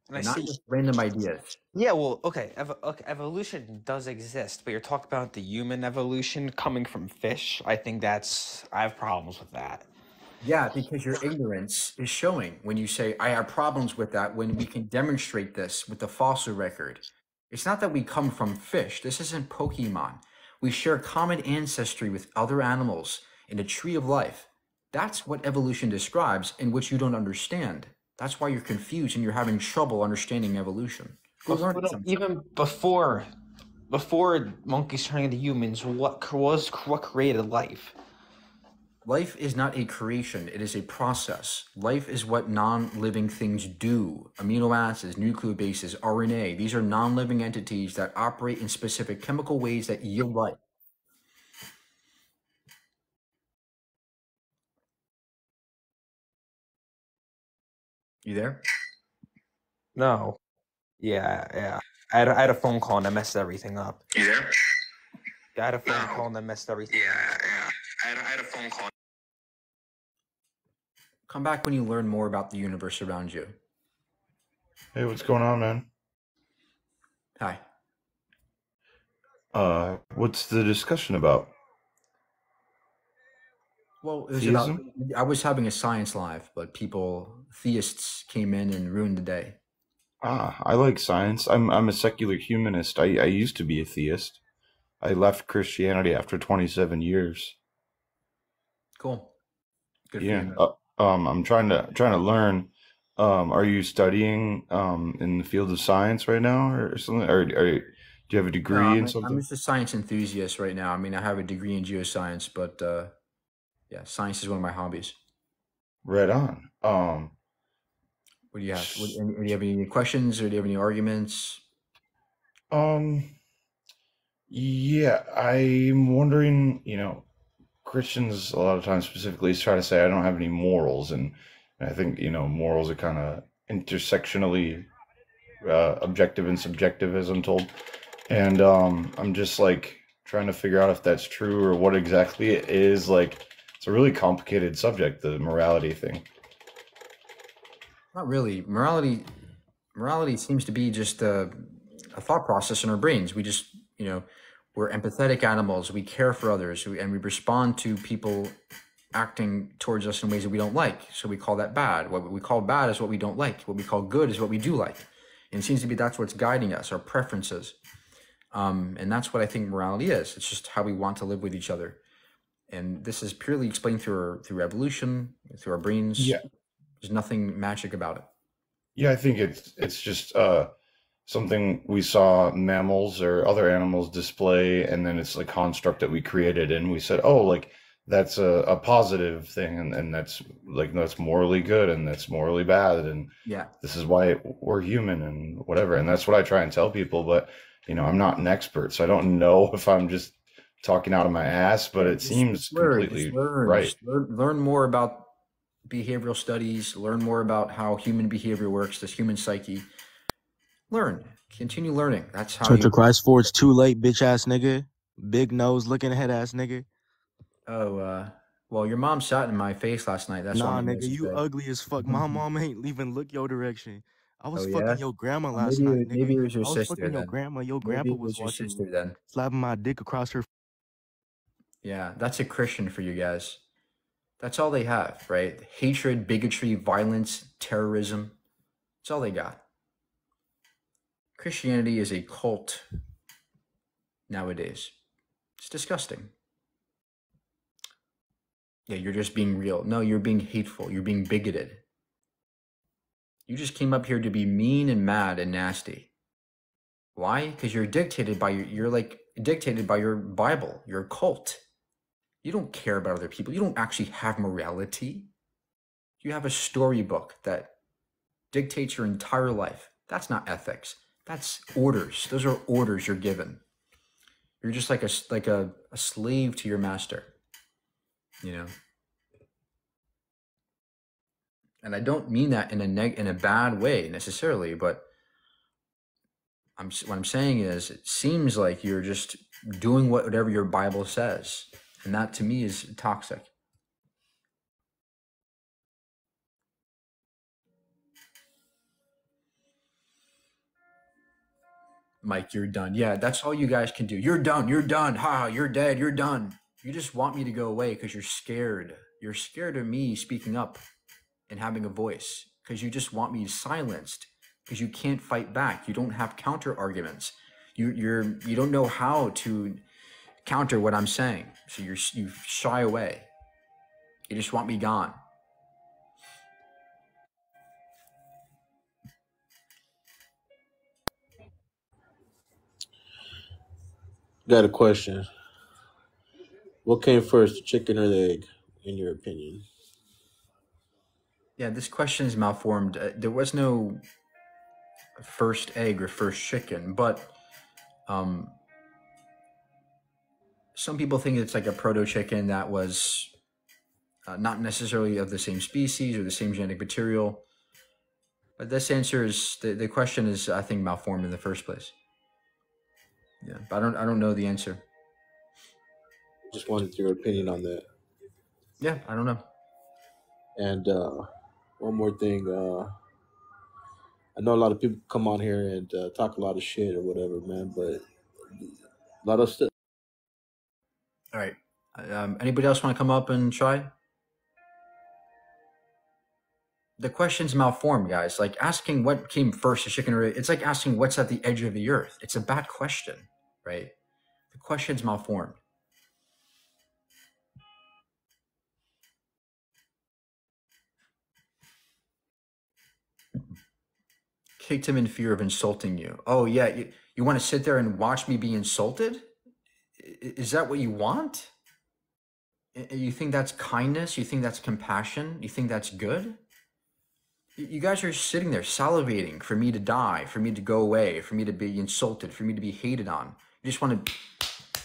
Not just random ideas. Yeah, well, okay, evolution does exist, but you're talking about the human evolution coming from fish. I have problems with that. Yeah, because your ignorance is showing when you say, I have problems with that, when we can demonstrate this with the fossil record. It's not that we come from fish. This isn't Pokemon. We share common ancestry with other animals in a tree of life. That's what evolution describes, in which you don't understand. That's why you're confused and you're having trouble understanding evolution. Even before monkeys turning into humans, what created life? Life is not a creation, it is a process. Life is what non-living things do. Amino acids, nucleobases, RNA, these are non-living entities that operate in specific chemical ways that yield life. You there? No. Yeah. I had a phone call and I messed everything up. You there? Yeah, I had a phone call and I messed everything up. Yeah. I had a phone call. Come back when you learn more about the universe around you. Hey, what's going on, man? Hi. What's the discussion about? Well, it was about, I was having a science live, but theists came in and ruined the day. I like science. I'm a secular humanist. I used to be a theist. I left Christianity after 27 years. Cool. Good for Yeah. you. I'm trying to learn. Are you studying in the field of science right now or something? Or do you have a degree in something? I'm just a science enthusiast right now. I mean, I have a degree in geoscience, but yeah, science is one of my hobbies. Right on. What do you have? Do you have any questions or do you have any arguments? Yeah, I'm wondering, Christians a lot of times specifically try to say I don't have any morals, and I think, morals are kind of intersectionally objective and subjective, as I'm told. And I'm just like trying to figure out if that's true or what exactly it is. Like, it's a really complicated subject, the morality thing. Not really. Morality seems to be just a thought process in our brains. We just, we're empathetic animals. We care for others, and we respond to people acting towards us in ways that we don't like. So we call that bad. What we call bad is what we don't like. What we call good is what we do like. And it seems to be that's what's guiding us, our preferences. And that's what I think morality is. It's just how we want to live with each other. And this is purely explained through evolution, through our brains. Yeah. There's nothing magic about it. Yeah, I think it's just something we saw mammals or other animals display, and then it's a construct that we created, and we said, oh, like that's a positive thing, and that's like that's morally good, and that's morally bad, and Yeah. this is why we're human and whatever. And that's what I try and tell people, but I'm not an expert, so I don't know if I'm just talking out of my ass, but it seems completely right. Just learn more about behavioral studies, learn more about how human behavior works, this human psyche. Continue learning. That's how Church you. of Christ for it's too late, bitch ass nigga. Big nose looking ahead ass nigga. Oh, well, your mom sat in my face last night. That's Nah, why my nigga, nose is you red. ugly as fuck. My mom ain't even look your direction. I was Oh fucking yeah. your grandma Well, last night, maybe nigga. it was your I was sister fucking your then. grandma. Your Maybe grandpa it was was your watching sister me, then. slapping my dick across her. Yeah, that's a Christian for you guys. That's all they have, right? Hatred, bigotry, violence, terrorism. That's all they got. Christianity is a cult nowadays. It's disgusting. Yeah, you're just being real. No, you're being hateful. You're being bigoted. You just came up here to be mean and mad and nasty. Why? Because you're dictated by you're like dictated by your Bible, your cult. You don't care about other people. You don't actually have morality. You have a storybook that dictates your entire life. That's not ethics. That's orders. Those are orders you're given. You're just like a slave to your master, you know. And I don't mean that in a bad way necessarily, but what I'm saying is it seems like you're just doing whatever your Bible says, and that to me is toxic. Mike, you're done. Yeah, that's all you guys can do. You're done. You're done. Ha, you're dead. You're done. You just want me to go away because you're scared. You're scared of me speaking up and having a voice because you just want me silenced because you can't fight back. You don't have counter arguments. You don't know how to counter what I'm saying. So you shy away. You just want me gone. Got a question. What came first, the chicken or the egg, in your opinion? Yeah, this question is malformed. There was no first egg or first chicken, but some people think it's like a proto chicken that was not necessarily of the same species or the same genetic material. But this answer is the question is, I think, malformed in the first place. Yeah, but I don't know the answer. Just wanted your opinion on that. Yeah, I don't know. And one more thing. I know a lot of people come on here and talk a lot of shit or whatever, man, but a lot of stuff. All right. Anybody else want to come up and try? The question's malformed, guys. Like asking what came first, the chicken or egg. It's like asking what's at the edge of the earth. It's a bad question, right? The question's malformed. Kicked him in fear of insulting you. Oh, yeah. You want to sit there and watch me be insulted? Is that what you want? You think that's kindness? You think that's compassion? You think that's good? You guys are sitting there salivating for me to die, for me to go away, for me to be insulted, for me to be hated on. You just want to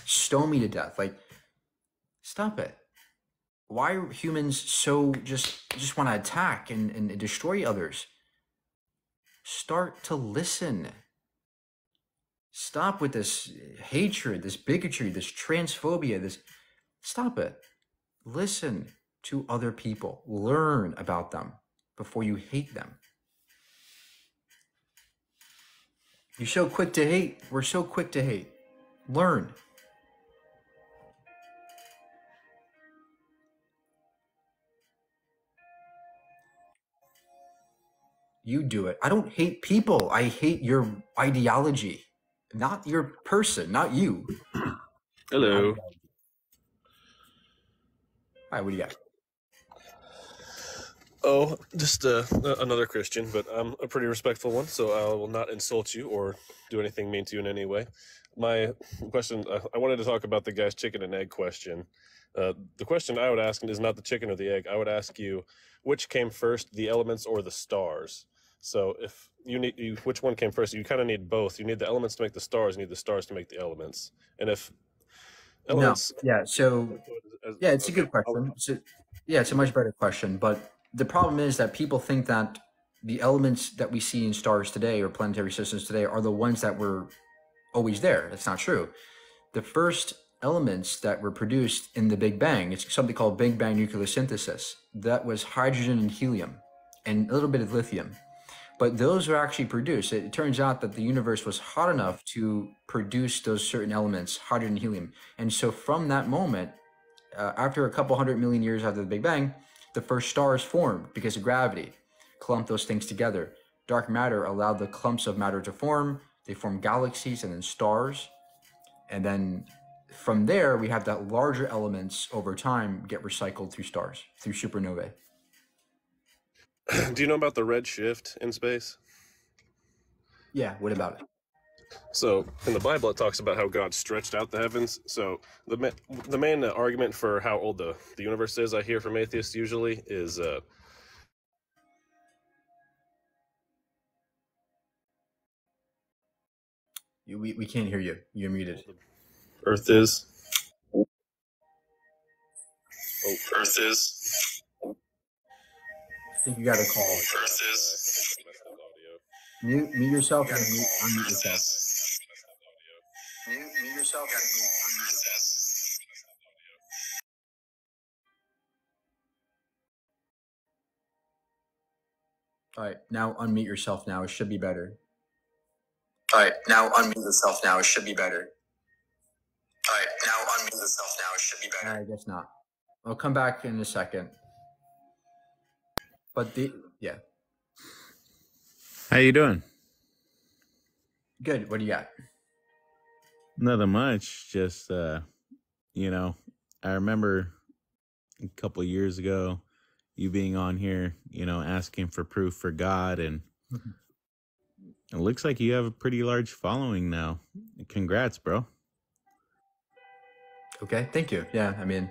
stone me to death. Like, stop it. Why are humans so just want to attack and destroy others? Start to listen. Stop with this hatred, this bigotry, this transphobia, stop it. Listen to other people. Learn about them before you hate them. You're so quick to hate. We're so quick to hate. Learn. You do it. I don't hate people. I hate your ideology, not your person, not you. Hello. Hi, what do you got? Oh, just another Christian, but I'm a pretty respectful one, so I will not insult you or do anything mean to you in any way. My question, I wanted to talk about the guy's chicken and egg question. The question I would ask is not the chicken or the egg. I would ask you, which came first, the elements or the stars? So if which one came first? You kind of need both. You need the elements to make the stars. You need the stars to make the elements. And if No. elements, Yeah. So yeah, it's a okay, good question. It's a much better question. But the problem is that people think that the elements that we see in stars today or planetary systems today are the ones that were always there. That's not true. The first elements that were produced in the Big Bang, it's something called Big Bang nucleosynthesis. That was hydrogen and helium and a little bit of lithium. But those were actually produced. It turns out that the universe was hot enough to produce those certain elements, hydrogen and helium. And so from that moment, after a couple 100 million years after the Big Bang, the first stars formed because of gravity, clumped those things together. Dark matter allowed the clumps of matter to form. They formed galaxies and then stars. And then from there, we have that larger elements over time get recycled through stars, through supernovae. do you know about the red shift in space? Yeah, what about it? So in the Bible, it talks about how God stretched out the heavens. So the main argument for how old the universe is, I hear from atheists usually, is We can't hear you. You're muted. Earth is. Oh, Earth is. I think you got a call. Earth is. Mute yourself and unmute yourself. Mute yourself and unmute yourself. All right, now unmute yourself now. It should be better. All right, now unmute yourself now. It should be better. All right, now unmute yourself now. It should be better. I guess not. I'll come back in a second. But yeah. How you doing? Good. What do you got? Nothing much. Just you know, I remember a couple of years ago you being on here, asking for proof for God, and it looks like you have a pretty large following now. Congrats, bro. Okay, thank you. Yeah, I mean,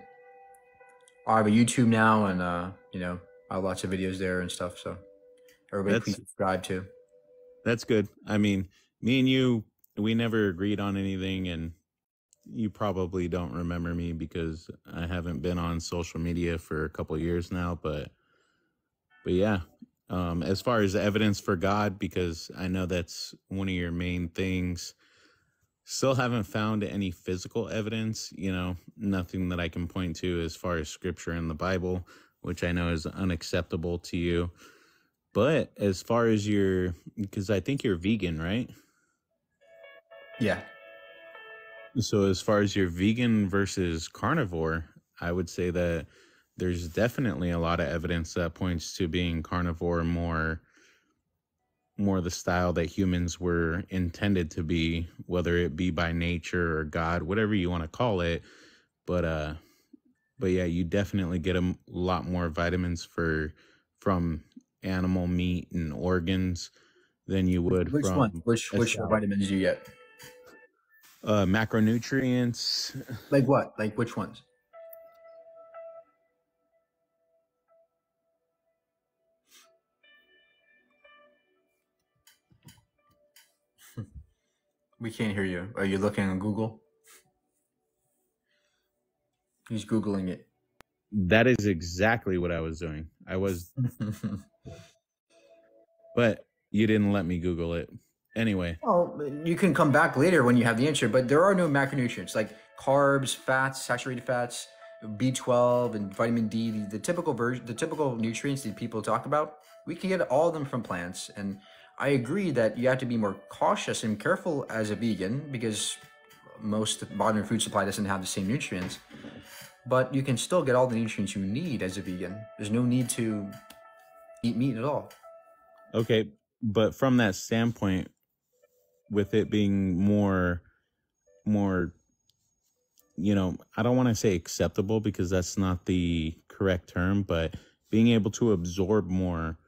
I have a YouTube now, and I have lots of videos there and stuff. So everybody, please subscribe too. That's good. I mean, me and you, we never agreed on anything, and you probably don't remember me because I haven't been on social media for a couple of years now. But yeah, as far as evidence for God, because I know that's one of your main things. Still haven't found any physical evidence, nothing that I can point to as far as scripture in the Bible, which I know is unacceptable to you. But as far as because I think you're vegan, right? Yeah. So as far as your vegan versus carnivore, I would say that there's definitely a lot of evidence that points to being carnivore more the style that humans were intended to be, whether it be by nature or God, whatever you want to call it. But yeah, you definitely get a lot more vitamins from animal meat and organs than you would Which from one? Which vitamins do you get? Macronutrients. Like what? Like which ones? We can't hear you. Are you looking on Google? He's Googling it. That is exactly what I was doing. I was, but you didn't let me Google it. Anyway. Well, you can come back later when you have the answer, but there are no macronutrients like carbs, fats, saturated fats, B12 and vitamin D, the typical nutrients that people talk about. We can get all of them from plants. And I agree that you have to be more cautious and careful as a vegan because most modern food supply doesn't have the same nutrients. But you can still get all the nutrients you need as a vegan. There's no need to eat meat at all. Okay, but from that standpoint, with it being more, I don't want to say acceptable because that's not the correct term, but being able to absorb more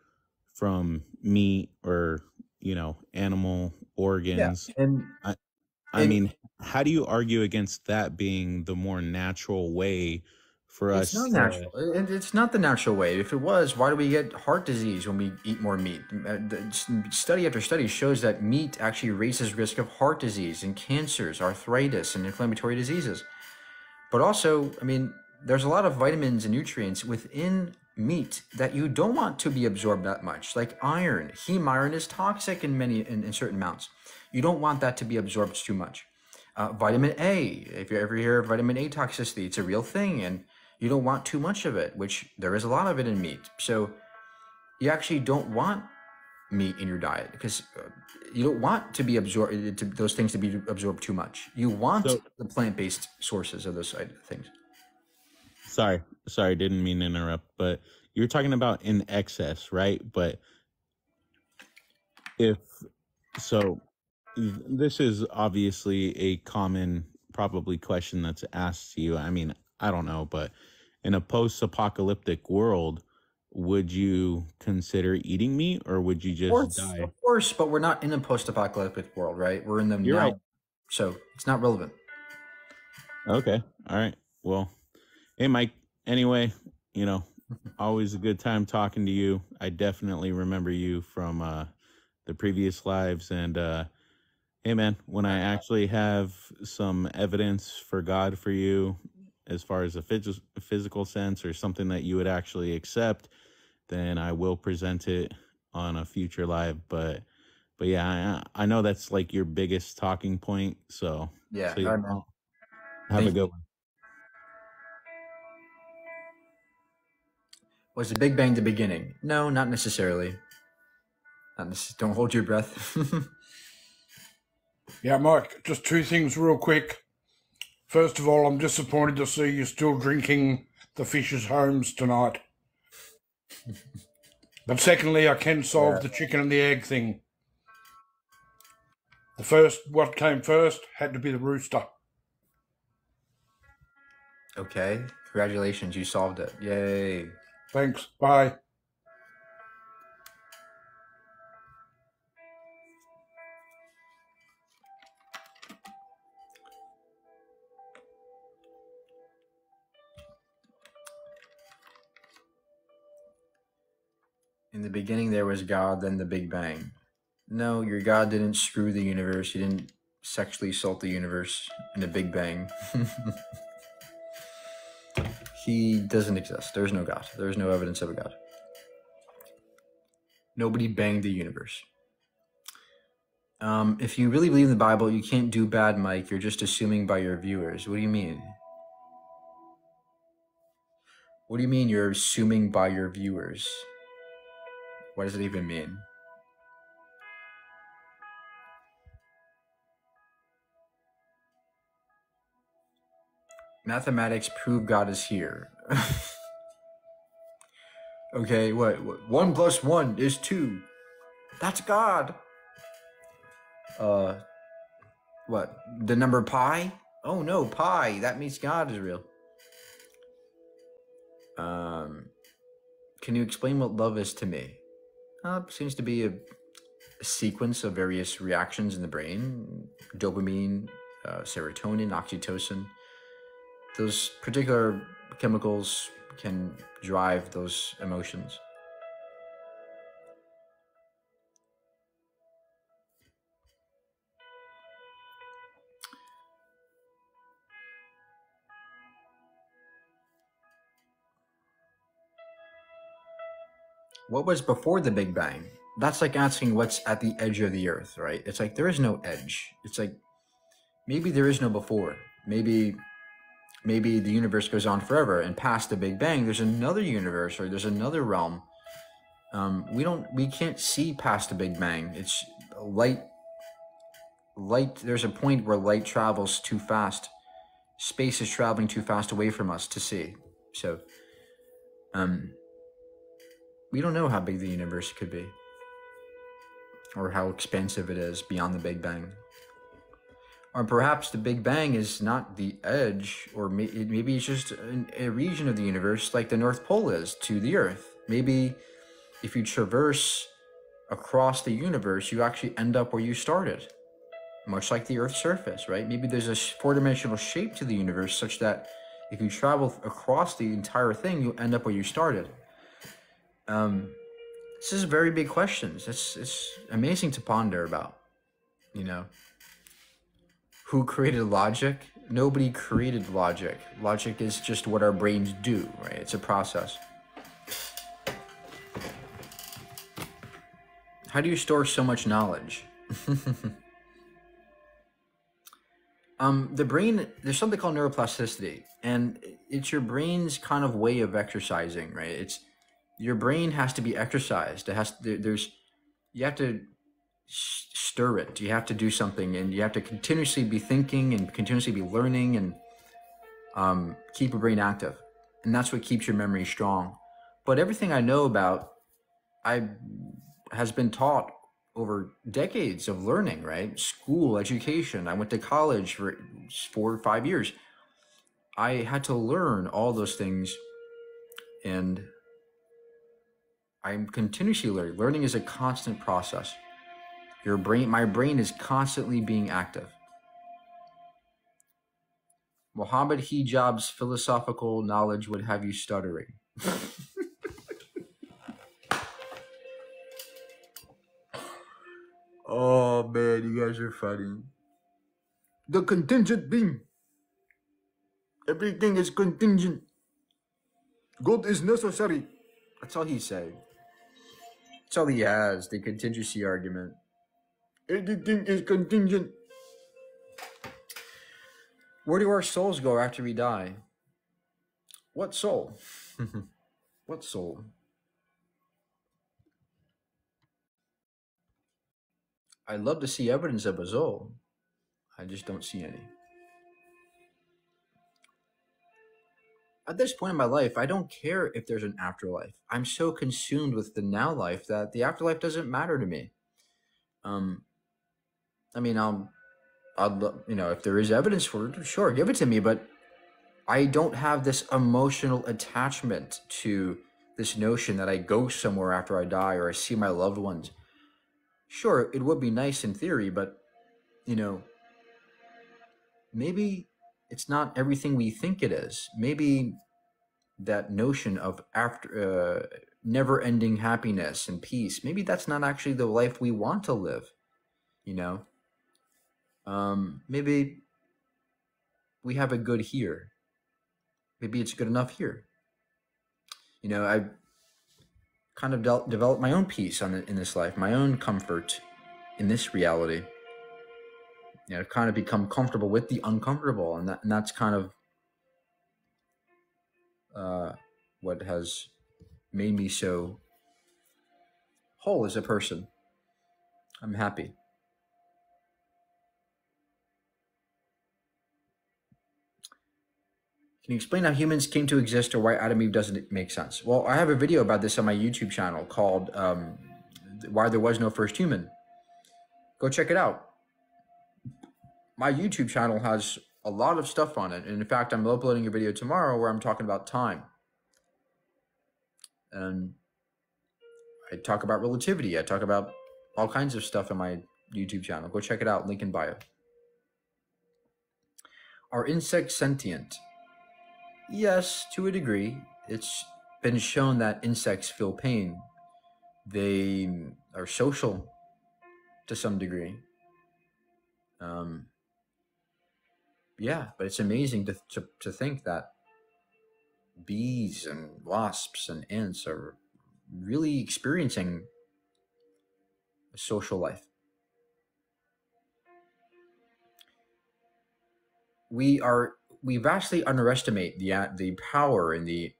from meat or, you know, animal Yeah, organs. and I and mean, how do you argue against that being the more natural way for it's us not to? natural. It's not the natural way. If it was, why do we get heart disease when we eat more meat? Study after study shows that meat actually raises risk of heart disease and cancers, arthritis, and inflammatory diseases. But also, I mean, there's a lot of vitamins and nutrients within meat that you don't want to be absorbed that much, like iron. Heme iron is toxic in certain amounts. You don't want that to be absorbed too much. Vitamin A, if you ever hear of vitamin A toxicity, it's a real thing, and you don't want too much of it, which there is a lot of it in meat. So you actually don't want meat in your diet because you don't want to be absorbed to those things to be absorbed too much. You want So the plant-based sources of those things. Sorry, didn't mean to interrupt, but you're talking about in excess, right? But if so, this is obviously a common, probably question that's asked to you. I mean, I don't know, but in a post-apocalyptic world, would you consider eating meat or would you just die? Of course, but we're not in a post-apocalyptic world, right? We're in the You're now, right. so it's not relevant. Okay. All right. Well, hey, Mike. Anyway, you know, always a good time talking to you. I definitely remember you from the previous lives. And hey, man, when I actually have some evidence for God for you, as far as a physical sense or something that you would actually accept, then I will present it on a future live. But yeah, I know that's like your biggest talking point. So Yeah, yeah, all right, man. have a Thank good you. one. Was the Big Bang the beginning? No, not necessarily. Don't hold your breath. Yeah, Mike, just two things real quick. First of all, I'm disappointed to see you still drinking the Fisher's Homes tonight. But secondly, I can solve the chicken and the egg thing. What came first had to be the rooster. Okay, congratulations, you solved it. Yay. Thanks, bye. In the beginning, there was God, then the Big Bang. No, your God didn't screw the universe. He didn't sexually assault the universe in the Big Bang. He doesn't exist. There's no God. There's no evidence of a God. Nobody banged the universe. If you really believe in the Bible, you can't do bad, Mike. You're just assuming by your viewers. What do you mean? What do you mean you're assuming by your viewers? What does it even mean? Mathematics prove God is here. Okay, what? 1 + 1 is 2. That's God. What? The number pi? Oh no, pi. That means God is real. Can you explain what love is to me? Seems to be a sequence of various reactions in the brain. Dopamine, serotonin, oxytocin. Those particular chemicals can drive those emotions. What was before the Big Bang? That's like asking what's at the edge of the earth, right? It's like there is no edge. It's like maybe there is no before. Maybe the universe goes on forever, and past the Big Bang there's another universe or there's another realm. We can't see past the Big Bang. It's light. There's a point where light travels too fast. Space is traveling too fast away from us to see. So we don't know how big the universe could be or how expansive it is beyond the Big Bang. Or perhaps the Big Bang is not the edge, or maybe it's just a region of the universe like the North Pole is to the Earth. Maybe if you traverse across the universe, you actually end up where you started, much like the Earth's surface, right? Maybe there's a four-dimensional shape to the universe such that if you travel across the entire thing, you end up where you started. This is very big questions. It's amazing to ponder about, you know. Who created logic? Nobody created logic. Logic is just what our brains do, right? It's a process. How do you store so much knowledge? The brain, there's something called neuroplasticity, and it's your brain's kind of way of exercising, right? It's your brain has to be exercised. It has you have to stir it. You have to do something, and you have to continuously be thinking and continuously be learning and keep your brain active, and that's what keeps your memory strong. But everything I know about has been taught over decades of learning, right? School, education. I went to college for 4 or 5 years. I had to learn all those things, and I'm continuously learning. Learning is a constant process. My brain is constantly being active. Mohammed Hijab's philosophical knowledge would have you stuttering. Oh man, you guys are funny. The contingent being. Everything is contingent. God is necessary. That's all he's saying. That's all he has, the contingency argument. Everything is contingent. Where do our souls go after we die? What soul? What soul? I'd love to see evidence of a soul. I just don't see any. At this point in my life, I don't care if there's an afterlife. I'm so consumed with the now life that the afterlife doesn't matter to me. I mean, if there is evidence for it, sure, give it to me. But I don't have this emotional attachment to this notion that I go somewhere after I die or I see my loved ones. Sure, it would be nice in theory, but, maybe it's not everything we think it is. Maybe that notion of never-ending happiness and peace, maybe that's not actually the life we want to live, Maybe we have it good here. Maybe it's good enough here. I kind of developed my own peace in this life, my own comfort in this reality. I've kind of become comfortable with the uncomfortable, and that's kind of what has made me so whole as a person. I'm happy. Can you explain how humans came to exist or why Adam and Eve doesn't make sense? Well, I have a video about this on my YouTube channel called Why There Was No First Human. Go check it out. My YouTube channel has a lot of stuff on it. And in fact, I'm uploading a video tomorrow where I'm talking about time. And I talk about relativity. I talk about all kinds of stuff on my YouTube channel. Go check it out. Link in bio. Are insects sentient? Yes, to a degree. It's been shown that insects feel pain. They are social to some degree. Yeah, but it's amazing to think that bees and wasps and ants are really experiencing a social life. We vastly underestimate the power and the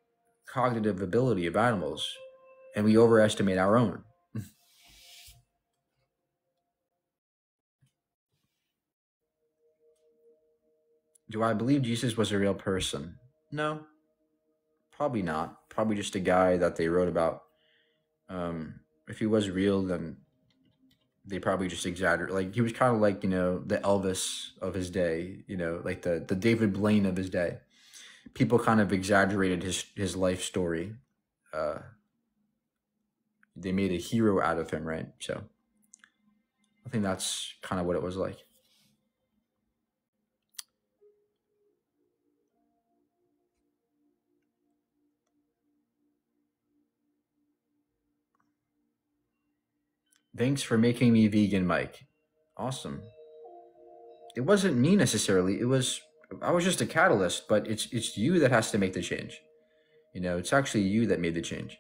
cognitive ability of animals, and we overestimate our own. Do I believe Jesus was a real person? No, probably not. Probably just a guy that they wrote about. If he was real, then they probably just exaggerate. Like, he was kind of like, the Elvis of his day, like the David Blaine of his day. People kind of exaggerated his life story. they made a hero out of him, right? So I think that's kind of what it was like. Thanks for making me vegan, Mike. Awesome. It wasn't me necessarily. I was just a catalyst, but it's you that has to make the change. It's actually you that made the change.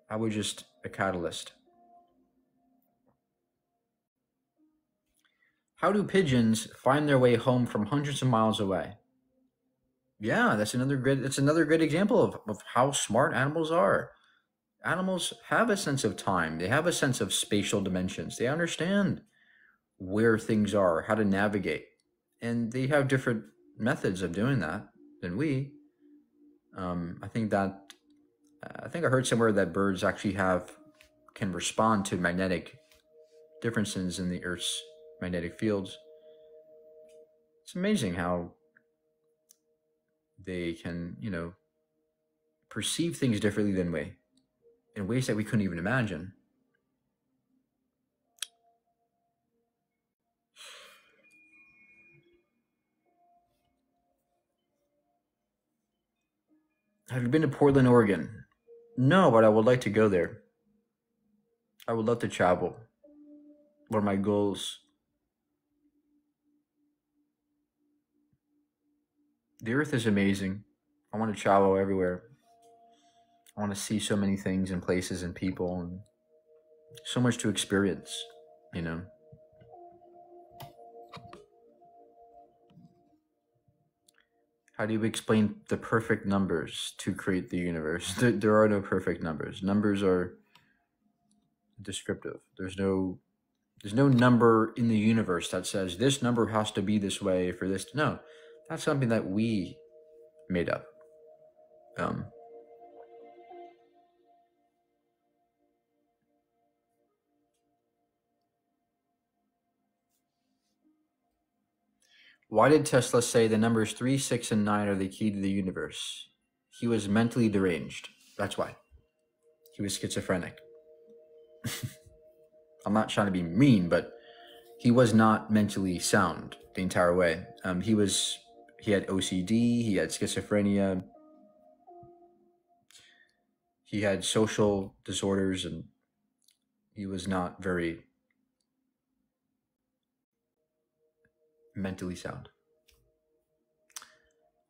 I was just a catalyst. How do pigeons find their way home from hundreds of miles away? Yeah, that's another great example of how smart animals are. Animals have a sense of time. They have a sense of spatial dimensions. They understand where things are, how to navigate. And they have different methods of doing that than we. I think I heard somewhere that birds actually can respond to magnetic differences in the Earth's magnetic fields. It's amazing how they can, perceive things differently than we, in ways that we couldn't even imagine. Have you been to Portland, Oregon? No, but I would like to go there. I would love to travel. What are my goals? The Earth is amazing. I want to travel everywhere. I want to see so many things and places and people and so much to experience, How do you explain the perfect numbers to create the universe? There are no perfect numbers. Numbers are descriptive. There's no number in the universe that says this number has to be this way for this. No, that's something that we made up. Why did Tesla say the numbers 3, 6, and 9 are the key to the universe? He was mentally deranged. That's why. He was schizophrenic. I'm not trying to be mean, but he was not mentally sound the entire way. He had OCD, he had schizophrenia, he had social disorders, and he was not very mentally sound.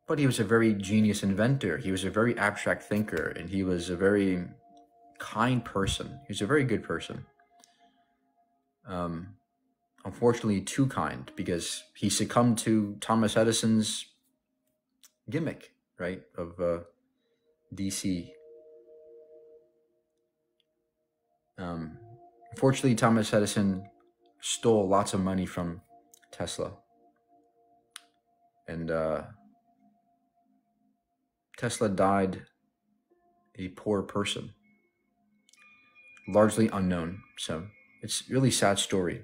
But he was a very genius inventor. He was a very abstract thinker, and he was a very kind person. He was a very good person. Unfortunately, too kind, because he succumbed to Thomas Edison's gimmick, right, of DC. Unfortunately, Thomas Edison stole lots of money from Tesla. And Tesla died a poor person, largely unknown. So it's a really sad story.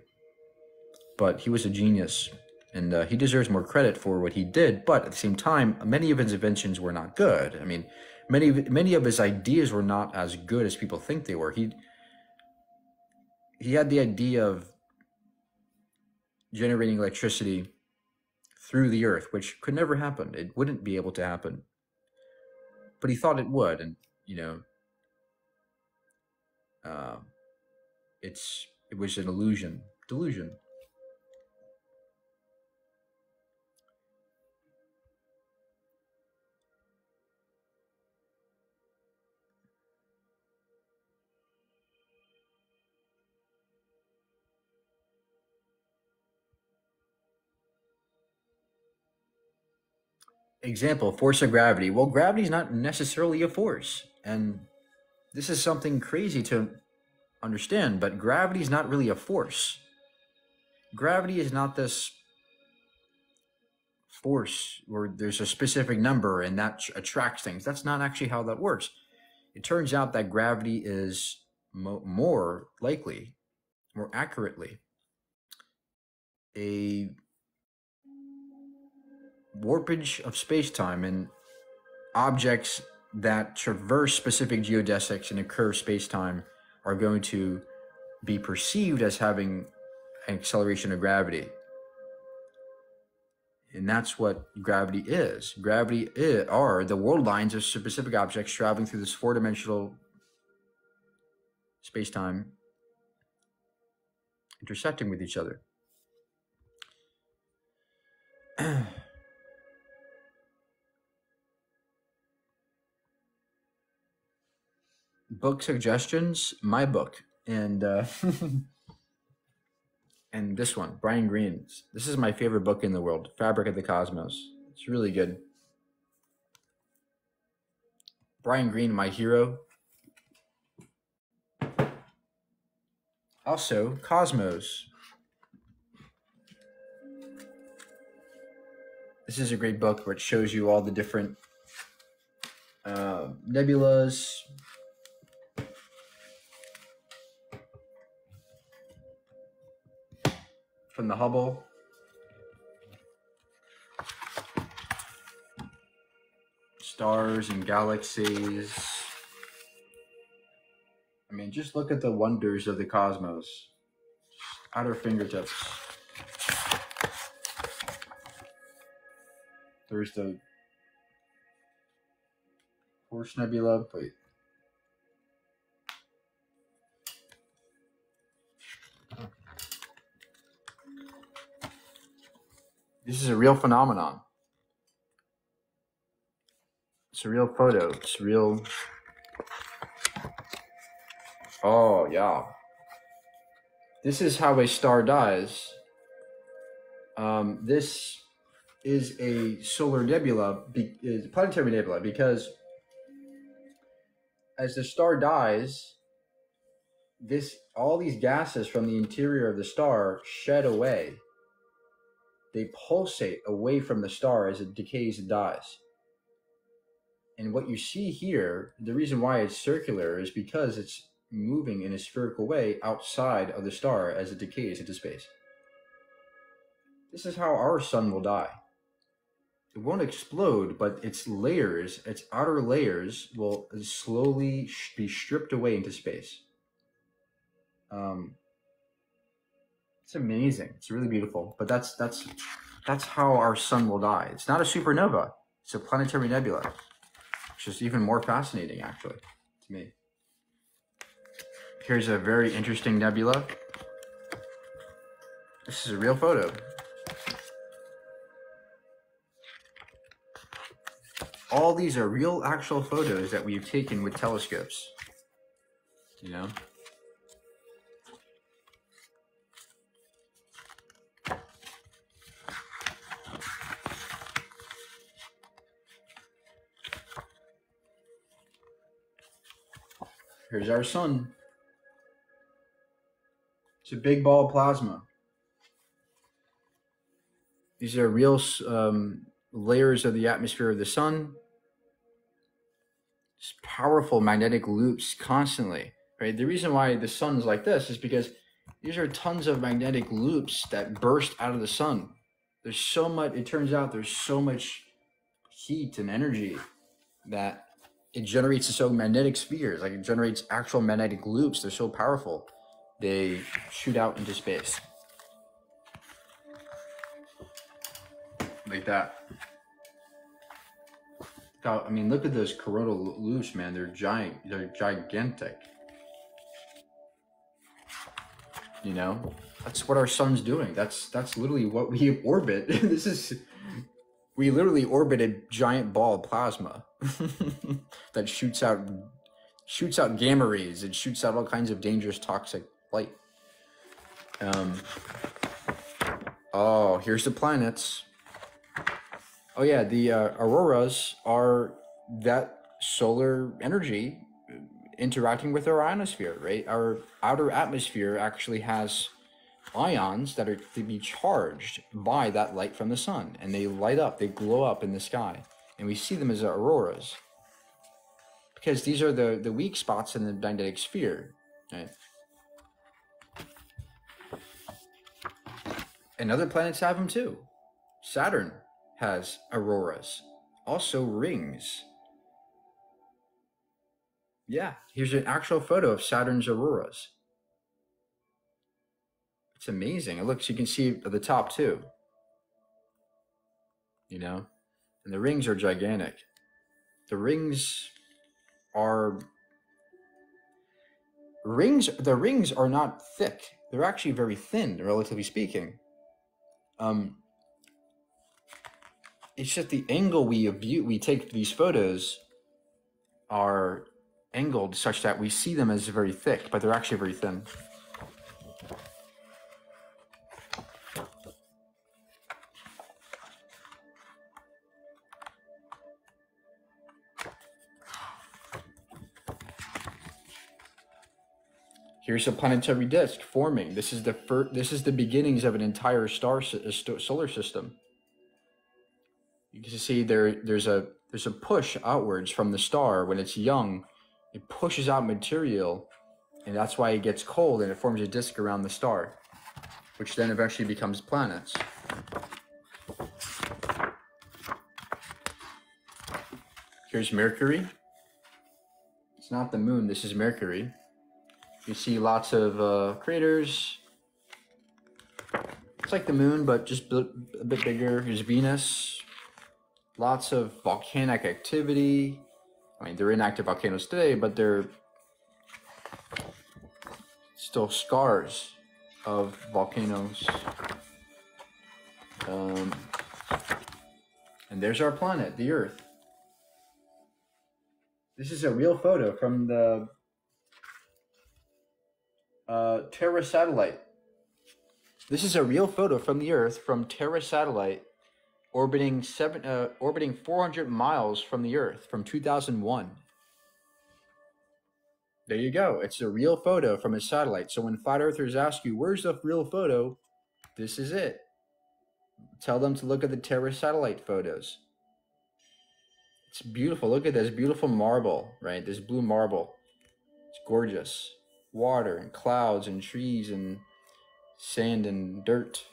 But he was a genius, and he deserves more credit for what he did. But at the same time, many of his inventions were not good. I mean, many of his ideas were not as good as people think they were. He had the idea of generating electricity through the earth, which could never happen. It wouldn't be able to happen. But he thought it would, and it was an delusion. Example, force of gravity. Well, gravity is not necessarily a force, and this is something crazy to understand, but gravity is not really a force. Gravity is not this force where there's a specific number and that attracts things. That's not actually how that works. It turns out that gravity is more accurately, a warpage of space-time, and objects that traverse specific geodesics and a curved space-time are going to be perceived as having an acceleration of gravity. And that's what gravity is. Gravity are the world lines of specific objects traveling through this four-dimensional space-time, intersecting with each other. Book suggestions, my book, and and this one, Brian Greene's. This is my favorite book in the world, Fabric of the Cosmos. It's really good. Brian Greene, my hero. Also, Cosmos. This is a great book where it shows you all the different nebulas, from the Hubble. Stars and galaxies. I mean, just look at the wonders of the cosmos at our fingertips. There's the Horse Nebula. Wait. This is a real phenomenon. It's a real photo. It's real. Oh, yeah. This is how a star dies. This is a solar nebula, is planetary nebula, because as the star dies, all these gases from the interior of the star shed away. They pulsate away from the star as it decays and dies. And what you see here, the reason why it's circular is because it's moving in a spherical way outside of the star as it decays into space. This is how our sun will die. It won't explode, but its layers, its outer layers, will slowly be stripped away into space. It's amazing. It's really beautiful. But that's how our sun will die. It's not a supernova. It's a planetary nebula, which is even more fascinating, actually, to me. Here's a very interesting nebula. This is a real photo. All these are real, actual photos that we've taken with telescopes. You know? Here's our sun. It's a big ball of plasma. These are real layers of the atmosphere of the sun. Just powerful magnetic loops constantly, right? The reason why the sun is like this is because these are tons of magnetic loops that burst out of the sun. There's so much, it turns out there's so much heat and energy that it generates its own magnetic spheres. Like, it generates actual magnetic loops. They're so powerful. They shoot out into space. Like that. I mean, look at those coronal loops, man. They're giant. They're gigantic. You know, that's what our sun's doing. That's literally what we orbit. We literally orbit a giant ball of plasma that shoots out gamma rays. It shoots out all kinds of dangerous toxic light. Oh, here's the planets. Oh yeah, the auroras are that solar energy interacting with our ionosphere, right? Our outer atmosphere actually has ions that are to be charged by that light from the sun, and they light up, they glow up in the sky, and we see them as auroras because these are the weak spots in the magnetic sphere, right? And other planets have them too. Saturn has auroras, also rings. Yeah, here's an actual photo of Saturn's auroras. It's amazing. It looks, you can see at the top too. You know, and the rings are gigantic. The rings are the rings are not thick. They're actually very thin, relatively speaking. It's just the angle we take these photos are angled such that we see them as very thick, but they're actually very thin. Here's a planetary disk forming. This is the beginnings of an entire solar system. You can see there's a push outwards from the star when it's young. It pushes out material, and that's why it gets cold and it forms a disk around the star, which then eventually becomes planets. Here's Mercury. It's not the moon, this is Mercury. You see lots of craters. It's like the moon, but just a bit bigger. Here's Venus. Lots of volcanic activity. I mean, they're inactive volcanoes today, but they're still scars of volcanoes. And there's our planet, the Earth. This is a real photo from the Terra satellite. This is a real photo from the Earth from Terra satellite, orbiting 400 miles from the Earth from 2001. There you go. It's a real photo from a satellite. So when flat earthers ask you, where's the real photo? This is it. Tell them to look at the Terra satellite photos. It's beautiful. Look at this beautiful marble, right? This blue marble. It's gorgeous. Water and clouds and trees and sand and dirt.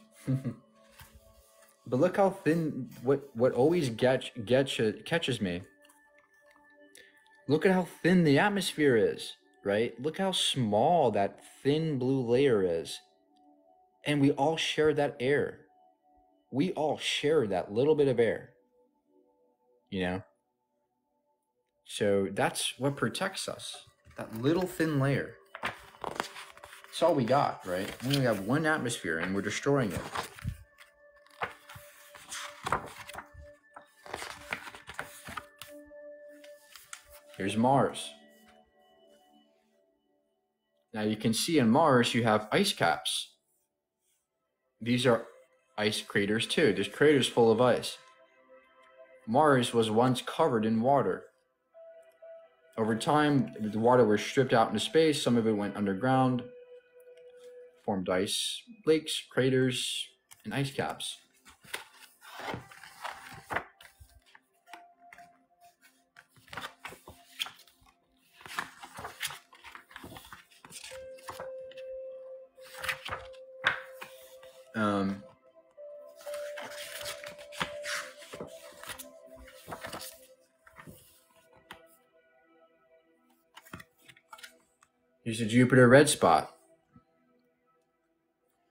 But look how thin, what always catches me. Look at how thin the atmosphere is, right? Look how small that thin blue layer is. And we all share that air. We all share that little bit of air, you know? So that's what protects us, that little thin layer. That's all we got, right? We only have one atmosphere and we're destroying it. Here's Mars. Now you can see in Mars you have ice caps. These are ice craters too. There's craters full of ice. Mars was once covered in water. Over time, the water was stripped out into space. Some of it went underground, formed ice lakes, craters, and ice caps. Here's a Jupiter red spot.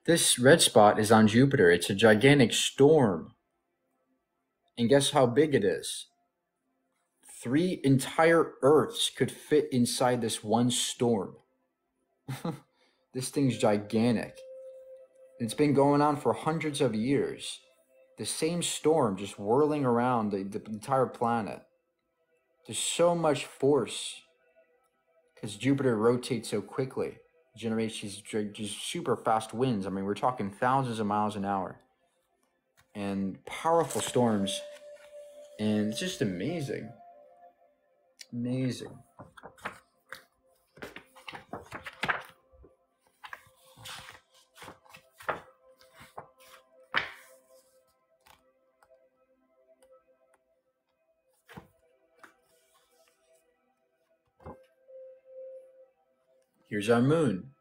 This red spot is on Jupiter. It's a gigantic storm. And guess how big it is? 3 entire Earths could fit inside this one storm. This thing's gigantic. It's been going on for hundreds of years. The same storm just whirling around the entire planet. There's so much force because Jupiter rotates so quickly. It generates these just super fast winds. I mean, we're talking thousands of miles an hour. And powerful storms. And it's just amazing. Amazing. Here's our moon.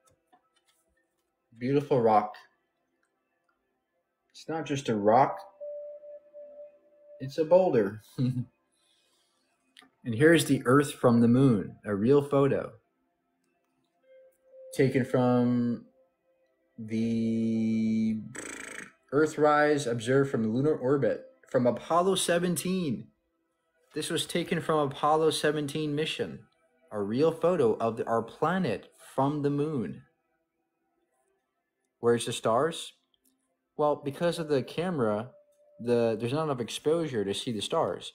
Beautiful rock. It's not just a rock, it's a boulder. And here's the Earth from the moon, a real photo taken from the Earthrise observed from the lunar orbit from Apollo 17. This was taken from Apollo 17 mission, a real photo of our planet from the moon. Where's the stars? Well, because of the camera, there's not enough exposure to see the stars.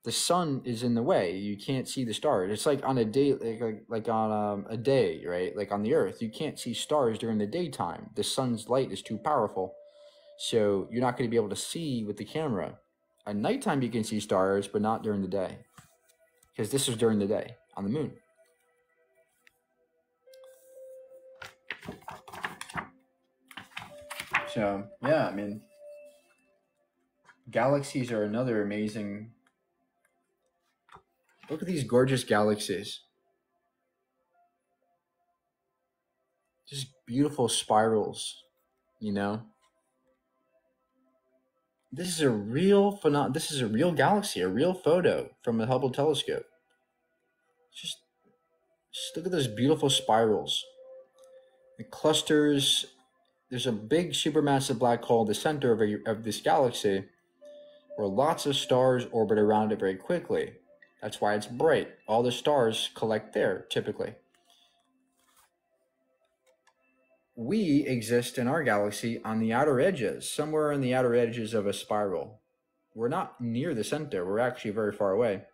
The sun is in the way. You can't see the stars. It's like on a day, like on a day, right? Like on the Earth, you can't see stars during the daytime. The sun's light is too powerful, so you're not going to be able to see with the camera. At nighttime, you can see stars, but not during the day, because this is during the day on the moon. So yeah, I mean, galaxies are another amazing. Look at these gorgeous galaxies. Just beautiful spirals, you know. This is a real This is a real galaxy, a real photo from the Hubble telescope. Just look at those beautiful spirals. The clusters. There's a big supermassive black hole in the center of this galaxy, where lots of stars orbit around it very quickly. That's why it's bright. All the stars collect there, typically. We exist in our galaxy on the outer edges, somewhere in the outer edges of a spiral. We're not near the center. We're actually very far away.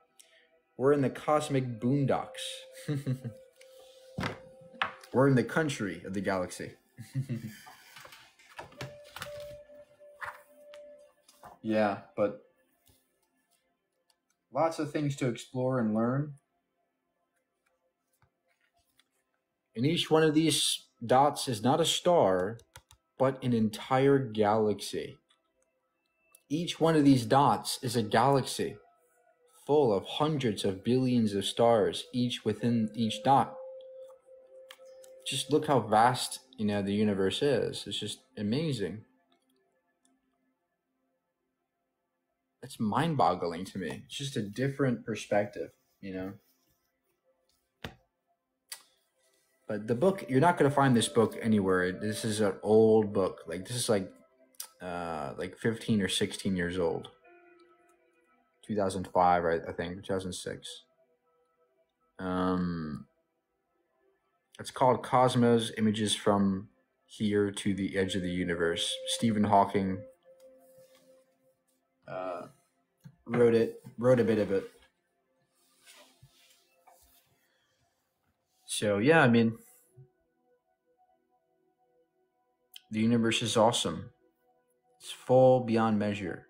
We're in the cosmic boondocks. We're in the country of the galaxy. Yeah, but lots of things to explore and learn. And each one of these dots is not a star, but an entire galaxy. Each one of these dots is a galaxy full of hundreds of billions of stars, each within each dot. Just look how vast, the universe is. It's just amazing. It's mind-boggling to me. It's just a different perspective, But the book, you're not going to find this book anywhere. This is an old book. Like, this is like 15 or 16 years old. 2005, I think, 2006. It's called Cosmos, Images from Here to the Edge of the Universe. Stephen Hawking wrote a bit of it. So yeah, I mean, the universe is awesome. It's full beyond measure.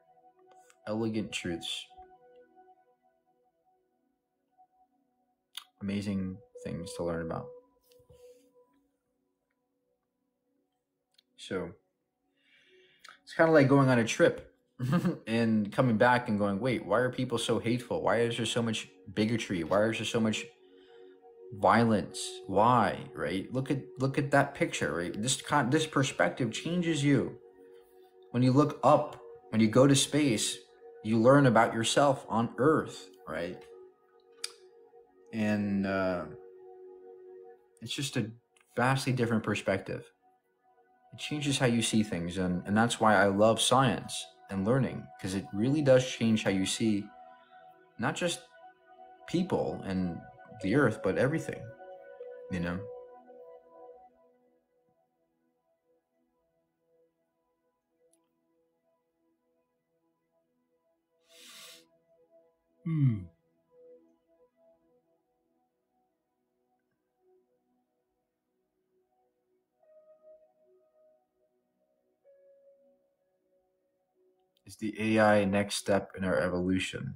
Elegant truths. Amazing things to learn about. So it's kind of like going on a trip and coming back and going, wait, why are people so hateful? Why is there so much bigotry? Why is there so much violence? Why? Right? Look at that picture, right? This perspective changes you. When you look up, when you go to space, you learn about yourself on Earth, right? And it's just a vastly different perspective. It changes how you see things, and that's why I love science and learning, because it really does change how you see not just people and the Earth, but everything, Is the AI next step in our evolution?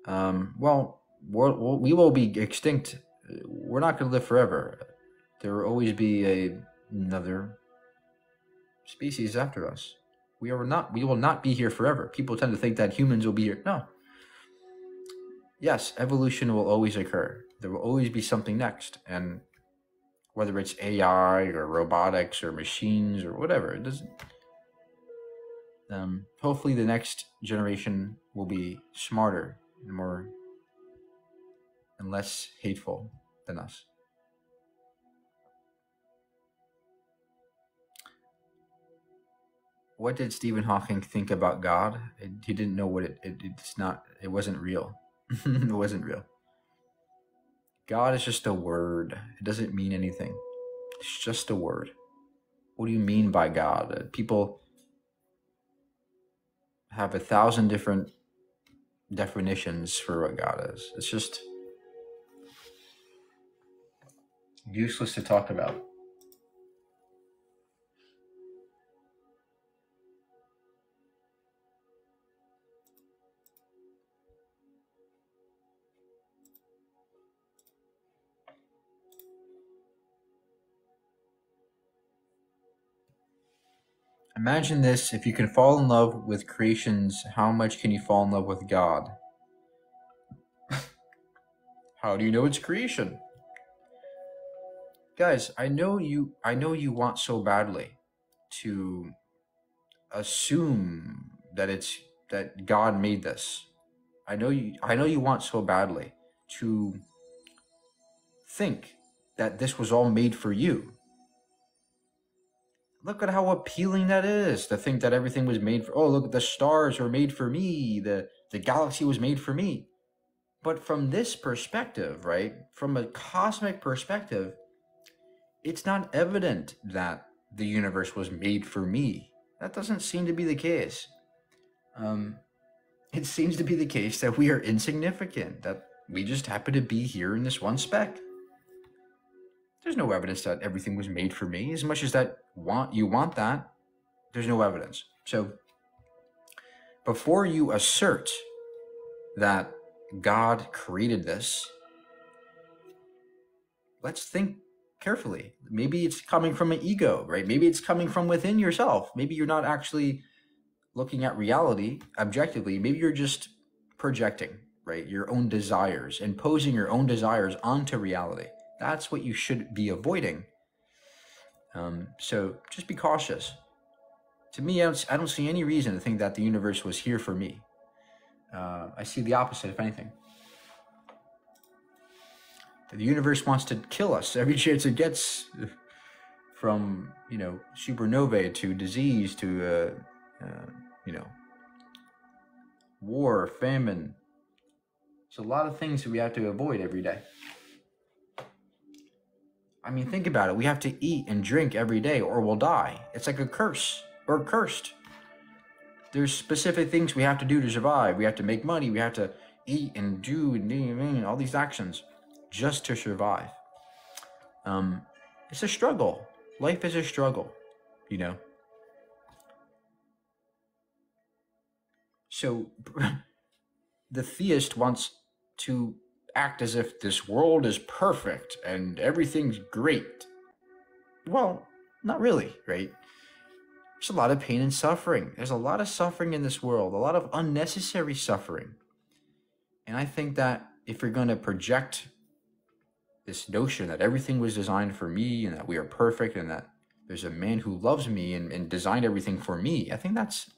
Well, we will be extinct. We're not going to live forever. There will always be another species after us. We will not be here forever. People tend to think that humans will be here. No. Yes, evolution will always occur. There will always be something next. And whether it's AI or robotics or machines or whatever, Hopefully the next generation will be smarter and more and less hateful than us. What did Stephen Hawking think about God? He didn't know what it wasn't real. It wasn't real. God is just a word. It doesn't mean anything. It's just a word. What do you mean by God? People have 1,000 different definitions for what God is. It's just useless to talk about. Imagine this: if you can fall in love with creations, how much can you fall in love with God? How do you know it's creation? Guys, I know you want so badly to assume that God made this. I know you want so badly to think that this was all made for you. Look at how appealing that is, to think that everything was made for, oh, look, the stars were made for me, the galaxy was made for me. But from this perspective, right, from a cosmic perspective, it's not evident that the universe was made for me. That doesn't seem to be the case. It seems to be the case that we are insignificant, that we just happen to be here in this one speck. There's no evidence that everything was made for me. As much as you want that, there's no evidence. So before you assert that God created this, let's think carefully. Maybe it's coming from an ego, right? Maybe it's coming from within yourself. Maybe you're not actually looking at reality objectively. Maybe you're just projecting, right, your own desires, imposing your own desires onto reality. That's what you should be avoiding. So just be cautious. To me, I don't see any reason to think that the universe was here for me. I see the opposite, if anything. The universe wants to kill us every chance it gets, from, supernovae to disease to, war, famine. There's a lot of things that we have to avoid every day. I mean, think about it. We have to eat and drink every day or we'll die. It's like a curse. We're cursed. There's specific things we have to do to survive. We have to make money. We have to eat and do all these actions just to survive. It's a struggle. Life is a struggle, So the theist wants to act as if this world is perfect and everything's great. Well, not really, right? There's a lot of pain and suffering. There's a lot of suffering in this world, a lot of unnecessary suffering. And I think that if you're going to project this notion that everything was designed for me and that we are perfect and that there's a man who loves me and designed everything for me, I think that's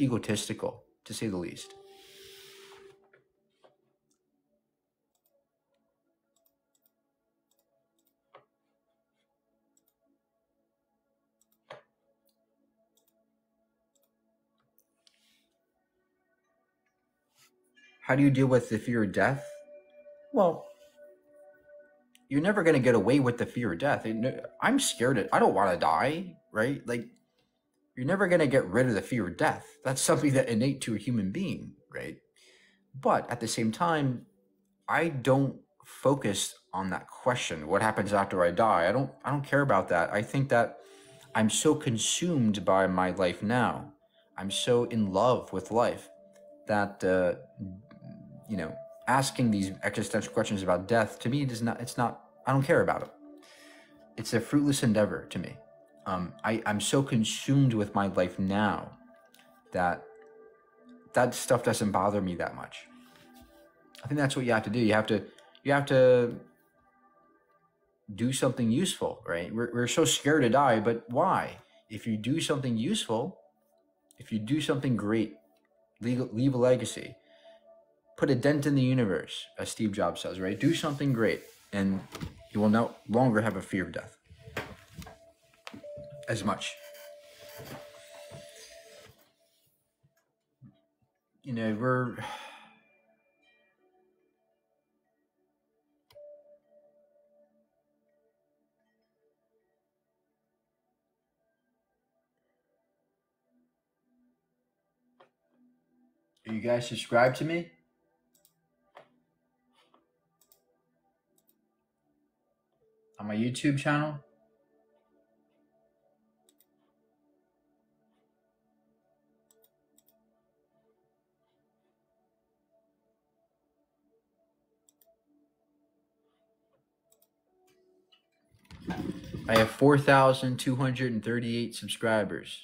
egotistical, to say the least. How do you deal with the fear of death? Well, you're never going to get away with the fear of death. I'm scared. I don't want to die, right? Like, you're never going to get rid of the fear of death. That's something that innate to a human being, right? But at the same time, I don't focus on that question. What happens after I die? I don't care about that. I think that I'm so consumed by my life now. I'm so in love with life that asking these existential questions about death, to me, I don't care about it. It's a fruitless endeavor to me. I'm so consumed with my life now that stuff doesn't bother me that much. I think that's what you have to do. You have to do something useful, right? We're so scared to die, but why? If you do something useful, If you do something great, leave a legacy, put a dent in the universe, as Steve Jobs says, right? Do something great, and you will no longer have a fear of death as much. You know, are you guys subscribed to me? On my YouTube channel? I have 4,238 subscribers.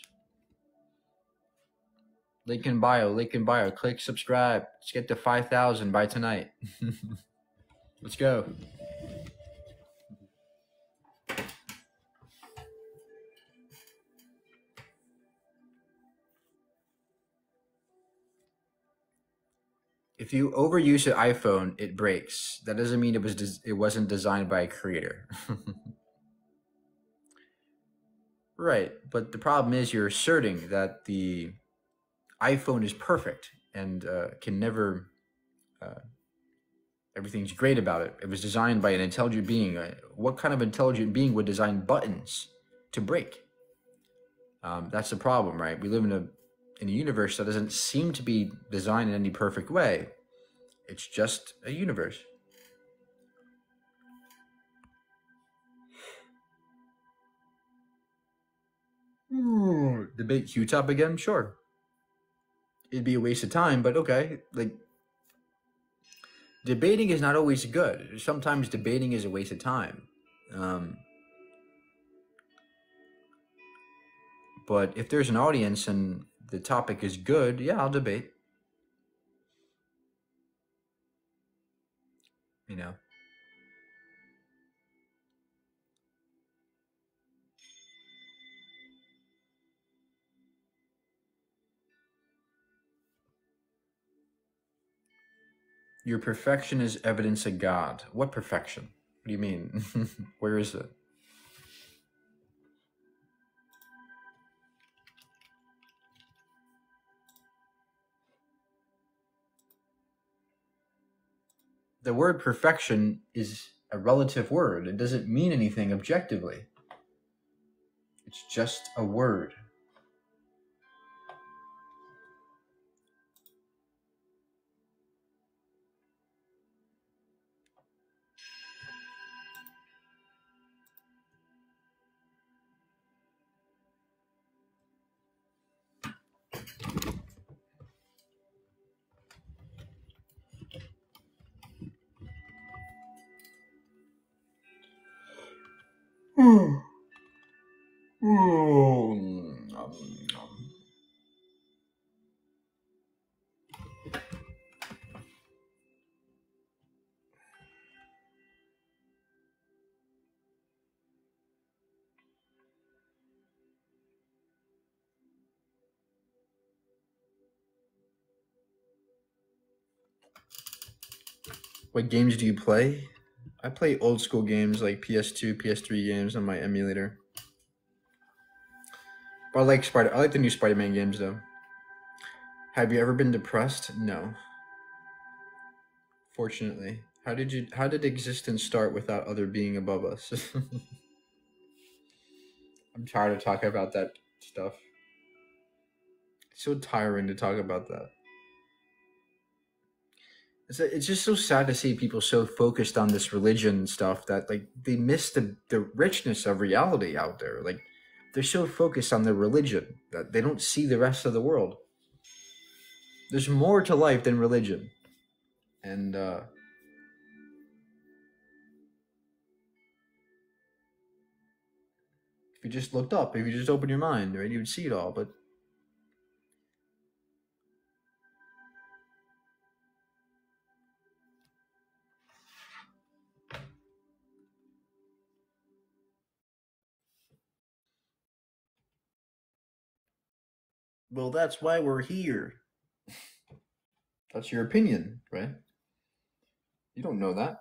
Link in bio, link in bio. Click subscribe. Let's get to 5,000 by tonight. Let's go. If you overuse an iPhone, it breaks. That doesn't mean it wasn't designed by a creator. Right, but the problem is you're asserting that the iPhone is perfect and can never. Everything's great about it. It was designed by an intelligent being. What kind of intelligent being would design buttons to break? That's the problem, right? We live in a universe that doesn't seem to be designed in any perfect way. It's just a universe. Debate Q-Top again? Sure. It'd be a waste of time, but okay. Like, debating is not always good. Sometimes debating is a waste of time. But if there's an audience and the topic is good, yeah, I'll debate. You know. Your perfection is evidence of God. What perfection? What do you mean? Where is it? The word perfection is a relative word. It doesn't mean anything objectively. It's just a word. What games do you play? I play old school games like PS2, PS3 games on my emulator. But I like the new Spider-Man games though. Have you ever been depressed? No. Fortunately. How did existence start without other being above us? I'm tired of talking about that stuff. It's so tiring to talk about that. It's just so sad to see people so focused on this religion stuff that like they miss the richness of reality out there. Like they're so focused on their religion that they don't see the rest of the world. There's more to life than religion. And if you just looked up, if you just opened your mind, right, you would see it all. But Well, that's why we're here. That's your opinion, right? You don't know that.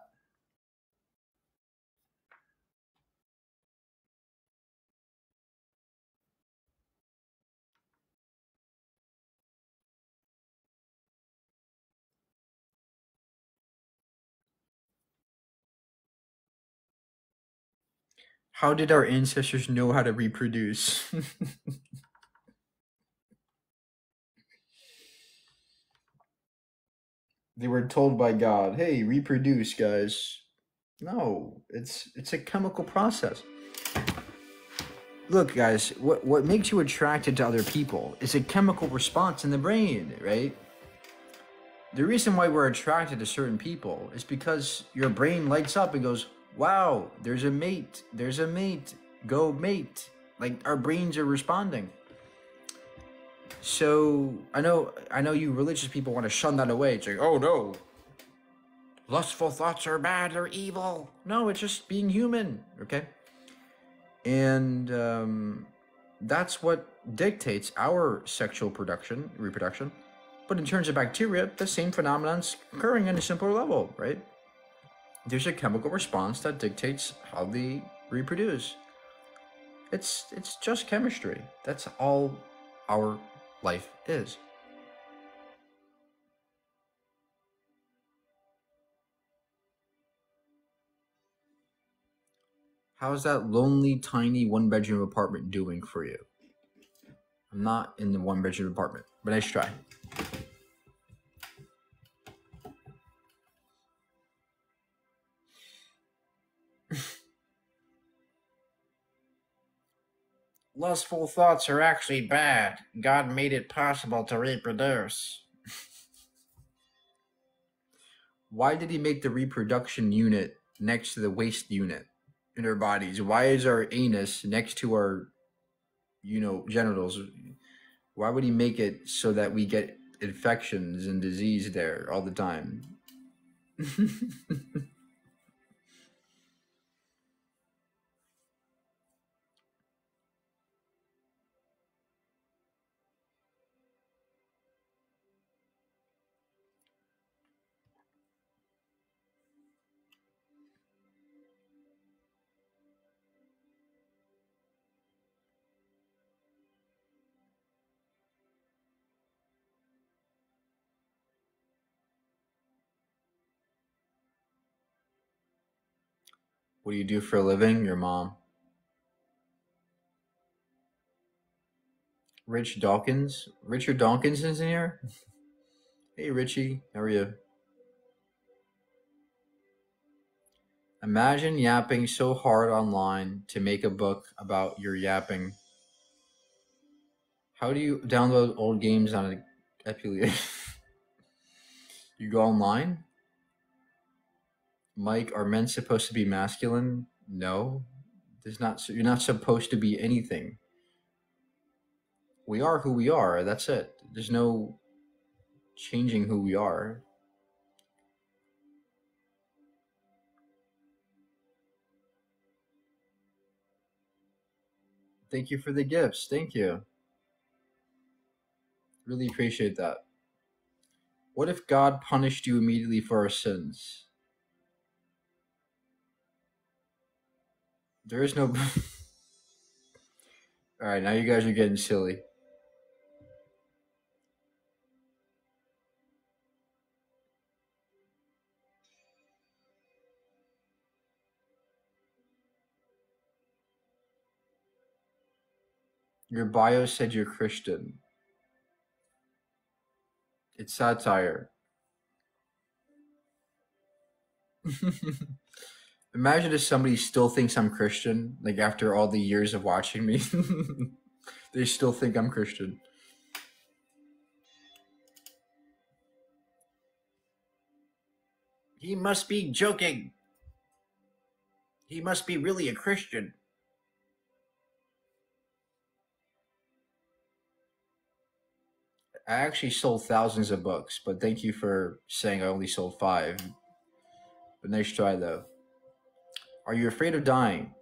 How did our ancestors know how to reproduce? They were told by God, "Hey, reproduce, guys." No, it's a chemical process. Look, guys, what makes you attracted to other people is a chemical response in the brain, right? The reason why we're attracted to certain people is because your brain lights up and goes, "Wow, there's a mate. There's a mate. Go mate." Like our brains are responding. So I know you religious people want to shun that away. It's like, "Oh no, lustful thoughts are bad, they're evil." No, it's just being human, okay? And that's what dictates our sexual reproduction. But in terms of bacteria, the same phenomenon's occurring on a simpler level, right? There's a chemical response that dictates how they reproduce. It's just chemistry. That's all our life is. How's that lonely, tiny one-bedroom apartment doing for you? I'm not in the one-bedroom apartment, but nice try. Lustful thoughts are actually bad. God made it possible to reproduce. Why did he make the reproduction unit next to the waste unit in our bodies? Why is our anus next to our, genitals? Why would he make it so that we get infections and disease there all the time? What do you do for a living? Your mom. Richard Dawkins is in here? Hey, Richie, how are you? Imagine yapping so hard online to make a book about your yapping. How do you download old games on an emulator? You go online? Mike, are men supposed to be masculine? No. You're not supposed to be anything. We are who we are. That's it. There's no changing who we are. Thank you for the gifts. Thank you. Really appreciate that. What if God punished you immediately for our sins? There is no. All right, now you guys are getting silly. Your bio said you're Christian. It's satire. Imagine if somebody still thinks I'm Christian, like after all the years of watching me. They still think I'm Christian. He must be joking. He must be really a Christian. I actually sold thousands of books, but thank you for saying I only sold 5. But nice try, though. Are you afraid of dying?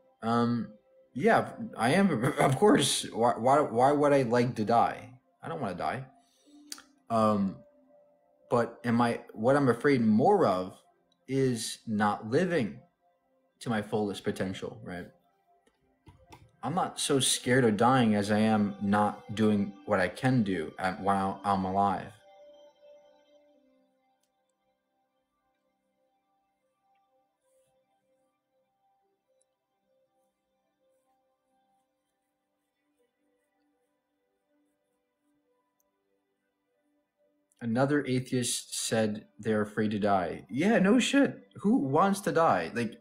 Yeah, I am. Of course. Why would I like to die? I don't want to die. But what I'm afraid more of is not living to my fullest potential, right? I'm not so scared of dying as I am not doing what I can do while I'm alive. Another atheist said they're afraid to die. Yeah, no shit. Who wants to die? Like,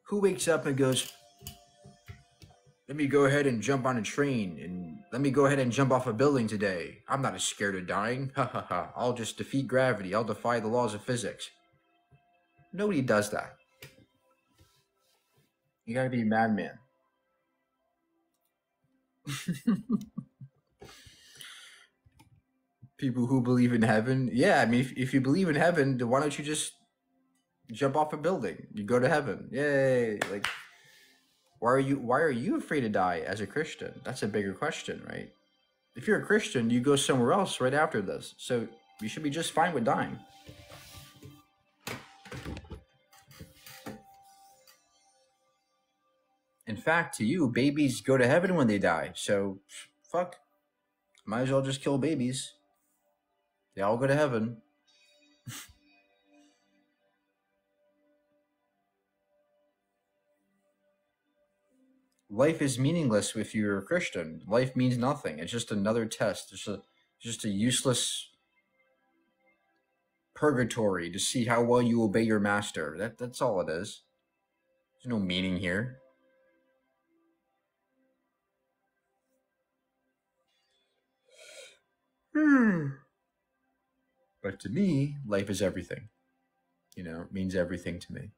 who wakes up and goes, let me go ahead and jump on a train and let me go ahead and jump off a building today. I'm not as scared of dying. Ha ha ha. I'll just defeat gravity. I'll defy the laws of physics. Nobody does that. You gotta be a madman. People who believe in heaven. Yeah, I mean, if you believe in heaven, then why don't you just jump off a building? You go to heaven. Yay. Like, why are you afraid to die as a Christian? That's a bigger question, right? If you're a Christian, you go somewhere else right after this. So you should be just fine with dying. In fact, to you, babies go to heaven when they die. So, fuck. Might as well just kill babies. They all go to heaven. Life is meaningless if you're a Christian. Life means nothing. It's just another test. It's just a useless purgatory to see how well you obey your master. That's all it is. There's no meaning here. But to me, life is everything. You know, it means everything to me.